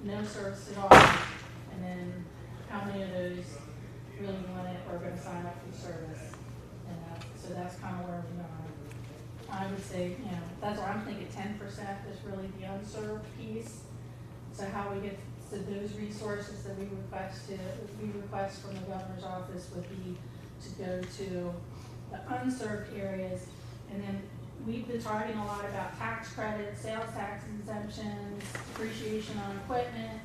no service at all. And then how many of those really want it or are going to sign up for the service? And so that's kind of where we are. I would say, that's where I'm thinking 10% is really the unserved piece. So how we get to those resources that we request from the governor's office would be to go to the unserved areas. And then we've been talking a lot about tax credits, sales tax exemptions, depreciation on equipment.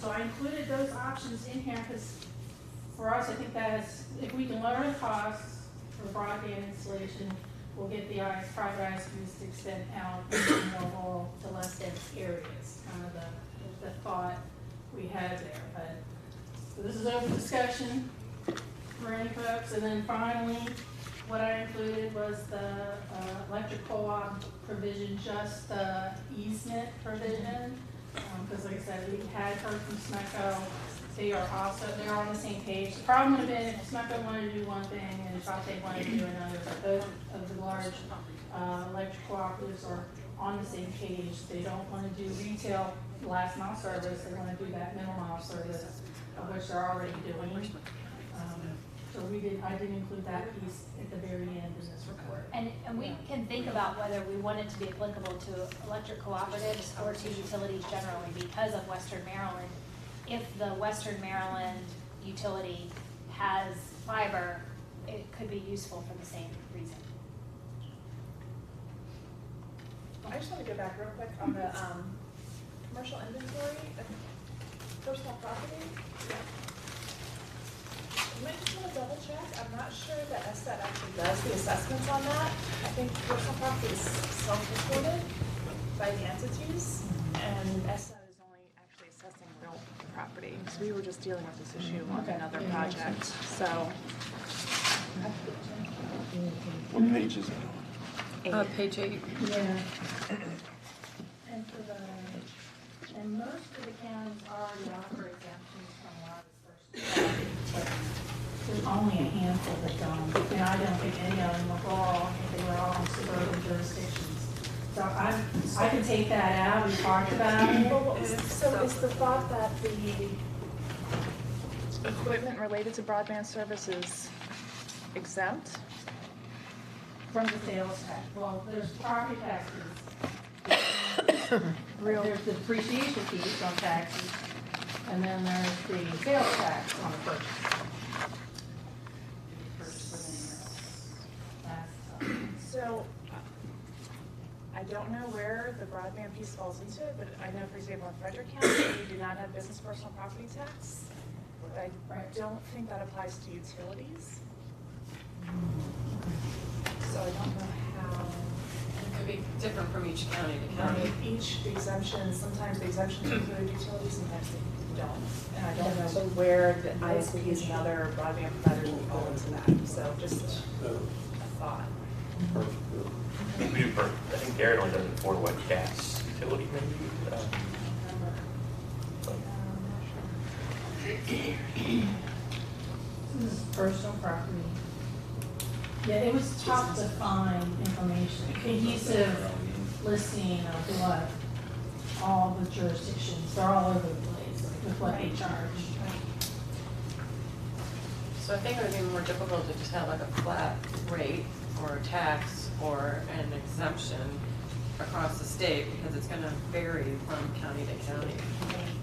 So I included those options in here because for us, I think that's, if we can lower the costs for broadband installation, we'll get the private ISPs to extend out more rural to less dense areas, kind of the thought we had there. But so this is open discussion for any folks. And then finally, what I included was the electric co-op provision, just the easement provision. Because like I said, we had heard from SMECO. They're on the same page. The problem would have been if SMECO wanted to do one thing and Shawtech wanted to do another, but both of the large electric cooperatives are on the same page. They don't want to do retail last mile service. They want to do that middle mile service, of which they're already doing. So I did include that piece at the very end in this report. And we can think about whether we want it to be applicable to electric cooperatives or to utilities generally because of Western Maryland. If the Western Maryland utility has fiber, it could be useful for the same reason. I just want to go back real quick on the commercial inventory of personal property. You might just want to double check. I'm not sure that SSAT actually does the assessments on that. I think personal property is self-reported by the entities, and SSAT is only actually assessing real property. So we were just dealing with this issue on another project. So. What page is it on? Page 8. Yeah. And most of the counties already offer exemptions from a lot of this first. There's only a handful that don't, and I don't think any of them were all, they were all in suburban jurisdictions. So I can take that out, we talked about it. So is the thought that the equipment related to broadband services exempt? From the sales tax. Well, there's property taxes. There's the depreciation fees on taxes, and then there's the sales tax on the purchase. So I don't know where the broadband piece falls into it, but I know, for example, in Frederick County, we do not have business personal property tax. But I don't think that applies to utilities. So I don't know how. It could be different from each county to county. Each exemption, sometimes the exemptions include utilities, sometimes they don't. And I don't know where the ISPs and other broadband providers will fall into that. So just a thought. I think we do I think Garrett only does it for what, gas, utility maybe? This is personal property. Yeah, it was tough to find information, cohesive listing of what all the jurisdictions, they're all over the place with what they charge. So I think it would be more difficult to just have like a flat rate or a tax or an exemption across the state because it's going to vary from county to county.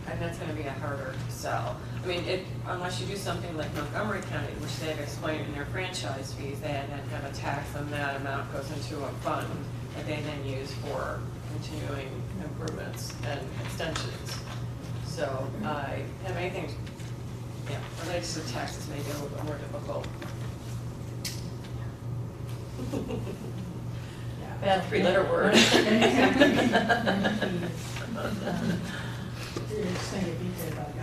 And that's going to be a harder sell. I mean, unless you do something like Montgomery County, which they've explained in their franchise fees, they had to have a tax and that amount goes into a fund that they then use for continuing improvements and extensions. So have anything, related to taxes may be a little bit more difficult. Bad three-letter word. It's going to get vetoed by the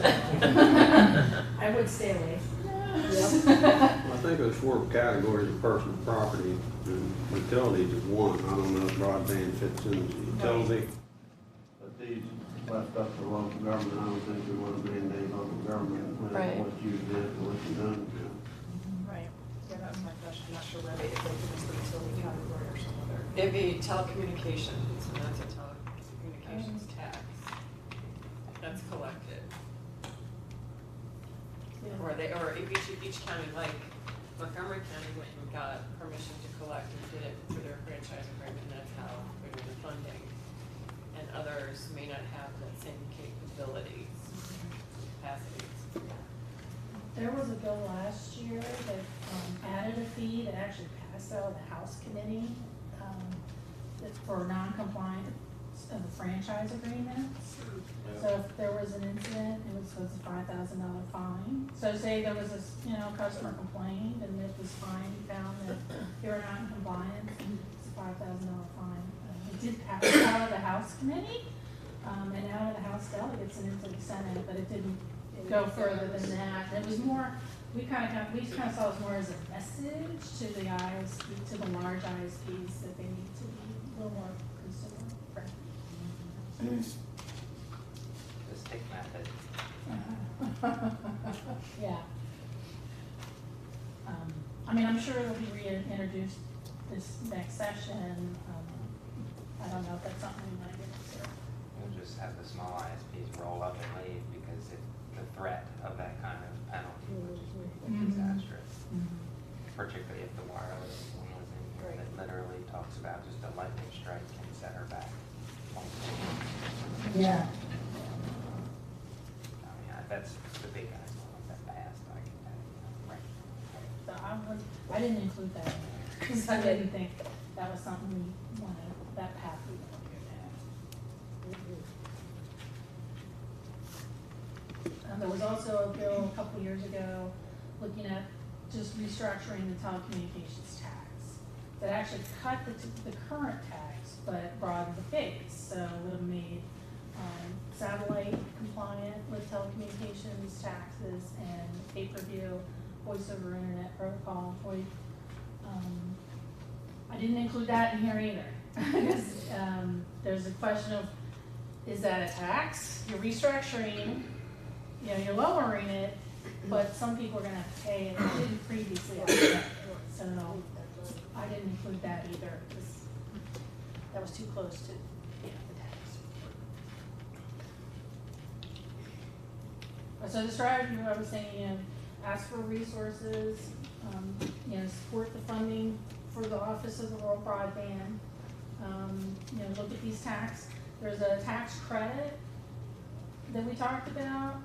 governor. I would stay away. I think there's 4 categories of personal property, and utilities is one. I don't know if broadband fits in as a utility. But these left up to local government. I don't think we want to mandate local government what you did or what you done. Right. Yeah, that was my question. I'm not sure where they put the utility category or some other. It'd be telecommunications, and that's a telecommunications tax that's collected. Or each county, like Montgomery County went and got permission to collect and did it through their franchise agreement, and that's how they do the funding. And others may not have that same capabilities, capacities. There was a bill last year that added a fee that actually passed out of the House committee for non-compliance of the franchise agreements. So if there was an incident, it was so it's a $5,000 fine. So say there was a, customer complained and if this fine found that they were not in compliance, it's a $5,000 fine. It did pass out of the House committee, and out of the House delegates and into the Senate, but it didn't go further than that. It was more, we kind of saw it more as a message to the ISP, to the large ISPs, that they need to be a little more consumer friendly. The stick method. Yeah. I mean, I'm sure it'll be reintroduced this next session. I don't know if that's something we want to get into. We'll just have the small ISPs roll up and leave because the threat of that kind of penalty would just be disastrous. Particularly if the wireless one was in here that literally talks about just a lightning strike can set her back. Yeah. I mean, that's the big guys want that passed, I can tell you. Right. So I didn't include that because I didn't think that was something we wanted, that path we wanted to go down. There was also a bill a couple years ago looking at just restructuring the telecommunications tax that actually cut the current tax but broadened the base. So it would have made satellite compliant with telecommunications taxes and pay-per-view, voice over internet protocol. I didn't include that in here either because there's a question of, is that a tax? You're restructuring, you're lowering it, but some people are going to have to pay it. It didn't previously have that. So I didn't include that either because that was too close to the tax. So the strategy, I was saying, ask for resources, support the funding for the Office of the Rural Broadband. Look at these tax. There's a tax credit that we talked about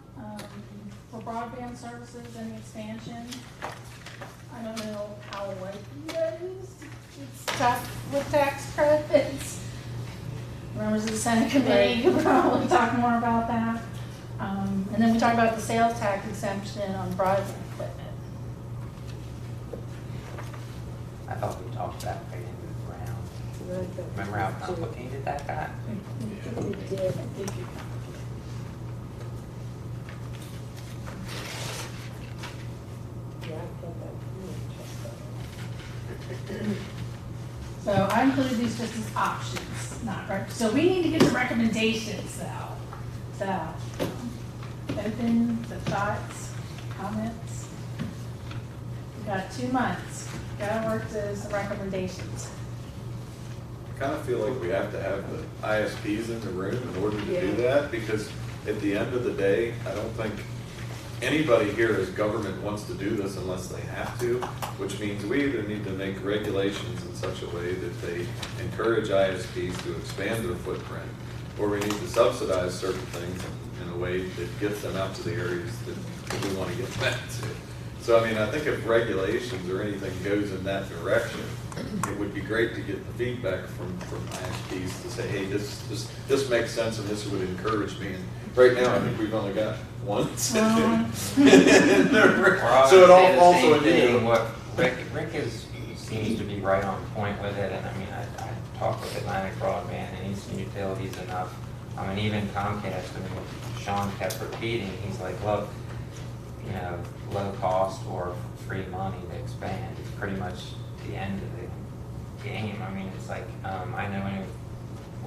for broadband services and expansion. I don't know how likely that is. It's tough with tax credits. Members of the Senate committee could probably talk more about that. And then we talked about the sales tax exemption on broadband equipment. I thought we talked about it in the round. Remember how complicated that got? It did. So I included these just as options, not so we need to get the recommendations though. So open the thoughts, comments. We've got 2 months. Gotta work those recommendations. I kind of feel like we have to have the ISPs in the room in order to do that, because at the end of the day, I don't think anybody here as government wants to do this unless they have to, which means we either need to make regulations in such a way that they encourage ISPs to expand their footprint, or we need to subsidize certain things in a way that gets them out to the areas that we want to get them to. So, I mean, I think if regulations or anything goes in that direction, it would be great to get the feedback from ISPs to say, hey, this makes sense and this would encourage me. And right now, I think we've only got one. So it all also what Rick seems to be right on point with it, and I mean, I talked with Atlantic Broadband and Eastern Utilities enough. I mean, even Comcast, I mean, Sean kept repeating, he's like, look, low cost or free money to expand is pretty much the end of the game. I mean, it's like, I know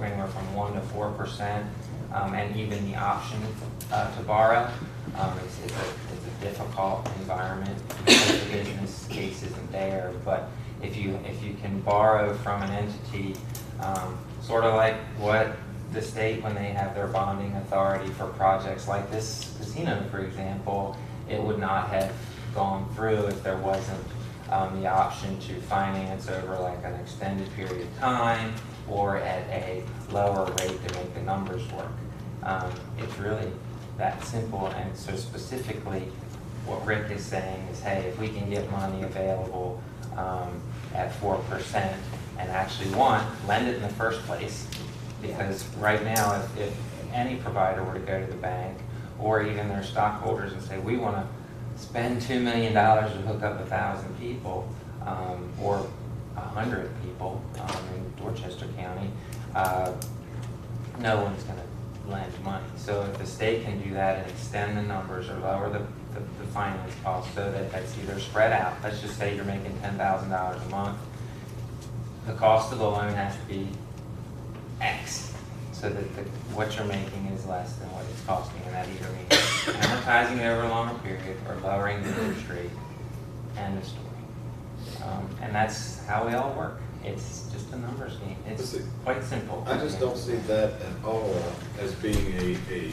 anywhere from 1% to 4%, and even the option to borrow, it's a difficult environment because the business case isn't there. But if you can borrow from an entity, sort of like what the state, when they have their bonding authority for projects like this casino, for example, it would not have gone through if there wasn't the option to finance over like an extended period of time or at a lower rate to make the numbers work. It's really that simple. And so specifically what Rick is saying is, hey, if we can get money available at 4% and actually lend it in the first place, because right now if any provider were to go to the bank or even their stockholders and say, we want to spend $2 million to hook up 1,000 people, or 100 people in Dorchester County, no one's going to lend money. So if the state can do that and extend the numbers or lower the finance cost so that that's either spread out, let's just say you're making $10,000 a month, the cost of the loan has to be X, so that what you're making is less than what it's costing, and that either means amortizing it over a longer period or lowering the interest rate. End of story. And that's how we all work. It's just a numbers game. It's quite simple. I just don't see that at all as being a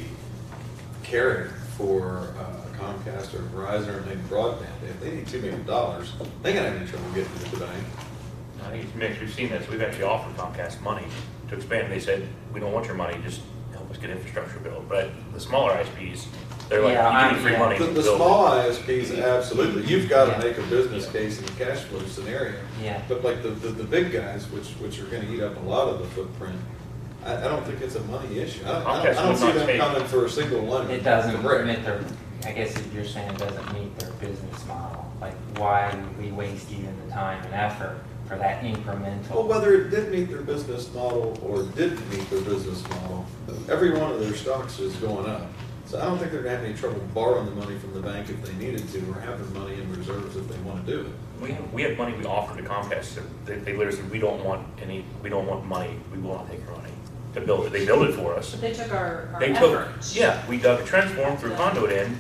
carrot for Comcast or Verizon or maybe Broadband. If they need $2 million, they ain't gonna have any trouble getting it to the bank. I think it's mixed. We've seen this. We've actually offered Comcast money to expand. They said, we don't want your money, just help us get infrastructure built. But the smaller ISPs, they're like, you give me free money. The small ISPs, absolutely. You've got to make a business case in a cash flow scenario. Yeah. But like the big guys, which are going to eat up a lot of the footprint, I don't think it's a money issue. I don't see them coming for a single loan. It doesn't meet their, I guess if you're saying it doesn't meet their business model. Like, why would we waste even the time and effort for that incremental? Well, whether it did meet their business model or didn't meet their business model, every one of their stocks is going up. So I don't think they're going to have any trouble borrowing the money from the bank if they needed to, or have the money in reserves if they want to do it. We have money we offered to Comcast. They literally said, we don't want money. We will not take your money to build it. They built it for us. But they took our They effort. yeah, we dug a transform through conduit in.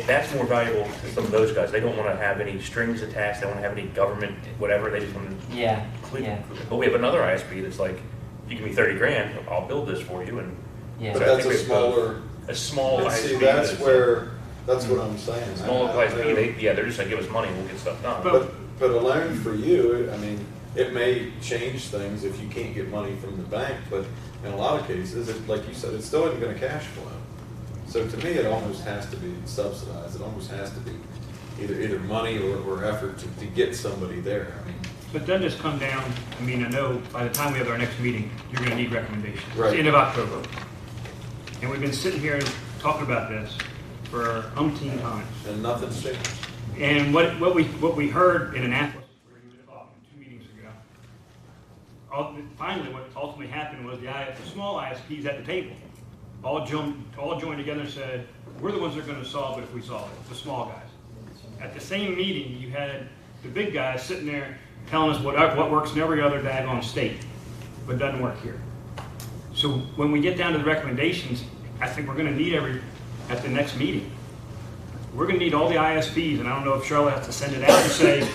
That's more valuable to some of those guys. They don't want to have any strings attached. They don't want to have any government, whatever. They just want to. Yeah. But we have another ISP that's like, if you give me 30 grand, I'll build this for you. And yeah. But that's a smaller. A small ISP. See, that's what I'm saying. Small ISP. They're just like, give us money, we'll get stuff done. But a loan for you, I mean, it may change things if you can't get money from the bank. But in a lot of cases, like you said, it's still isn't going to cash flow. So to me, it almost has to be subsidized. It almost has to be either money or effort to get somebody there. I mean, but doesn't this come down, I mean, I know by the time we have our next meeting, you're going to need recommendations. Right. It's the end of October. And we've been sitting here talking about this for umpteen times. And nothing's changed. And what we heard in Annapolis, where he was talking 2 meetings ago, finally what ultimately happened was the small ISPs at the table all joined together and said, we're the ones that are going to solve it if we solve it, the small guys. At the same meeting, you had the big guys sitting there telling us what works in every other daggone state, but doesn't work here. So when we get down to the recommendations, I think we're going to need at the next meeting, we're going to need all the ISPs, and I don't know if Charlotte has to send it out and say,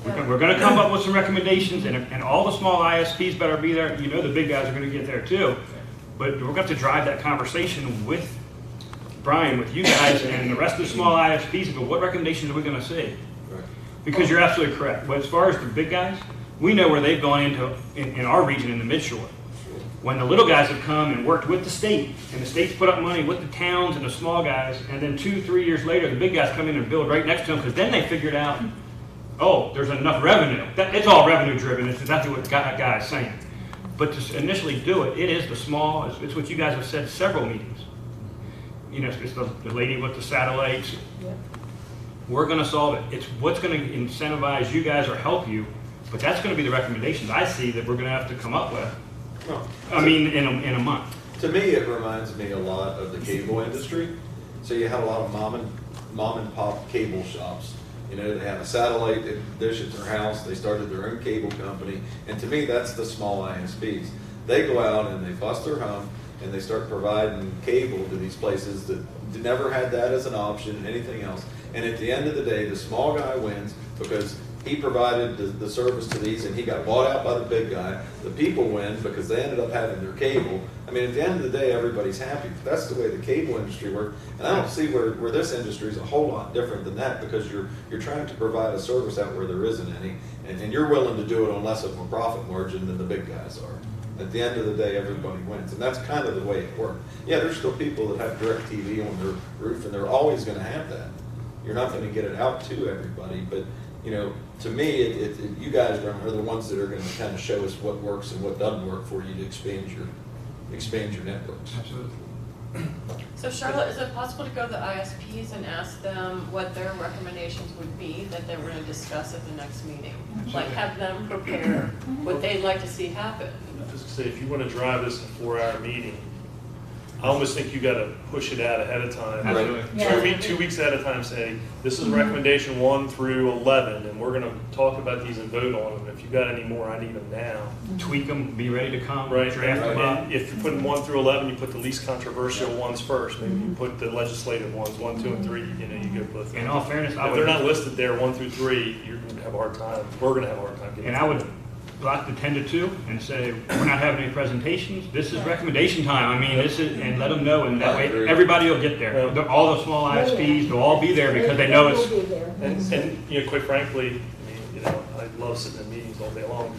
we're going to come up with some recommendations, and all the small ISPs better be there. You know the big guys are going to get there too. But we're going to have to drive that conversation with Brian, with you guys, and the rest of the small ISPs, but what recommendations are we going to see? Right. Because you're absolutely correct. But as far as the big guys, we know where they've gone into in our region in the Midshore. When the little guys have come and worked with the state, and the state's put up money with the towns and the small guys, and then 2-3 years later, the big guys come in and build right next to them, because then they figured out, oh, there's enough revenue. It's all revenue driven. It's exactly what the guy is saying. But to initially do it, it is the small, it's what you guys have said several meetings. You know, it's the lady with the satellites. Yeah. We're going to solve it. It's what's going to incentivize you guys or help you, but that's going to be the recommendations I see that we're going to have to come up with. Well, I mean, in a month. To me, it reminds me a lot of the cable industry. So you have a lot of mom and pop cable shops. You know, they have a satellite dish at their house. They started their own cable company. And to me, that's the small ISPs. They go out and they bust their hump and they start providing cable to these places that never had that as an option, anything else. And at the end of the day, the small guy wins because he provided the service to these and he got bought out by the big guy. The people win because they ended up having their cable. I mean, at the end of the day, everybody's happy. That's the way the cable industry works. And I don't see where this industry is a whole lot different than that, because you're trying to provide a service out where there isn't any, and you're willing to do it on less of a profit margin than the big guys are. At the end of the day, everybody wins, and that's kind of the way it works. Yeah, there's still people that have direct TV on their roof, and they're always going to have that. You're not going to get it out to everybody, but you know, to me, you guys are the ones that are going to kind of show us what works and what doesn't work for you to expand your networks. Absolutely. So Charlotte, is it possible to go to the ISPs and ask them what their recommendations would be that they were going to discuss at the next meeting? Like have them prepare what they'd like to see happen? Just say, if you want to drive this a 4-hour meeting, I almost think you got to push it out ahead of time. Absolutely. Yeah. 2 weeks ahead of time, say, this is recommendation 1 through 11, and we're going to talk about these and vote on them. If you got any more, I need them now. Tweak them, be ready to come, Right. draft them up. And if you're putting 1 through 11, you put the least controversial ones first. Maybe you put the legislative ones, 1, 2, and 3. You know, you go put. In all fairness, if they're not listed there, 1 through 3, you're going to have a hard time. We're going to have a hard time getting. And I would block the 10 to 2 and say, we're not having any presentations. This is recommendation time. I mean, this is, and let them know, and that way everybody will get there. All the small ISPs, they'll all be there because they know it's. And you know, quite frankly, I mean, you know, I love sitting in meetings all day long.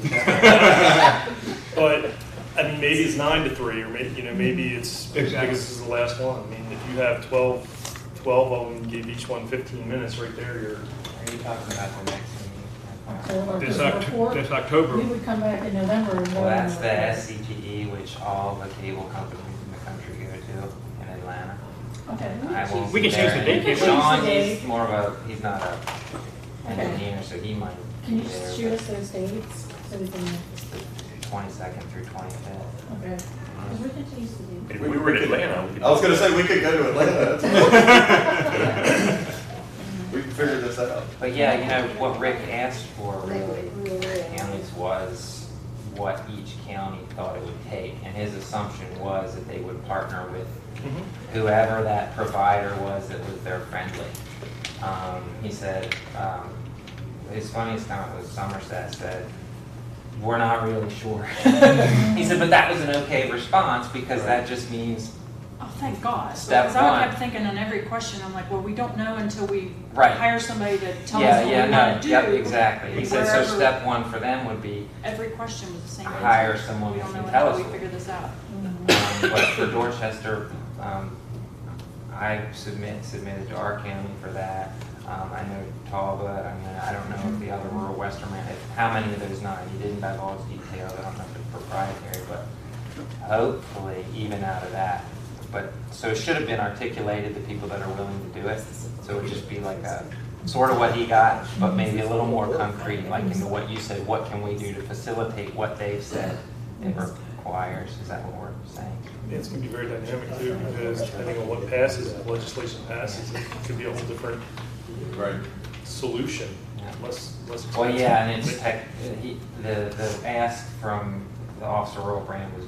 But I mean, maybe it's 9 to 3, or maybe, you know, maybe it's because this is the last one. I mean, if you have 12 of them, give each one 15 minutes, right there, you're. Are you talking about the next meeting? This October. We would come back in November. And Well, that's the SCTE, which all the cable companies in the country go to in Atlanta. Okay. We can change the date, can't we? Sean, he's more of a, he's not a engineer, so he might. Can you just shoot us those dates so we can? 22nd through 25th. Okay. Because we could choose the If we were in Atlanta, we could. I was going to say we could go to Atlanta. We can figure this out. But yeah, you know, what Rick asked for really, counties, was what each county thought it would take. And his assumption was that they would partner with whoever that provider was that was their friendly. He said, his funniest comment was Somerset said, we're not really sure. He said, but that was an okay response because that just means Oh, thank God. Step Because I one. kept thinking on every question, I'm like, well, we don't know until we Right. hire somebody to tell us what we want to do. Yep, exactly. He said, so Wherever- step 1 for them would be Every question was the same. hire answer. someone We who don't can know tell until us. we figure this out. But for Dorchester, I submitted to our county for that. I know Talbot, I mean, I don't know if the other rural western, how many of those 9, he didn't divulge details, I don't know if it's proprietary, but hopefully even out of that. But, so it should have been articulated to people that are willing to do it, so it would just be like a, sort of what he got, but maybe a little more concrete, like into what you said, what can we do to facilitate what they've said it requires, is that what we're saying? Yeah, it's going to be very dynamic too, because depending on what passes, if legislation passes, it could be a whole different solution. Less Well, yeah, and expensive. it's the ask from the Officer Broadband was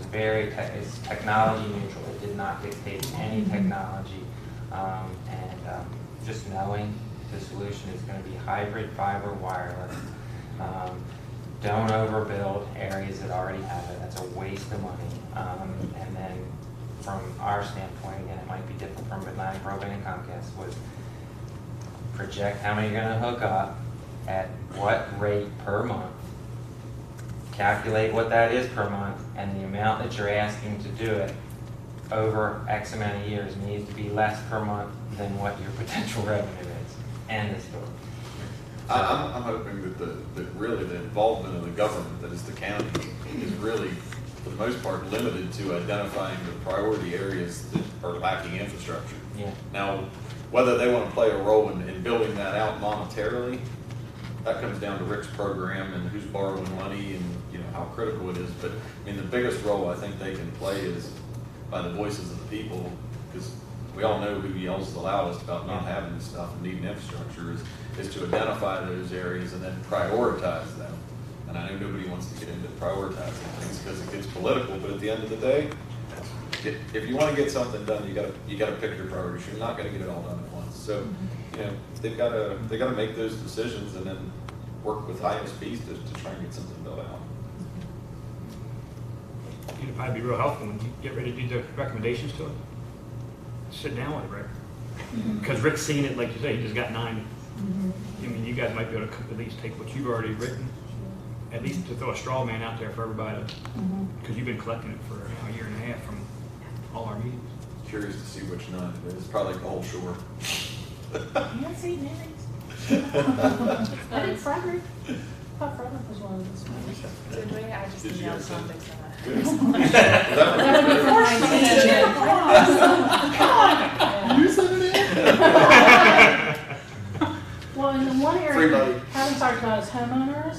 very it's technology neutral. It did not dictate any technology, and just knowing the solution is going to be hybrid fiber wireless. Don't overbuild areas that already have it. That's a waste of money. And then from our standpoint, again, it might be different from Atlantic Broadband and Comcast, was project how many you're going to hook up at what rate per month, calculate what that is per month, and the amount that you're asking to do it over X amount of years needs to be less per month than what your potential revenue is. End of story. I'm hoping that really the involvement of the government, that is the county, is really, for the most part, limited to identifying the priority areas that are lacking infrastructure. Yeah. Now, whether they want to play a role in building that out monetarily, that comes down to Rick's program and who's borrowing money and, you know, how critical it is. But I mean, the biggest role I think they can play is by the voices of the people, because we all know who yells the loudest about not having this stuff and needing infrastructure is to identify those areas and then prioritize them. And I know nobody wants to get into prioritizing things because it gets political, but at the end of the day, if you want to get something done, you gotta pick your priorities. You're not gonna get it all done at once. So, you know, they gotta make those decisions and then work with ISPs to try and get something built out. It'd probably be real helpful when you get ready to do the recommendations to it. Sit down with Rick. Because Rick's seen it, like you say, he just got 9. I mean, you guys might be able to at least take what you've already written, at least to throw a straw man out there for everybody, because you've been collecting it for a year and a half from all our meetings. Curious to see which 9 it is. Probably the whole shore. Yeah, see, names. I think Frederick. I thought Frederick was one of those ones. Did we? I just Did you emailed guys send something. it? That would be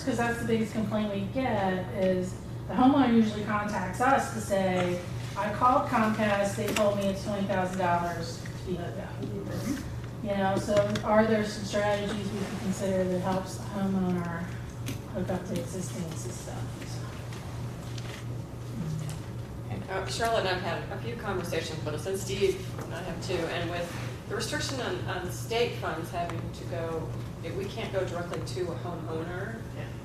because that's the biggest complaint we get is the homeowner usually contacts us to say, I called Comcast, they told me it's $20,000 to be hooked up. You know, so are there some strategies we can consider that helps the homeowner hook up to existing systems? Charlotte and I've had a few conversations with us, and Steve and I have too, and with the restriction on state funds having to go, we can't go directly to a homeowner,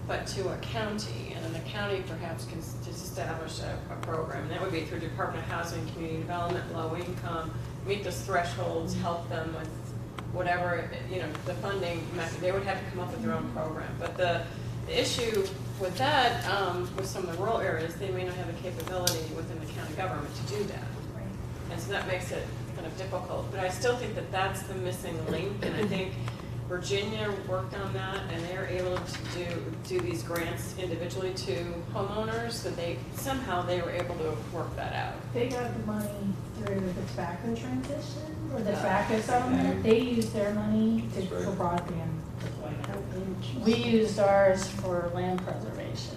but to a county, and then the county perhaps can just establish a program, and that would be through Department of Housing, Community Development, low income, meet those thresholds, help them with whatever, you know, the funding method. They would have to come up with their own program, but the issue with that, with some of the rural areas, they may not have the capability within the county government to do that. Right. And so that makes it kind of difficult. But I still think that that's the missing link, and I think Virginia worked on that, and they're able to do these grants individually to homeowners, that somehow they were able to work that out. They got the money through the tobacco transition, or the tobacco settlement. They used their money for broadband deployment. We used ours for land preservation.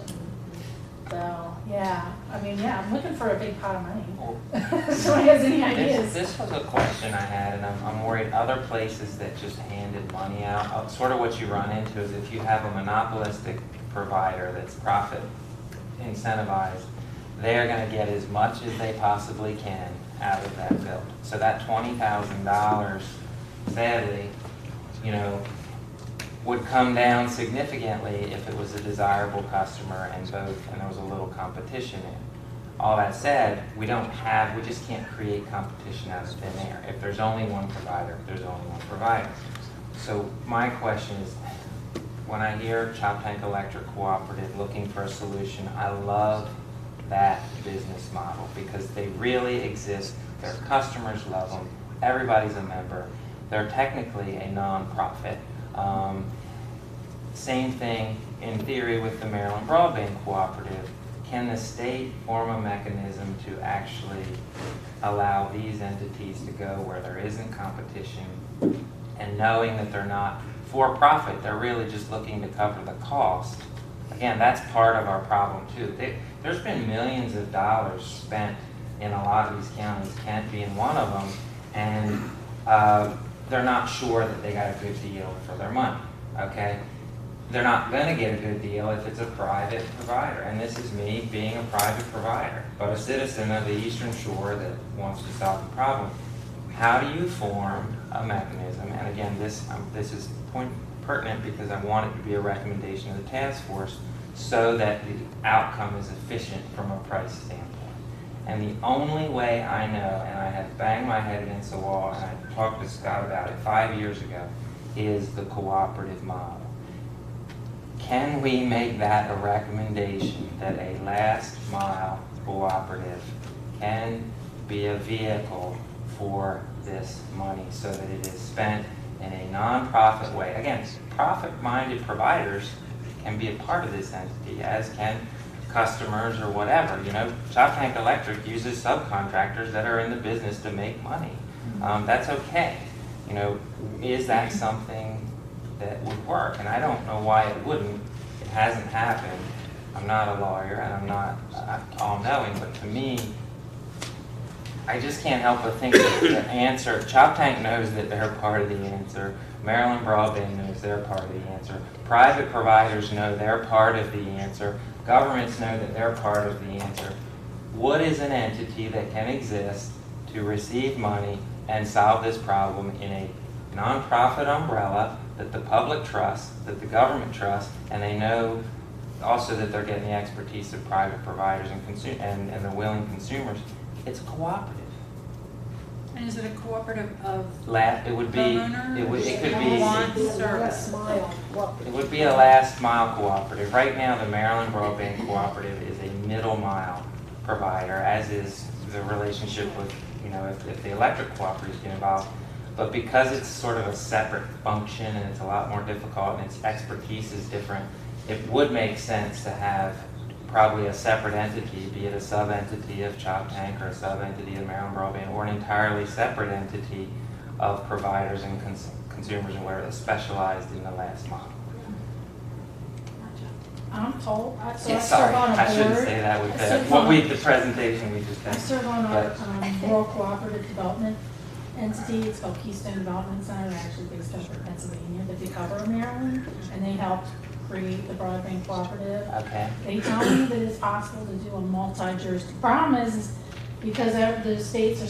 So, yeah, I mean, yeah, I'm looking for a big pot of money. If someone has any ideas. This was a question I had, and I'm worried other places that just handed money out, sort of what you run into is if you have a monopolistic provider that's profit incentivized, they're going to get as much as they possibly can out of that bill. So that $20,000, sadly, you know, would come down significantly if it was a desirable customer and there was a little competition in. All that said, we just can't create competition out of thin air. If there's only one provider, there's only one provider. So my question is, when I hear Chop Tank Electric Cooperative looking for a solution, I love that business model because they really exist. Their customers love them. Everybody's a member. They're technically a nonprofit. Same thing in theory with the Maryland Broadband Cooperative. Can the state form a mechanism to actually allow these entities to go where there isn't competition, and knowing that they're not for profit, they're really just looking to cover the cost? Again, that's part of our problem too. There's been millions of dollars spent in a lot of these counties, Kent being one of them, and they're not sure that they got a good deal for their money, okay? They're not going to get a good deal if it's a private provider, and this is me being a private provider, but a citizen of the Eastern Shore that wants to solve the problem. How do you form a mechanism? And again, this is pertinent because I want it to be a recommendation of the task force so that the outcome is efficient from a price standpoint. And the only way I know, and I have banged my head against the wall, and I talked to Scott about it 5 years ago, is the cooperative model. Can we make that a recommendation that a last mile cooperative can be a vehicle for this money so that it is spent in a nonprofit way? Again, profit-minded providers can be a part of this entity, as can customers or whatever. You know, Chop Tank Electric uses subcontractors that are in the business to make money. That's okay. You know, is that something that would work? And I don't know why it wouldn't. It hasn't happened. I'm not a lawyer and I'm not all-knowing, but to me, I just can't help but think that the answer, Chop Tank knows that they're part of the answer. Maryland Broadband knows they're part of the answer. Private providers know they're part of the answer. Governments know that they're part of the answer. What is an entity that can exist to receive money and solve this problem in a nonprofit umbrella that the public trusts, that the government trusts, and they know also that they're getting the expertise of private providers and the willing consumers? It's a cooperative. And is it a cooperative of It would be. homeowners? It could who be. want service? It would be a last mile cooperative. Right now, the Maryland Broadband Cooperative is a middle mile provider, as is the relationship with, you know, if the electric cooperatives get involved. But because it's sort of a separate function and it's a lot more difficult and its expertise is different, it would make sense to have probably a separate entity, be it a sub-entity of Chop Tank or a sub-entity of Maryland Broadband, or an entirely separate entity of providers and consumers and where it's specialized in the last mile. I'm told, so Yeah, I sorry, serve on a board. I shouldn't say that with I serve the, on- the presentation we just had. I serve on our But- rural cooperative development entity. It's called Keystone Development Center. They're actually based over in Pennsylvania, but they cover Maryland, and they helped create the Broadband Cooperative. Okay. They tell me that it's possible to do a multi-jurisdiction. Problem is because the states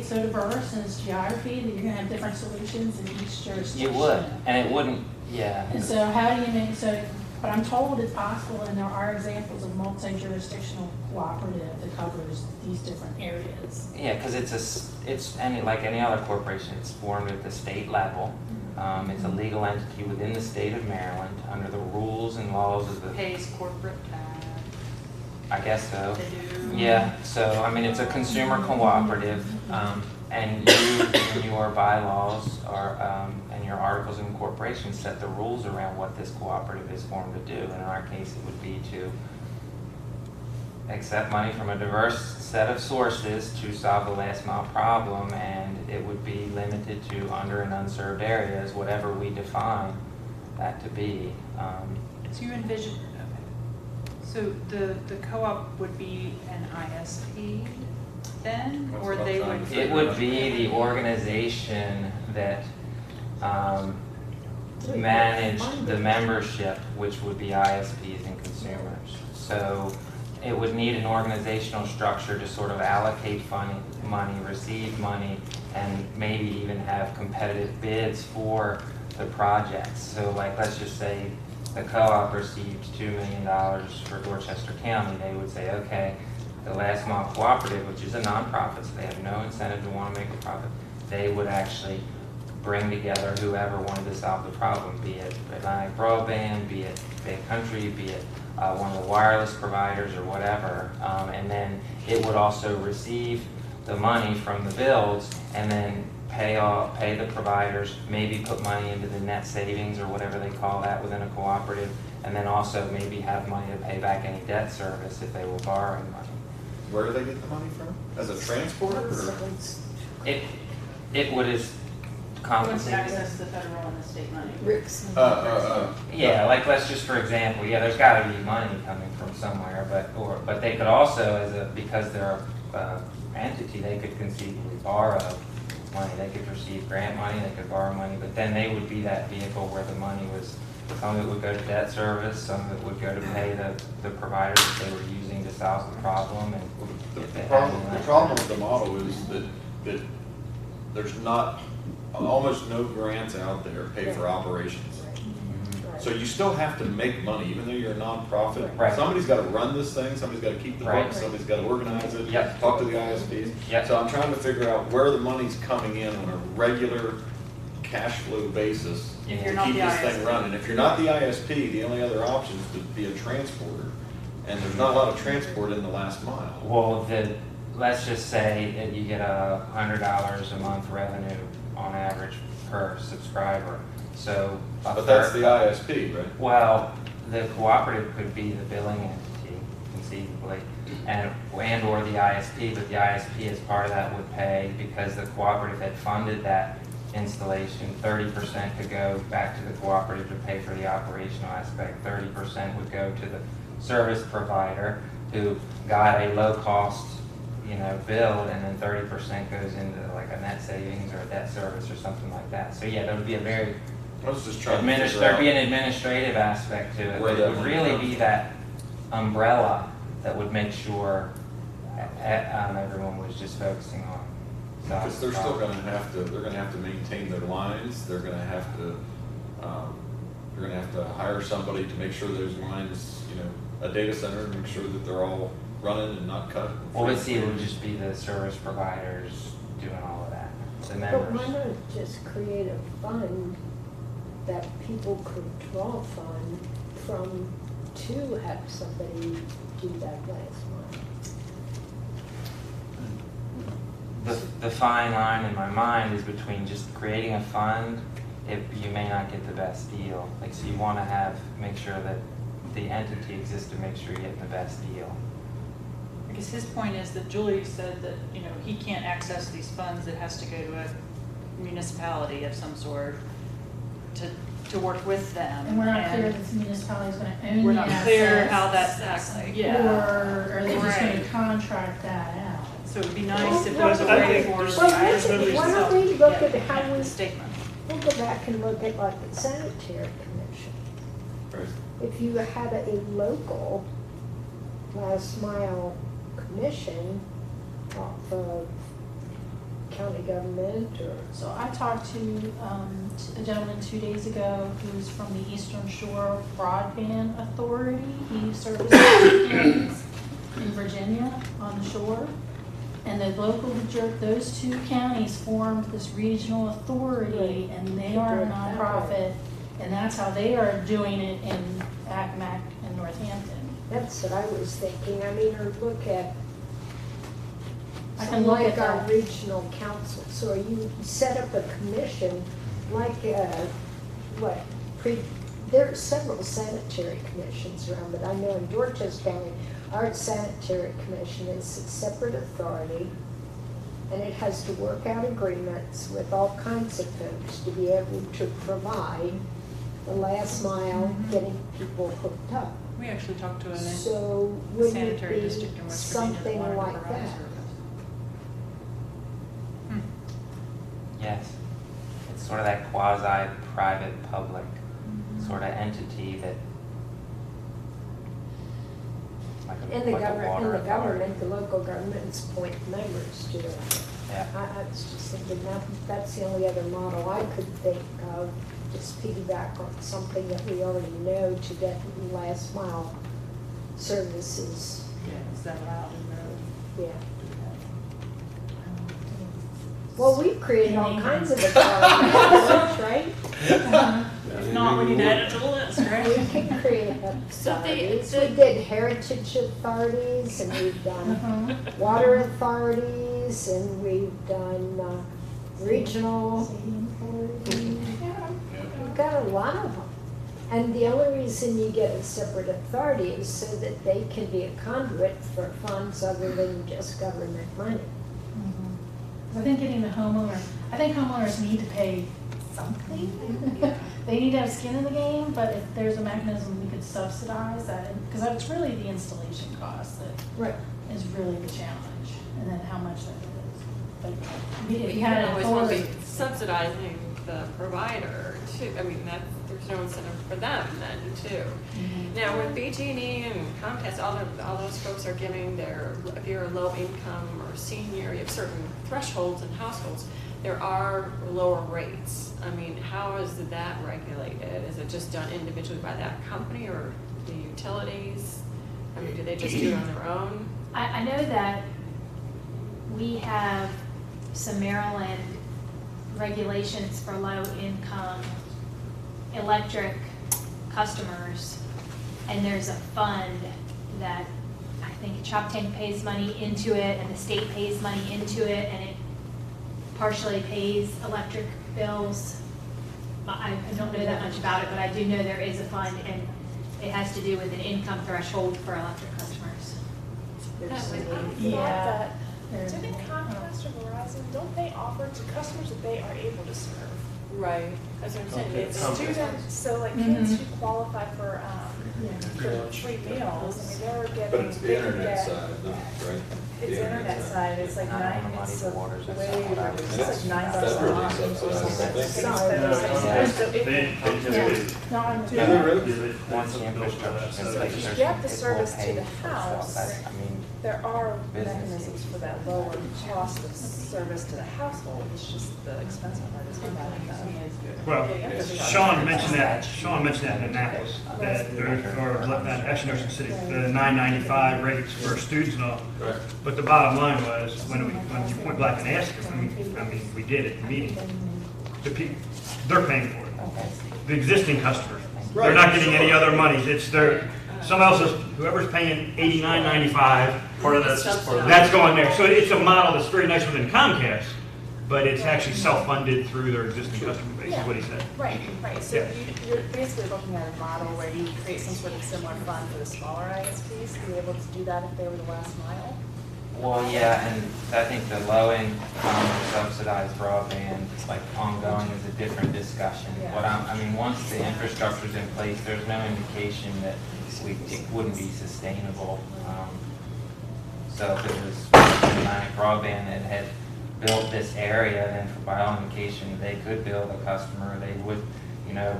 so diverse in its geography that you're gonna have different solutions in each jurisdiction. You would, and it wouldn't, yeah. And so how do you make, but I'm told it's possible, and there are examples of multi-jurisdictional cooperative that covers these different areas. Yeah, because it's like any other corporation, it's formed at the state level. It's a legal entity within the state of Maryland under the rules and laws of the. Pays corporate tax. I guess so. They do. Yeah, so I mean, it's a consumer cooperative, and you, in your bylaws and your articles of incorporation set the rules around what this cooperative is formed to do. In our case, it would be to accept money from a diverse set of sources to solve the last mile problem, and it would be limited to under and unserved areas, whatever we define that to be. So you envision, so the co-op would be an ISP then, or they would? It would be the organization that managed the membership, which would be ISPs and consumers. So it would need an organizational structure to sort of allocate money, receive money, and maybe even have competitive bids for the projects. So like, let's just say the co-op received $2 million for Dorchester County. They would say, okay, the Last Mile Cooperative, which is a nonprofit, so they have no incentive to want to make a profit, they would actually bring together whoever wanted to solve the problem, be it Atlantic Broadband, be it Bay Country, be it one of the wireless providers or whatever, and then it would also receive the money from the builds and then pay the providers, maybe put money into the net savings or whatever they call that within a cooperative, and then also maybe have money to pay back any debt service if they were borrowing money. Where do they get the money from? As a transporter? Or? It would is compensated. Access the federal and the state money. Rick's. Yeah, like let's just for example, yeah, there's got to be money coming from somewhere, but they could also, because they're entity, they could conceivably borrow money. They could receive grant money, they could borrow money, but then they would be that vehicle where the money was. Some of it would go to debt service, some of it would go to pay the providers that they were using to solve the problem. And the problem with the model is that there's not almost no grants out there pay for operations. So you still have to make money, even though you're a nonprofit. Right. Somebody's got to run this thing. Somebody's got to keep the books. Somebody's got to organize it. Yep. Talk to the ISPs. Yep. So I'm trying to figure out where the money's coming in on a regular cash flow basis If you're to not keep the this ISP. thing running. If you're not the ISP, the only other option is to be a transporter, and there's not a lot of transport in the last mile. Well, let's just say that you get $100 a month revenue on average per subscriber. So, But that's the ISP, right? Well, the cooperative could be the billing entity, conceivably, and or the ISP, but the ISP as part of that would pay because the cooperative had funded that installation. 30% could go back to the cooperative to pay for the operational aspect. 30% would go to the service provider who got a low cost, bill, and then 30% goes into like a net savings or a debt service or something like that. So yeah, there would be a very I was just trying to figure there'd out be an administrative aspect to it. where It that would money really comes be from. that umbrella that would make sure everyone was just focusing on. Because they're still going to have to maintain their lines. They're going to have to hire somebody to make sure those lines, a data center, to make sure that they're all running and not cut. Well, let's see, it would just be the service providers doing all of that. The members. But why not just create a fund that people could draw from to have somebody do that last mile? The fine line in my mind is between just creating a fund, you may not get the best deal. Like, so you want to make sure that the entity exists to make sure you're getting the best deal. I guess his point is that Julie said that, he can't access these funds. It has to go to a municipality of some sort to to work with them. And we're not clear if the municipality is gonna own the We're not clear assets, how that's actually, yeah. Or are they just gonna Right. contract that out? So it'd be nice if there was a Well, way for. Why don't we look at how we, Statement. we'll go back and look at like the sanitary commission. If you had a local last mile commission off of county government or. So I talked to a gentleman 2 days ago who's from the Eastern Shore Broadband Authority. He services counties in Virginia on the shore. And the local, those two counties formed this regional authority, and they are a nonprofit, and that's how they are doing it in Accomack and Northampton. That's what I was thinking. I mean, or look at. I can look like at our that. regional council, so you set up a commission, like, there are several sanitary commissions around, but I know in Dorchester County, our sanitary commission is a separate authority, and it has to work out agreements with all kinds of folks to be able to provide the last mile getting people hooked up. We actually talked to a So wouldn't it sanitary be district in West Virginia that something wanted to like provide that? service. Yes. It's sort of that quasi-private public sort of entity that, like a, In the like a government, water authority. the local governments appoint members to it. Yeah. I was just thinking that's the only other model I could think of, just piggyback on something that we already know to get last mile services. Yeah, is that allowed in the? Yeah. Well, we've created all kinds of authorities, right? If not, we need to add it to the list, right? We can create authorities. We did heritage authorities, and we've done water authorities, and we've done regional. We've got a lot of them. And the only reason you get a separate authority is so that they can be a conduit for funds other than just government money. I think getting the homeowner, I think homeowners need to pay something. They need to have skin in the game, but if there's a mechanism we could subsidize that, because it's really the installation cost that is really the challenge, and then how much that is. But if you had can an always want to be authority, subsidizing the provider too. I mean, there's no incentive for them then too. Now with BG&E and Comcast, all those folks are giving if you're a low income or senior, you have certain thresholds in households, there are lower rates. I mean, how is that regulated? Is it just done individually by that company or the utilities? I mean, do they just do it on their own? I know that we have some Maryland regulations for low-income electric customers, and there's a fund that I think Choptank pays money into it, and the state pays money into it, and it partially pays electric bills. I don't know that much about it, but I do know there is a fund, and it has to do with an income threshold for electric customers. Yeah. Didn't Comcast or Verizon, don't they offer to customers that they are able to serve? Right, that's what I'm saying. It's Students, so like kids who qualify for free meals, I mean, they're getting. But it's the they can internet get- side, right? It's The internet side, it's like it's a way, it's like $9 a Federally month. subsidized, I think. no, I'm Yeah, they're really- Once the infrastructure is in place, If there's you have the people service to paying the for stuff. house, I mean, there are business mechanisms for that lower cost of service to the household, it's just the expensive part is providing that. Well, Sean mentioned that in Annapolis, that actually Ocean City, the $9.95 rates for students and all. But the bottom line was, when you point blank and asked them, I mean, we did at the meeting, they're paying for it. The existing customers, they're not getting any other monies, it's someone else is, whoever's paying $89.95, part of that's going there. So it's a model that's very nice within Comcast, but it's actually self-funded through their existing customer base, is what he said. Right, so Yeah. you're basically looking at a model where you create some sort of similar fund for the smaller ISPs to be able to do that if they were the last mile. Well, yeah, and I think the low-income subsidized broadband, like ongoing, is a different discussion. But I mean, once the infrastructure's in place, there's no indication that it wouldn't be sustainable. So if it was Atlantic Broadband that had built this area, then by all indication, they could build a customer. They would,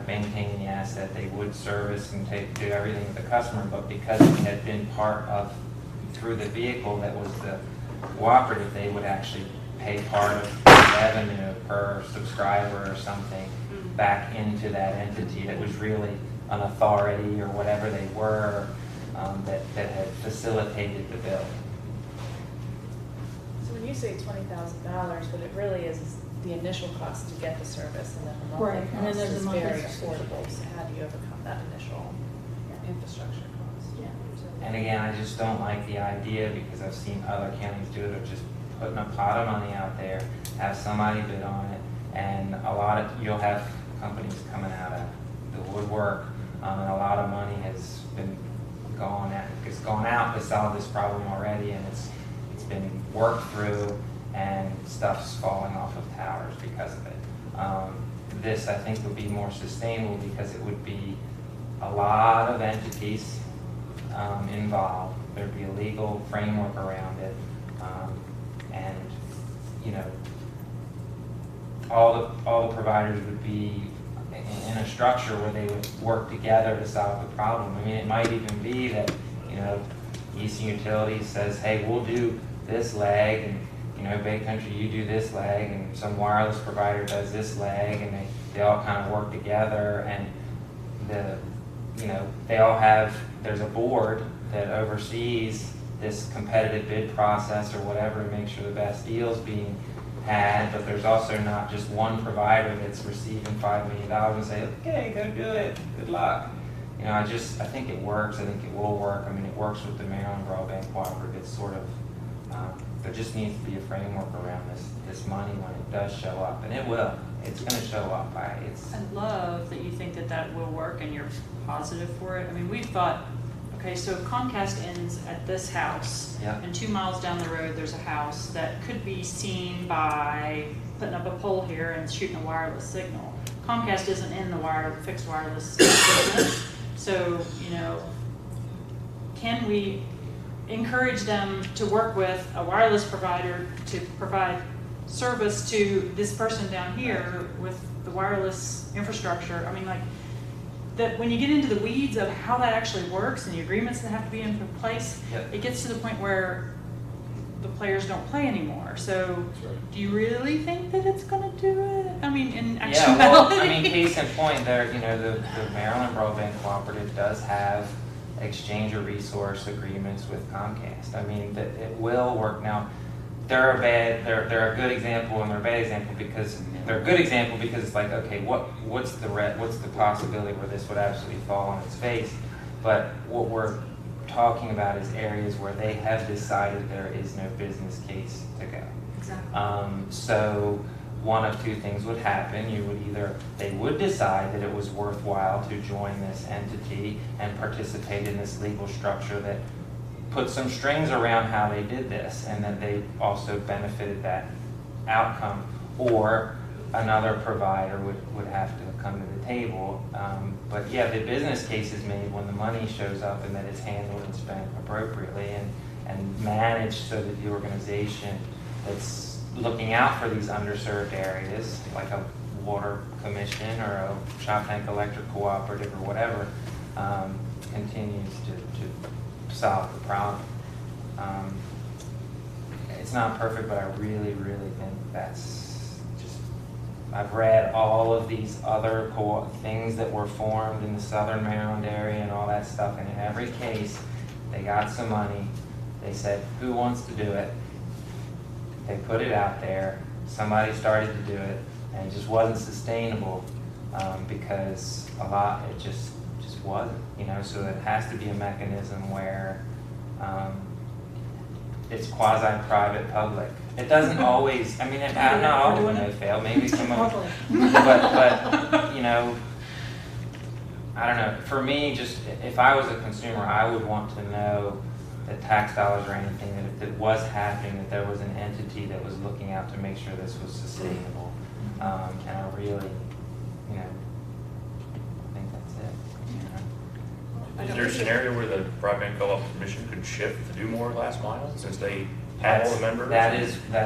maintain the asset. They would service and do everything with the customer. But because it had been part of through the vehicle that was the cooperative, they would actually pay part of the revenue per subscriber or something back into that entity that was really an authority or whatever they were that had facilitated the bill. So when you say $20,000, what it really is the initial cost to get the service, and then the monthly Right, and then cost there's is a monthly very subscription. affordable. So how do you overcome that initial infrastructure cost? And again, I just don't like the idea because I've seen other counties do it of just putting a pot of money out there, have somebody bid on it, and you'll have companies coming out of the woodwork, and a lot of money has been gone out to solve this problem already, and it's been worked through, and stuff's falling off of towers because of it. This, I think, would be more sustainable because it would be a lot of entities involved. There'd be a legal framework around it, and all the providers would be in a structure where they would work together to solve the problem. I mean, it might even be that Eastern Utilities says, "Hey, we'll do this leg," and Bay Country, you do this leg, and some wireless provider does this leg, and they all kind of work together, and they all have, there's a board that oversees this competitive bid process or whatever to make sure the best deal's being had, but there's also not just one provider that's receiving $5 million and say, okay, go do it, good luck. I think it works. I think it will work. I mean, it works with the Maryland Broadband Cooperative. It's sort of, there just needs to be a framework around this money when it does show up, and it will. It's going to show up. I love that you think that will work and you're positive for it. I mean, we've thought, okay, so Comcast ends at this house, and 2 miles down the road there's a house that could be seen by putting up a pole here and shooting a wireless signal. Comcast isn't in the fixed wireless business, so can we encourage them to work with a wireless provider to provide service to this person down here with the wireless infrastructure? I mean, like, that when you get into the weeds of how that actually works and the agreements that have to be in place, it gets to the point where the players don't play anymore. So do you really think that it's going to do it? I mean, in actuality. Case in point, there, the Maryland Broadband Cooperative does have exchange of resource agreements with Comcast. I mean, that it will work. Now, they're a good example and they're a bad example because they're a good example because it's like, okay, what's the possibility where this would absolutely fall on its face? But what we're talking about is areas where they have decided there is no business case to go. Exactly. So one of two things would happen. They would decide that it was worthwhile to join this entity and participate in this legal structure that put some strings around how they did this, and that they also benefited that outcome, or another provider would have to come to the table. But yeah, the business case is made when the money shows up and that it's handled and spent appropriately and managed so that the organization that's looking out for these underserved areas, like a water commission or a Choptank Electric Cooperative or whatever, continues to solve the problem. It's not perfect, but I really, really think that's just, I've read all of these other things that were formed in the Southern Maryland area and all that stuff, and in every case, they got some money, they said, who wants to do it? They put it out there, somebody started to do it, and it just wasn't sustainable because it just wasn't, so it has to be a mechanism where it's quasi-private public. It doesn't always, not all of them may fail, maybe some of them, but I don't know, for me, just, if I was a consumer, I would want to know that tax dollars or anything, that if it was happening, that there was an entity that was looking out to make sure this was sustainable. And I really, you know, I think that's it. Is there a scenario where the broadband co-op's mission could shift to do more last mile since they have all the members? That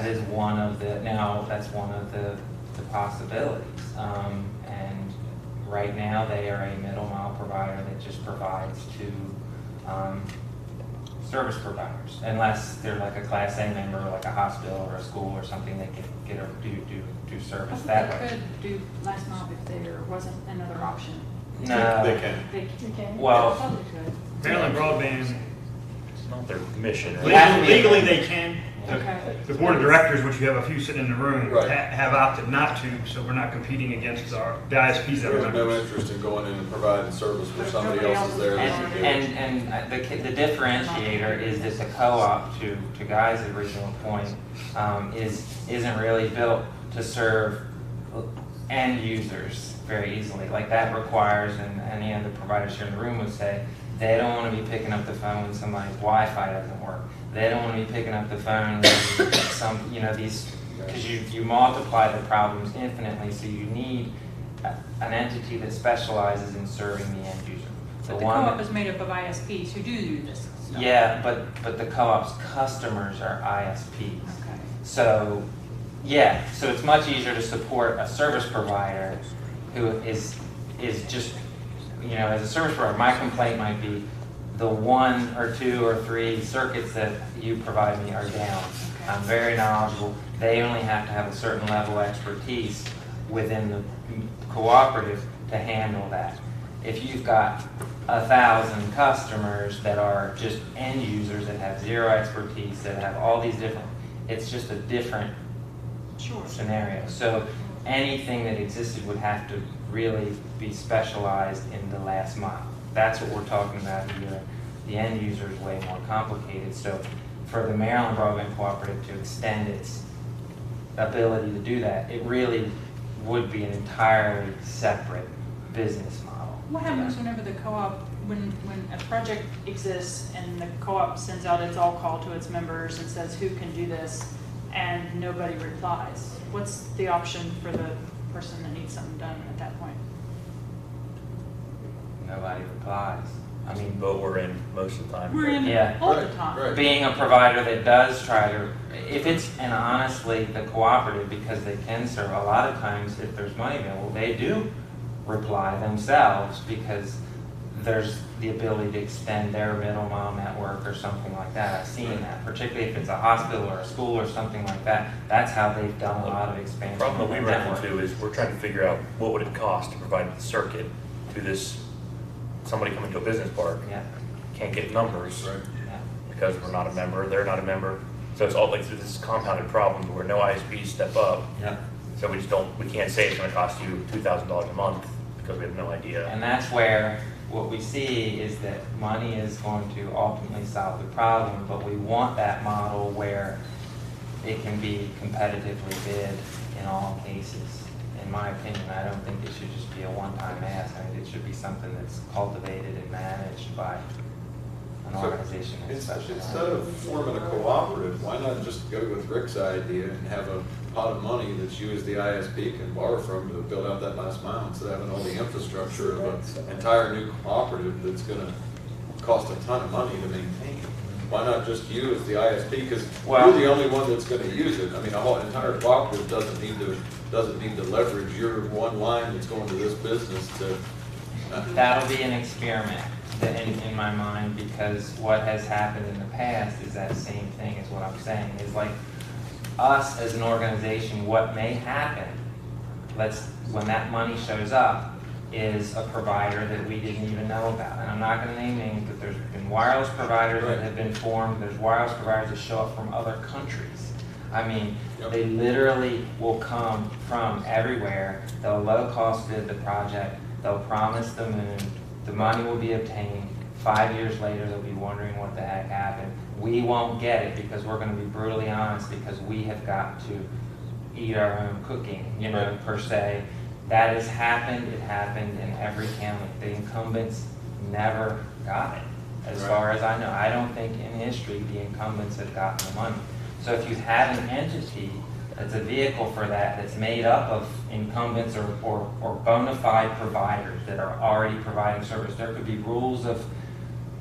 is one of the, now that's one of the possibilities. And right now they are a middle mile provider that just provides to service providers, unless they're like a Class A member, like a hospital or a school or something, they can get or do service that way. They could do last mile if there wasn't another option. No. They can. They can. Well, They probably could. Maryland Broadband, It's not their mission. Right? legally they can. Okay. The board of directors, which you have a few sitting in the room, Right. have opted not to, so we're not competing against the ISPs that are There's no members. interest in going in and providing service where somebody else is there that's engaged. And the differentiator is that the co-op, to Guy's original point, isn't really built to serve end users very easily. Like that requires, and any of the providers here in the room would say, they don't want to be picking up the phone when somebody's Wi-Fi doesn't work. They don't want to be picking up the phone when some, you know, these, because you multiply the problems infinitely, so you need an entity that specializes in serving the end user. But the co-op is made up of ISPs who do this stuff. Yeah, but the co-op's customers are ISPs. Okay. So, yeah, so it's much easier to support a service provider who is just, you know, as a service provider, my complaint might be the 1 or 2 or 3 circuits that you provide me are down. I'm very knowledgeable. They only have to have a certain level of expertise within the cooperative to handle that. If you've got 1,000 customers that are just end users that have zero expertise, that have all these different, it's just a different scenario. So anything that existed would have to really be specialized in the last mile. That's what we're talking about here. The end user is way more complicated. So for the Maryland Broadband Cooperative to extend its ability to do that, it really would be an entirely separate business model. What happens whenever the co-op, when a project exists and the co-op sends out its all call to its members and says who can do this, and nobody replies? What's the option for the person that needs something done at that point? Nobody replies. I mean, but we're in most of the time. We're in yeah, all the time. Right. Being a provider that does try to, if it's, and honestly, the cooperative, because they can serve, a lot of times if there's money available, they do reply themselves because there's the ability to extend their middle mile network or something like that. I've seen that, particularly if it's a hospital or a school or something like that. That's how they've done a lot of expansion. The problem that of we their run network. into is we're trying to figure out what would it cost to provide the circuit to this, somebody coming to a business park. Yeah. Can't get numbers Right. because we're not a member, they're not a member. So it's all like this compounded problem where no ISPs step up. Yeah. So we can't say it's gonna cost you $2,000 a month because we have no idea. And that's where what we see is that money is going to ultimately solve the problem, but we want that model where it can be competitively bid in all cases. In my opinion, I don't think it should just be a one-time ask. I think it should be something that's cultivated and managed by an organization that's specialized. Instead of forming a cooperative, why not just go with Rick's idea and have a pot of money that you as the ISP can borrow from to build out that last mile instead of having all the infrastructure of an entire new cooperative that's going to cost a ton of money to maintain? Why not just you as the ISP? Because you're the only one that's going to use it. I mean, a whole entire cooperative doesn't need to leverage your one line that's going to this business to. That'll be an experiment in my mind, because what has happened in the past is that same thing is what I'm saying. Is like us as an organization, what may happen, when that money shows up, is a provider that we didn't even know about. And I'm not going to name names, but there's been wireless providers that have been formed. There's wireless providers that show up from other countries. I mean, they literally will come from everywhere. They'll low-cost bid the project. They'll promise the moon. The money will be obtained. 5 years later, they'll be wondering what the heck happened. We won't get it because we're going to be brutally honest, because we have got to eat our own cooking, per se. That has happened. It happened in every county. The incumbents never got it. as far as I know. I don't think in history the incumbents have gotten the money. So if you have an entity that's a vehicle for that, that's made up of incumbents or bona fide providers that are already providing service, there could be rules of,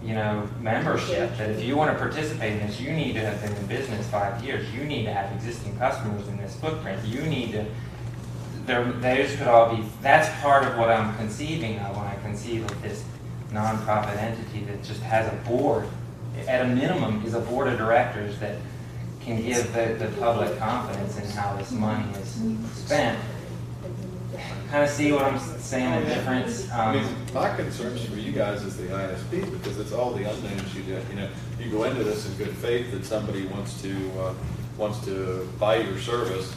you know, membership, that if you want to participate in this, you need to have been in business 5 years. You need to have existing customers in this footprint. You need to, those could all be, that's part of what I'm conceiving of when I conceive of this nonprofit entity that just has a board, at a minimum, is a board of directors that can give the public confidence in how this money is spent. Kind of see what I'm saying, the difference? I mean, my concern for you guys is the ISP, because it's all the unknowns you do. You know, you go into this in good faith that somebody wants to buy your service,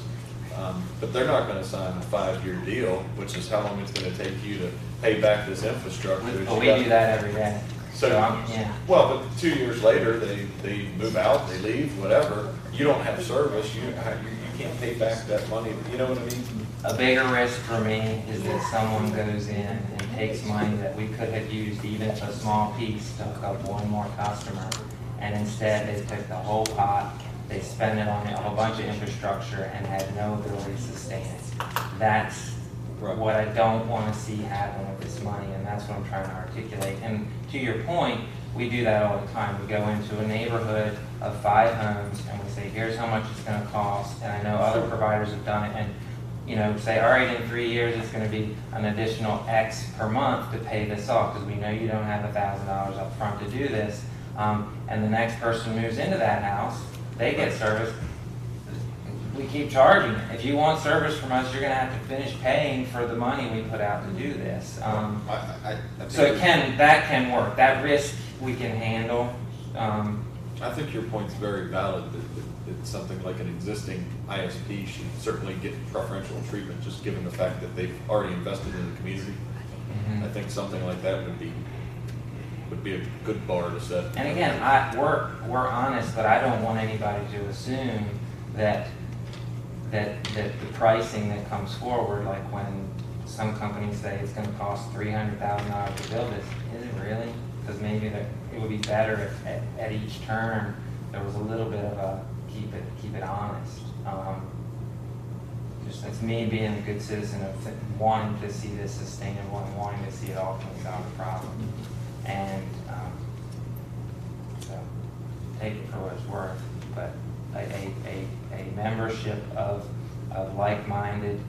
but they're not going to sign a 5-year deal, which is how long it's going to take you to pay back this infrastructure. But we do that every day. So, yeah. Well, but 2 years later, they move out, they leave, whatever. You don't have service. You can't pay back that money. You know what I mean? A bigger risk for me is that someone goes in and takes money that we could have used, even if a small piece, to hook up one more customer, and instead they took the whole pot, they spent it on a whole bunch of infrastructure and had no ability to sustain it. That's what I don't want to see happen with this money, and that's what I'm trying to articulate. And to your point, we do that all the time. We go into a neighborhood of 5 homes and we say, here's how much it's going to cost. And I know other providers have done it, and you know, say, all right, in 3 years it's going to be an additional X per month to pay this off, because we know you don't have $1,000 up front to do this. And the next person moves into that house, they get service. We keep charging it. If you want service from us, you're going to have to finish paying for the money we put out to do this. So that can work. That risk we can handle. I think your point's very valid. That something like an existing ISP should certainly get preferential treatment, just given the fact that they've already invested in the community. I think something like that would be a good bar to set. And again, we're honest, but I don't want anybody to assume that the pricing that comes forward, like when some companies say it's going to cost $300,000 to build this, is it really? Because maybe it would be better if at each turn there was a little bit of a keep it honest. Just that's me being a good citizen of wanting to see this sustainable and wanting to see it ultimately solve the problem. And so take it for what it's worth, but a membership of like-minded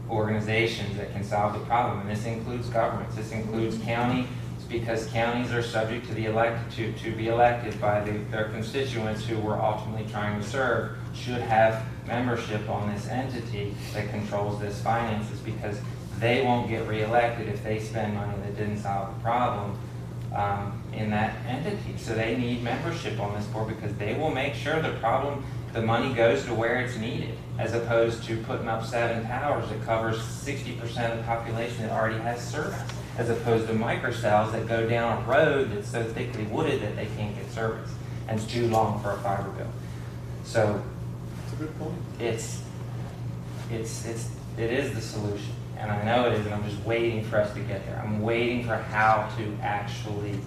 organizations that can solve the problem, and this includes governments, this includes county, because counties are subject to be elected by their constituents who we're ultimately trying to serve, should have membership on this entity that controls this finances, because they won't get reelected if they spend money that didn't solve the problem in that entity. So they need membership on this board, because they will make sure the money goes to where it's needed, as opposed to putting up 7 towers that covers 60% of the population that already has service, as opposed to microcells that go down a road that's so thickly wooded that they can't get service, and it's too long for a fiber bill. So that's a good point. It is the solution, and I know it is, and I'm just waiting for us to get there. I'm waiting for how to actually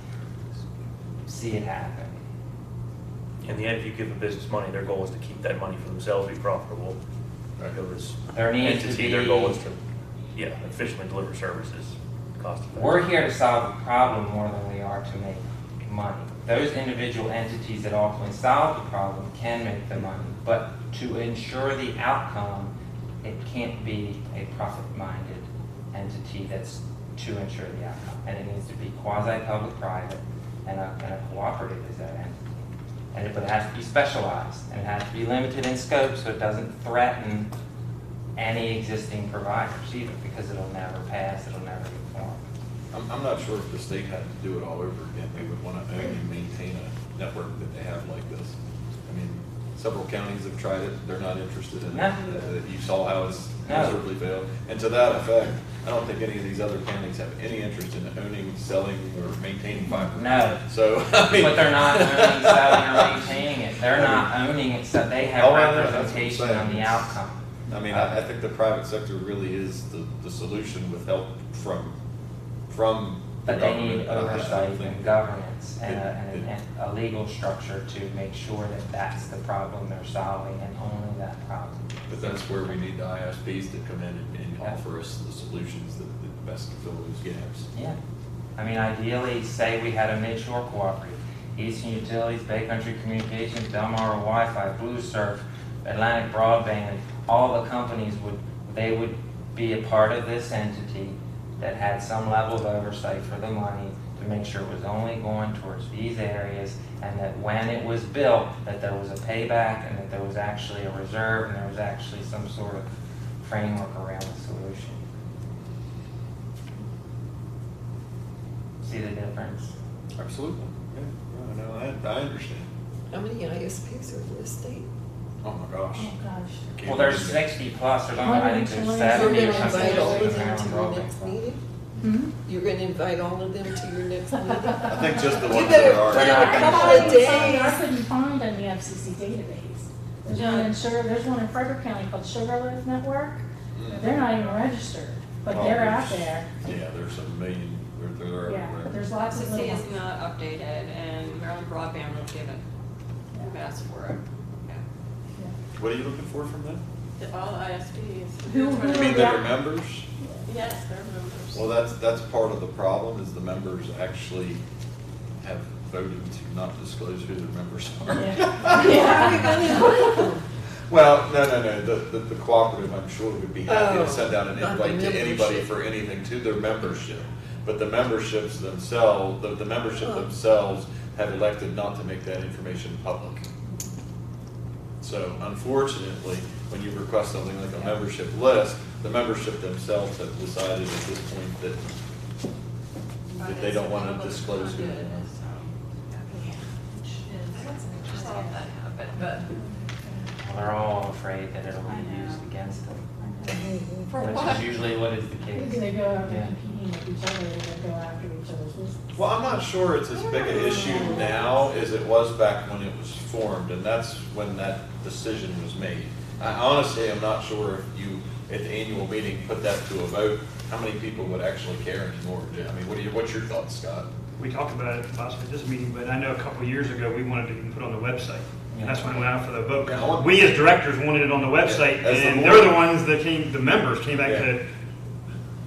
see it happen. In the end, if you give a business money, their goal is to keep that money for themselves, be profitable. There needs to be, their goal is to, efficiently deliver services, cost effective. We're here to solve the problem more than we are to make money. Those individual entities that ultimately solve the problem can make the money, but to ensure the outcome, it can't be a profit-minded entity that's to ensure the outcome. And it needs to be quasi-public-private and a cooperative as that entity. But it has to be specialized, and it has to be limited in scope so it doesn't threaten any existing providers either, because it'll never pass, it'll never get formed. I'm not sure if the state had to do it all over again. They would want to own and maintain a network that they have like this. I mean, several counties have tried it. They're not interested in it. You saw how it's miserably failed. And to that effect, I don't think any of these other counties have any interest in owning, selling, or maintaining fiber. No. So, I mean, but they're not owning, selling, or maintaining it. They're not owning it, so they have representation on the outcome. I mean, I think the private sector really is the solution, with help from But they need government. I don't oversight think and governance and a legal structure to make sure that that's the problem they're solving and only that problem. But that's where we need the ISPs to come in and offer us the solutions that best fill those gaps. Yeah. I mean, ideally, say we had a mid-shore cooperative, Eastern Utilities, Bay Country Communications, Delmarva Wi-Fi, Blue Surf, Atlantic Broadband, all the companies would be a part of this entity that had some level of oversight for the money to make sure it was only going towards these areas, and that when it was built, that there was a payback and that there was actually a reserve and there was actually some sort of framework around the solution. See the difference? Absolutely. Yeah, no, I understand. How many ISPs are in the state? Oh my gosh. Oh, gosh. Well, there's 60 plus, there's only, I think there's 70 or something. You're going to invite all of in them to your Maryland next Broadband. meeting? Hmm? You're going to invite all of them to your next meeting? I think just the You ones better that are. plan a couple I of days. couldn't find on the FCC database. There's one in there's one in Frederick County called Sugarloaf Network. They're not even registered, but Oh, they're out there's- there. Yeah, there's a million, they're Yeah, everywhere. but there's lots of FCC little. is not updated, and Maryland Broadband won't give it. We've asked for it. What are you looking for from them? All ISPs. Who- You mean that are members? Yes, they're members. Well, that's part of the problem, is the members actually have voted to not disclose who their members are. Well, no, the cooperative, I'm sure, would be happy to send out an not the invite to anybody membership. for anything to their membership. But the memberships themselves, the membership themselves have elected not to make that information public. So unfortunately, when you request something like a membership list, the membership themselves have decided at this point that they don't want to disclose who they are. But They're all afraid that it'll be used against them. For Which what? is usually what is the case. They go after Yeah. competing with each other, they go after each other's business. Well, I'm not sure it's as big an issue now as it was back when it was formed, and that's when that decision was made. I honestly am not sure if you, at the annual meeting, put that to a vote, how many people would actually care anymore? I mean, what's your thoughts, Scott? We talked about it possibly at this meeting, but I know a couple of years ago, we wanted to even put it on the website. And that's when it went out for the vote. Yeah. We as directors wanted it on the website, As the and board. they're the ones that the members came back Yeah. to,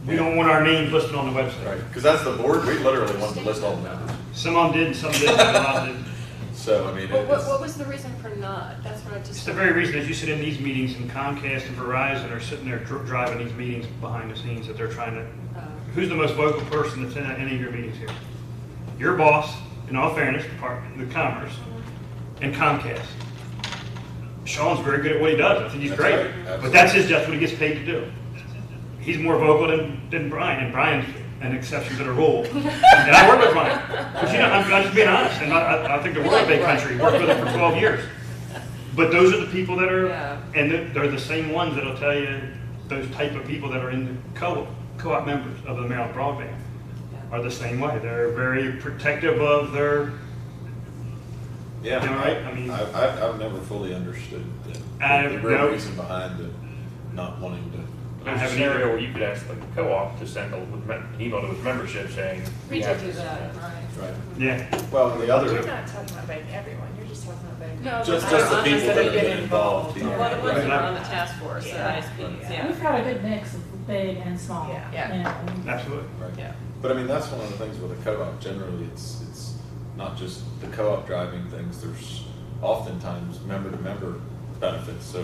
we don't want our names listed on the website. Right, because that's the board, we literally wanted to list all the members. Some of them did, some didn't, a lot didn't. So, I mean, what was the reason for not? That's what I just. It's the very reason that you sit in these meetings and Comcast and Verizon are sitting there driving these meetings behind the scenes that they're trying to, who's the most vocal person that's in any of your meetings here? Your boss, in all fairness, Department of Commerce, and Comcast. Sean's very good at what he does. I think he's That's great. right. But that's what he gets paid to do. He's more vocal than Brian, and Brian's an exception to the rule. And I work with Brian. Because, I'm just being honest, and I think the world of Bay Country, worked with him for 12 years. But those are the people that are, and they're the same ones that'll tell you, those type of people that are in the co-op members of the Maryland Broadband are the same way. They're very protective of their. yeah, You know, right? I mean, I've never fully understood the real reason behind it, not wanting to. There's a scenario where you could ask the co-op to send an email to its membership saying. We did have do this. that, right. Right. Yeah. Well, the other. You're not talking about begging everyone, you're just talking about begging. No, Just the people that are getting involved. Well, the ones that are on the task force, the Yeah. ISPs, yeah. We've got a good mix of big and small. Yeah. you know. Absolutely. Right. Yeah. But I mean, that's one of the things with a co-op, generally, it's not just the co-op driving things, there's oftentimes member-to-member benefits, so,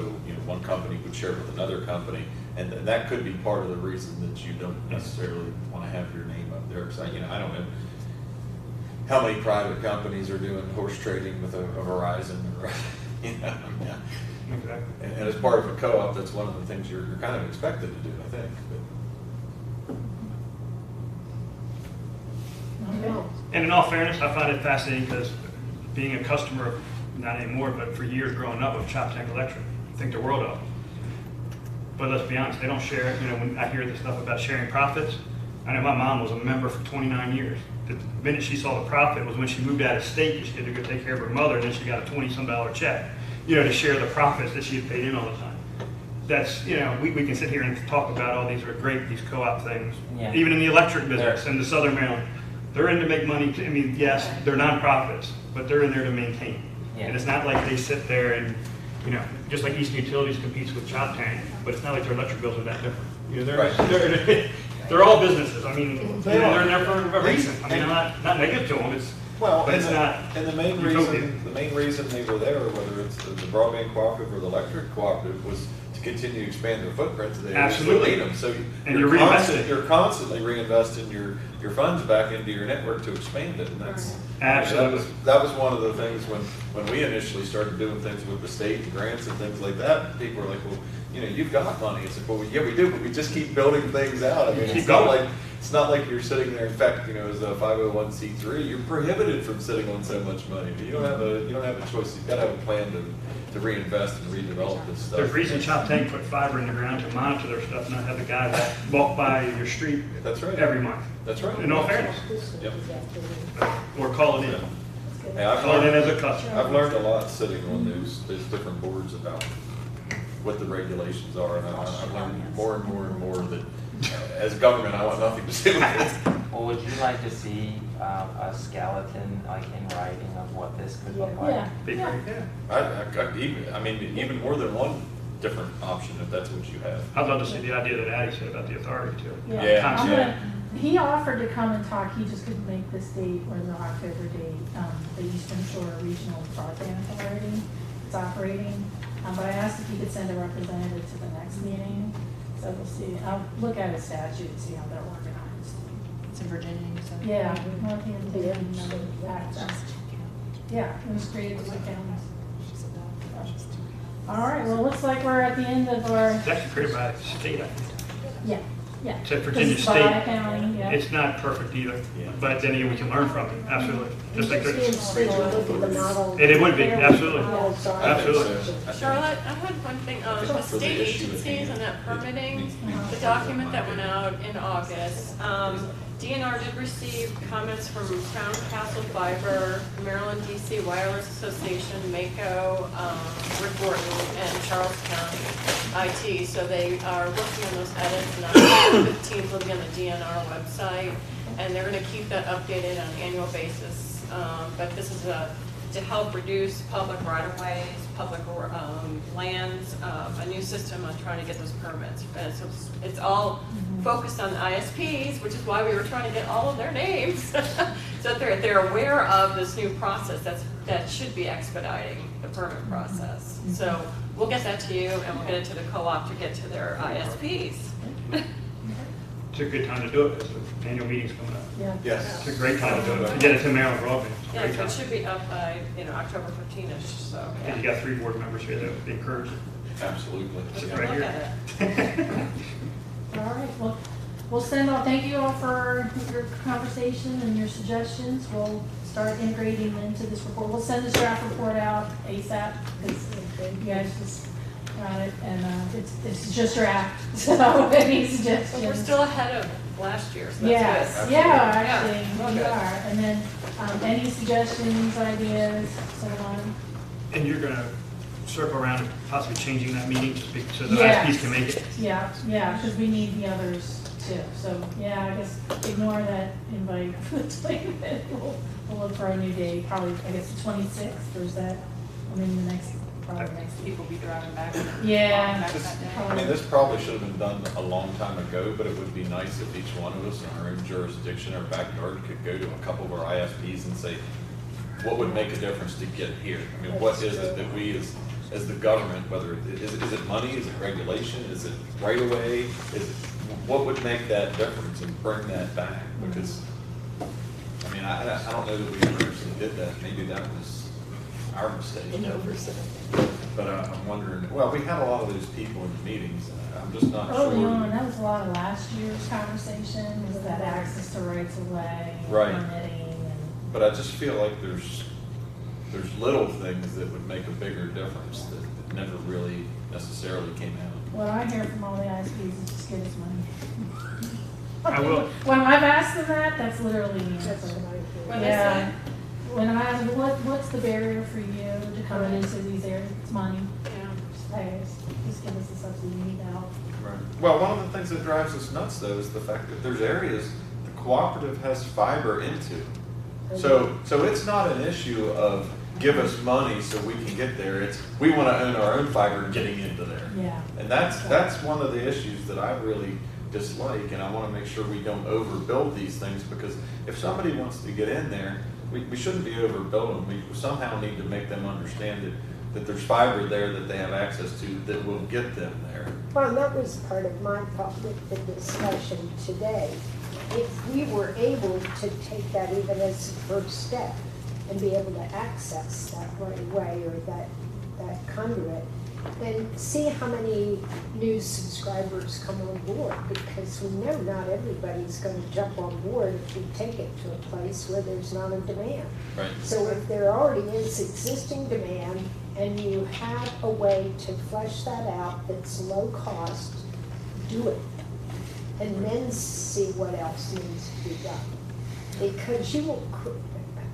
one company would share with another company, and that could be part of the reason that you don't necessarily want to have your name up there, because I don't know how many private companies are doing horse trading with a Verizon, or, yeah. Exactly. And as part of a co-op, that's one of the things you're kind of expected to do, I think, but. And in all fairness, I find it fascinating because being a customer, not anymore, but for years growing up with Chop Tank Electric, I think the world of them. But let's be honest, they don't share, when I hear this stuff about sharing profits, I know my mom was a member for 29 years. The minute she saw the profit was when she moved out of state, she had to go take care of her mother, and then she got a $20-some check, to share the profits that she had paid in all the time. That's, we can sit here and talk about all these are great, these co-op things. Yeah. Even in the electric business and the Southern Maryland, they're in to make money. I mean, yes, they're nonprofits, but they're in there to maintain. And it's not like they sit there and, you know, just like Eastern Utilities competes with Chop Tank, but it's not like their electric bills are that different. You know, they're all businesses. I mean, you know, they're in there for a reason. I mean, I'm not negative to them. It's, Well, but it's not. And the main reason they were there, whether it's the broadband cooperative or the electric cooperative, was to continue to expand their footprint. They Absolutely. Need them. So and you're reinvesting. You're constantly reinvesting your funds back into your network to expand it, and that's absolutely. That was one of the things when we initially started doing things with the state and grants and things like that. People were like, well, you know, you've got money. It's like, well, yeah, we do, but we just keep building things out. I mean, it's not like you're sitting there. In fact, you know, as a 501c3, you're prohibited from sitting on so much money. You don't have a choice. You've got to have a plan to reinvest and redevelop this stuff. There's reason Chop Tank put fiber in the ground to monitor their stuff, not have the guy that walk by your street. That's right. Every month. That's right. In all fairness. Yep. Or call it in. Hey, I've call it in as a customer. I've learned a lot sitting on those different boards about what the regulations are, and I've learned more and more and more that as government, I want nothing to do with it. Well, would you like to see a skeleton, like in writing, of what this could look like? I mean, even more than one different option, if that's what you have. I'd love to see the idea that Addie said about the authority too. Yeah. He offered to come and talk. He just couldn't make this date or the October date. The Eastern Shore Regional Broadband Authority is operating. But I asked if he could send a representative to the next meeting. So we'll see. I'll look at his statute and see how they're organized. It's in Virginia, you said? Yeah, Northampton. Yeah, it was created by counties. All right, well, looks like we're at the end of our. It's actually created by state, I think. Yeah, yeah. Except Virginia It's State. by county, yeah. It's not perfect either, but then again, we can learn from it, absolutely. Just like there's. It would be, absolutely, absolutely. Charlotte, I had one thing, the state agencies and that permitting, the document that went out in August, DNR did receive comments from Crown Castle Fiber, Maryland DC Wireless Association, Mako, Rick Wharton, and Charles County IT. So they are working on those edits, and on the 15th will be on the DNR website, and they're going to keep that updated on an annual basis. But this is to help reduce public right-of-ways, public lands, a new system on trying to get those permits. And so it's all focused on the ISPs, which is why we were trying to get all of their names, so that they're aware of this new process that should be expediting the permit process. So we'll get that to you, and we'll get it to the co-op to get to their ISPs. It's a good time to do it, because the annual meeting's coming up. Yeah. Yes. It's a great time to do it, to get it to Maryland Broadband. Yeah, so it should be up by, October 15-ish, so. And you got 3 board members here that would be encouraged. Absolutely. Sit Look right here. at it. All right, well, we'll send all, thank you all for your conversation and your suggestions. We'll start integrating into this report. We'll send this draft report out ASAP, because you guys just got it, and it's just draft, so any suggestions. We're still ahead of last year, so that's Yes, good. yeah, actually, we Okay. are. And then, any suggestions, ideas, so on? And you're gonna circle around and possibly changing that meeting so the Yes. ISPs can make it? Yeah, because we need the others too. So, yeah, I guess ignore that invite. We'll look for a new day, probably, I guess, the 26th, or is that, the next, probably next week. People be driving back. Yeah. Back that day. I mean, this probably should have been done a long time ago, but it would be nice if each one of us in our own jurisdiction, our backyard, could go to a couple of our ISPs and say, what would make a difference to get here? I mean, what is it that we as the government, whether is it money, is it regulation, is it right away, what would make that difference and bring that back? Because, I mean, I don't know that we ever actually did that. Maybe that was our mistake. But I'm wondering, well, we had a lot of those people in the meetings. I'm just not sure. Early on, that was a lot of last year's conversation, was that access to rights of way, Right. permitting, and But I just feel like there's little things that would make a bigger difference that never really necessarily came out. what I hear from all the ISPs is just give us money. I will. When I've asked them that, that's literally the answer. When they Yeah. say? When I ask, what's the barrier for you to coming into these areas? It's money. Just pay us. Just give us the subsidy we need to help. Right. Well, one of the things that drives us nuts, though, is the fact that there's areas, the cooperative has fiber into. So it's not an issue of give us money so we can get there. It's we want to own our own fiber getting into there. Yeah. And that's one of the issues that I really dislike, and I want to make sure we don't overbuild these things, because if somebody wants to get in there, we shouldn't be overbuilding. We somehow need to make them understand that there's fiber there that they have access to that will get them there. Well, that was part of my thought with the discussion today. If we were able to take that even as a first step and be able to access that right away, or that conduit, then see how many new subscribers come on board, because we know not everybody's going to jump on board if we take it to a place where there's not a demand. Right. So if there already is existing demand and you have a way to flesh that out that's low cost, do it. And then see what else needs to be done. Because you will,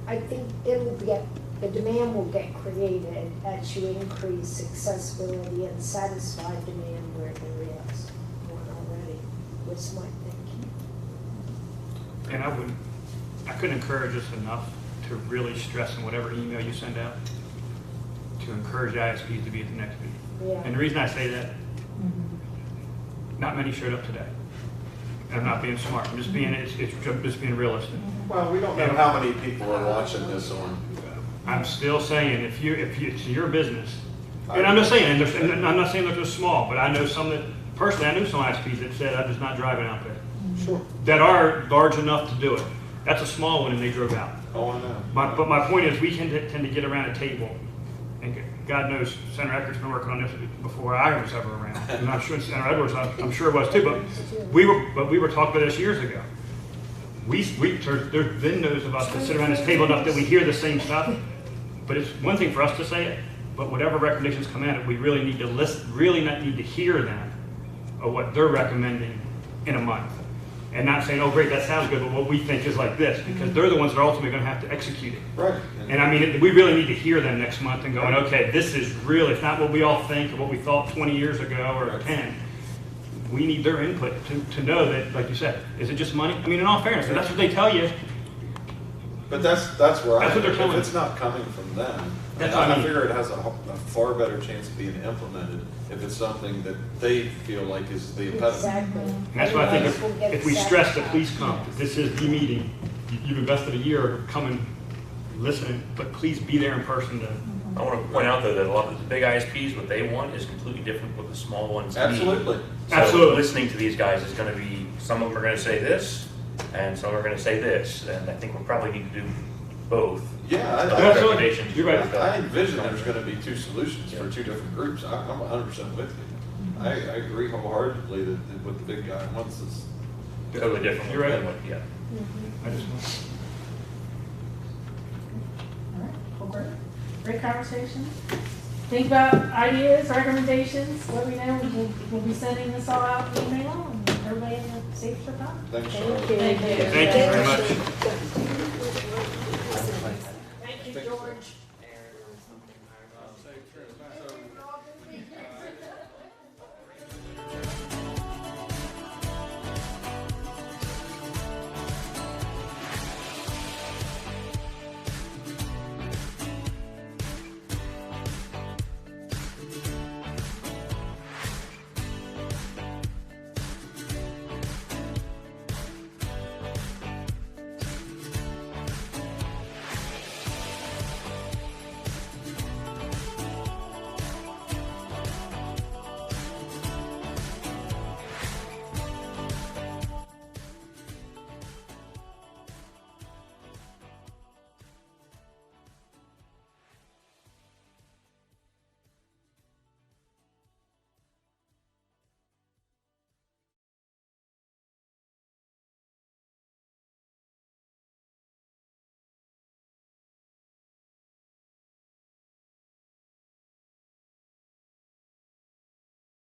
I think the demand will get created as you increase accessibility and satisfy demand where there is one already, was my thinking. And I couldn't encourage us enough to really stress in whatever email you send out, to encourage the ISPs to be at the next meeting. Yeah. And the reason I say that, not many showed up today. And I'm not being smart, I'm just being, it's just being realistic. Well, we don't know how many people are watching this on. I'm still saying, if it's your business, and I'm just saying, and I'm not saying that they're small, but I know some that, personally, I knew some ISPs that said, I'm just not driving out there. Sure. That are large enough to do it. That's a small one, and they drove out. Oh, I know. But my point is, we tend to get around a table, and God knows Senator Eckert's been working on this before I was ever around. And I'm sure Senator Edwards, I'm sure it was too, but we were talking about this years ago. There's been those of us that sit around this table enough that we hear the same stuff, but it's one thing for us to say it, but whatever recommendations come at it, we really need to need to hear them of what they're recommending in a month. And not saying, oh great, that sounds good, but what we think is like this, because they're the ones that are ultimately going to have to execute it. Right. And I mean, we really need to hear them next month and going, okay, this is really, it's not what we all think or what we thought 20 years ago or 10. We need their input to know that, like you said, is it just money? I mean, in all fairness, if that's what they tell you. But that's where That's what they're telling if us. it's not coming from them, That's I what I mean. figure it has a far better chance of being implemented if it's something that they feel like is the impediment. Exactly. And that's why I think if we stress that, please come. This is the meeting. You've invested a year coming, listening, but please be there in person to. I want to point out though that a lot of the big ISPs, what they want is completely different from what the small ones need. Absolutely. So Absolutely. listening to these guys is going to be, some of them are going to say this, and some are going to say this, and I think we'll probably need to do both. Yeah, Absolutely. You're right. I envision there's going to be two solutions for two different groups. I'm 100% with you. I agree wholeheartedly that what the big guy wants is Totally different. You're right. than what- yeah. I just. All right, well, great conversation. Think about ideas, recommendations, let me know. We'll be sending this all out in email, and everybody have a safe trip out. Thanks, Thank Sean. you. Thank you. Thank you very much. Thank you, George.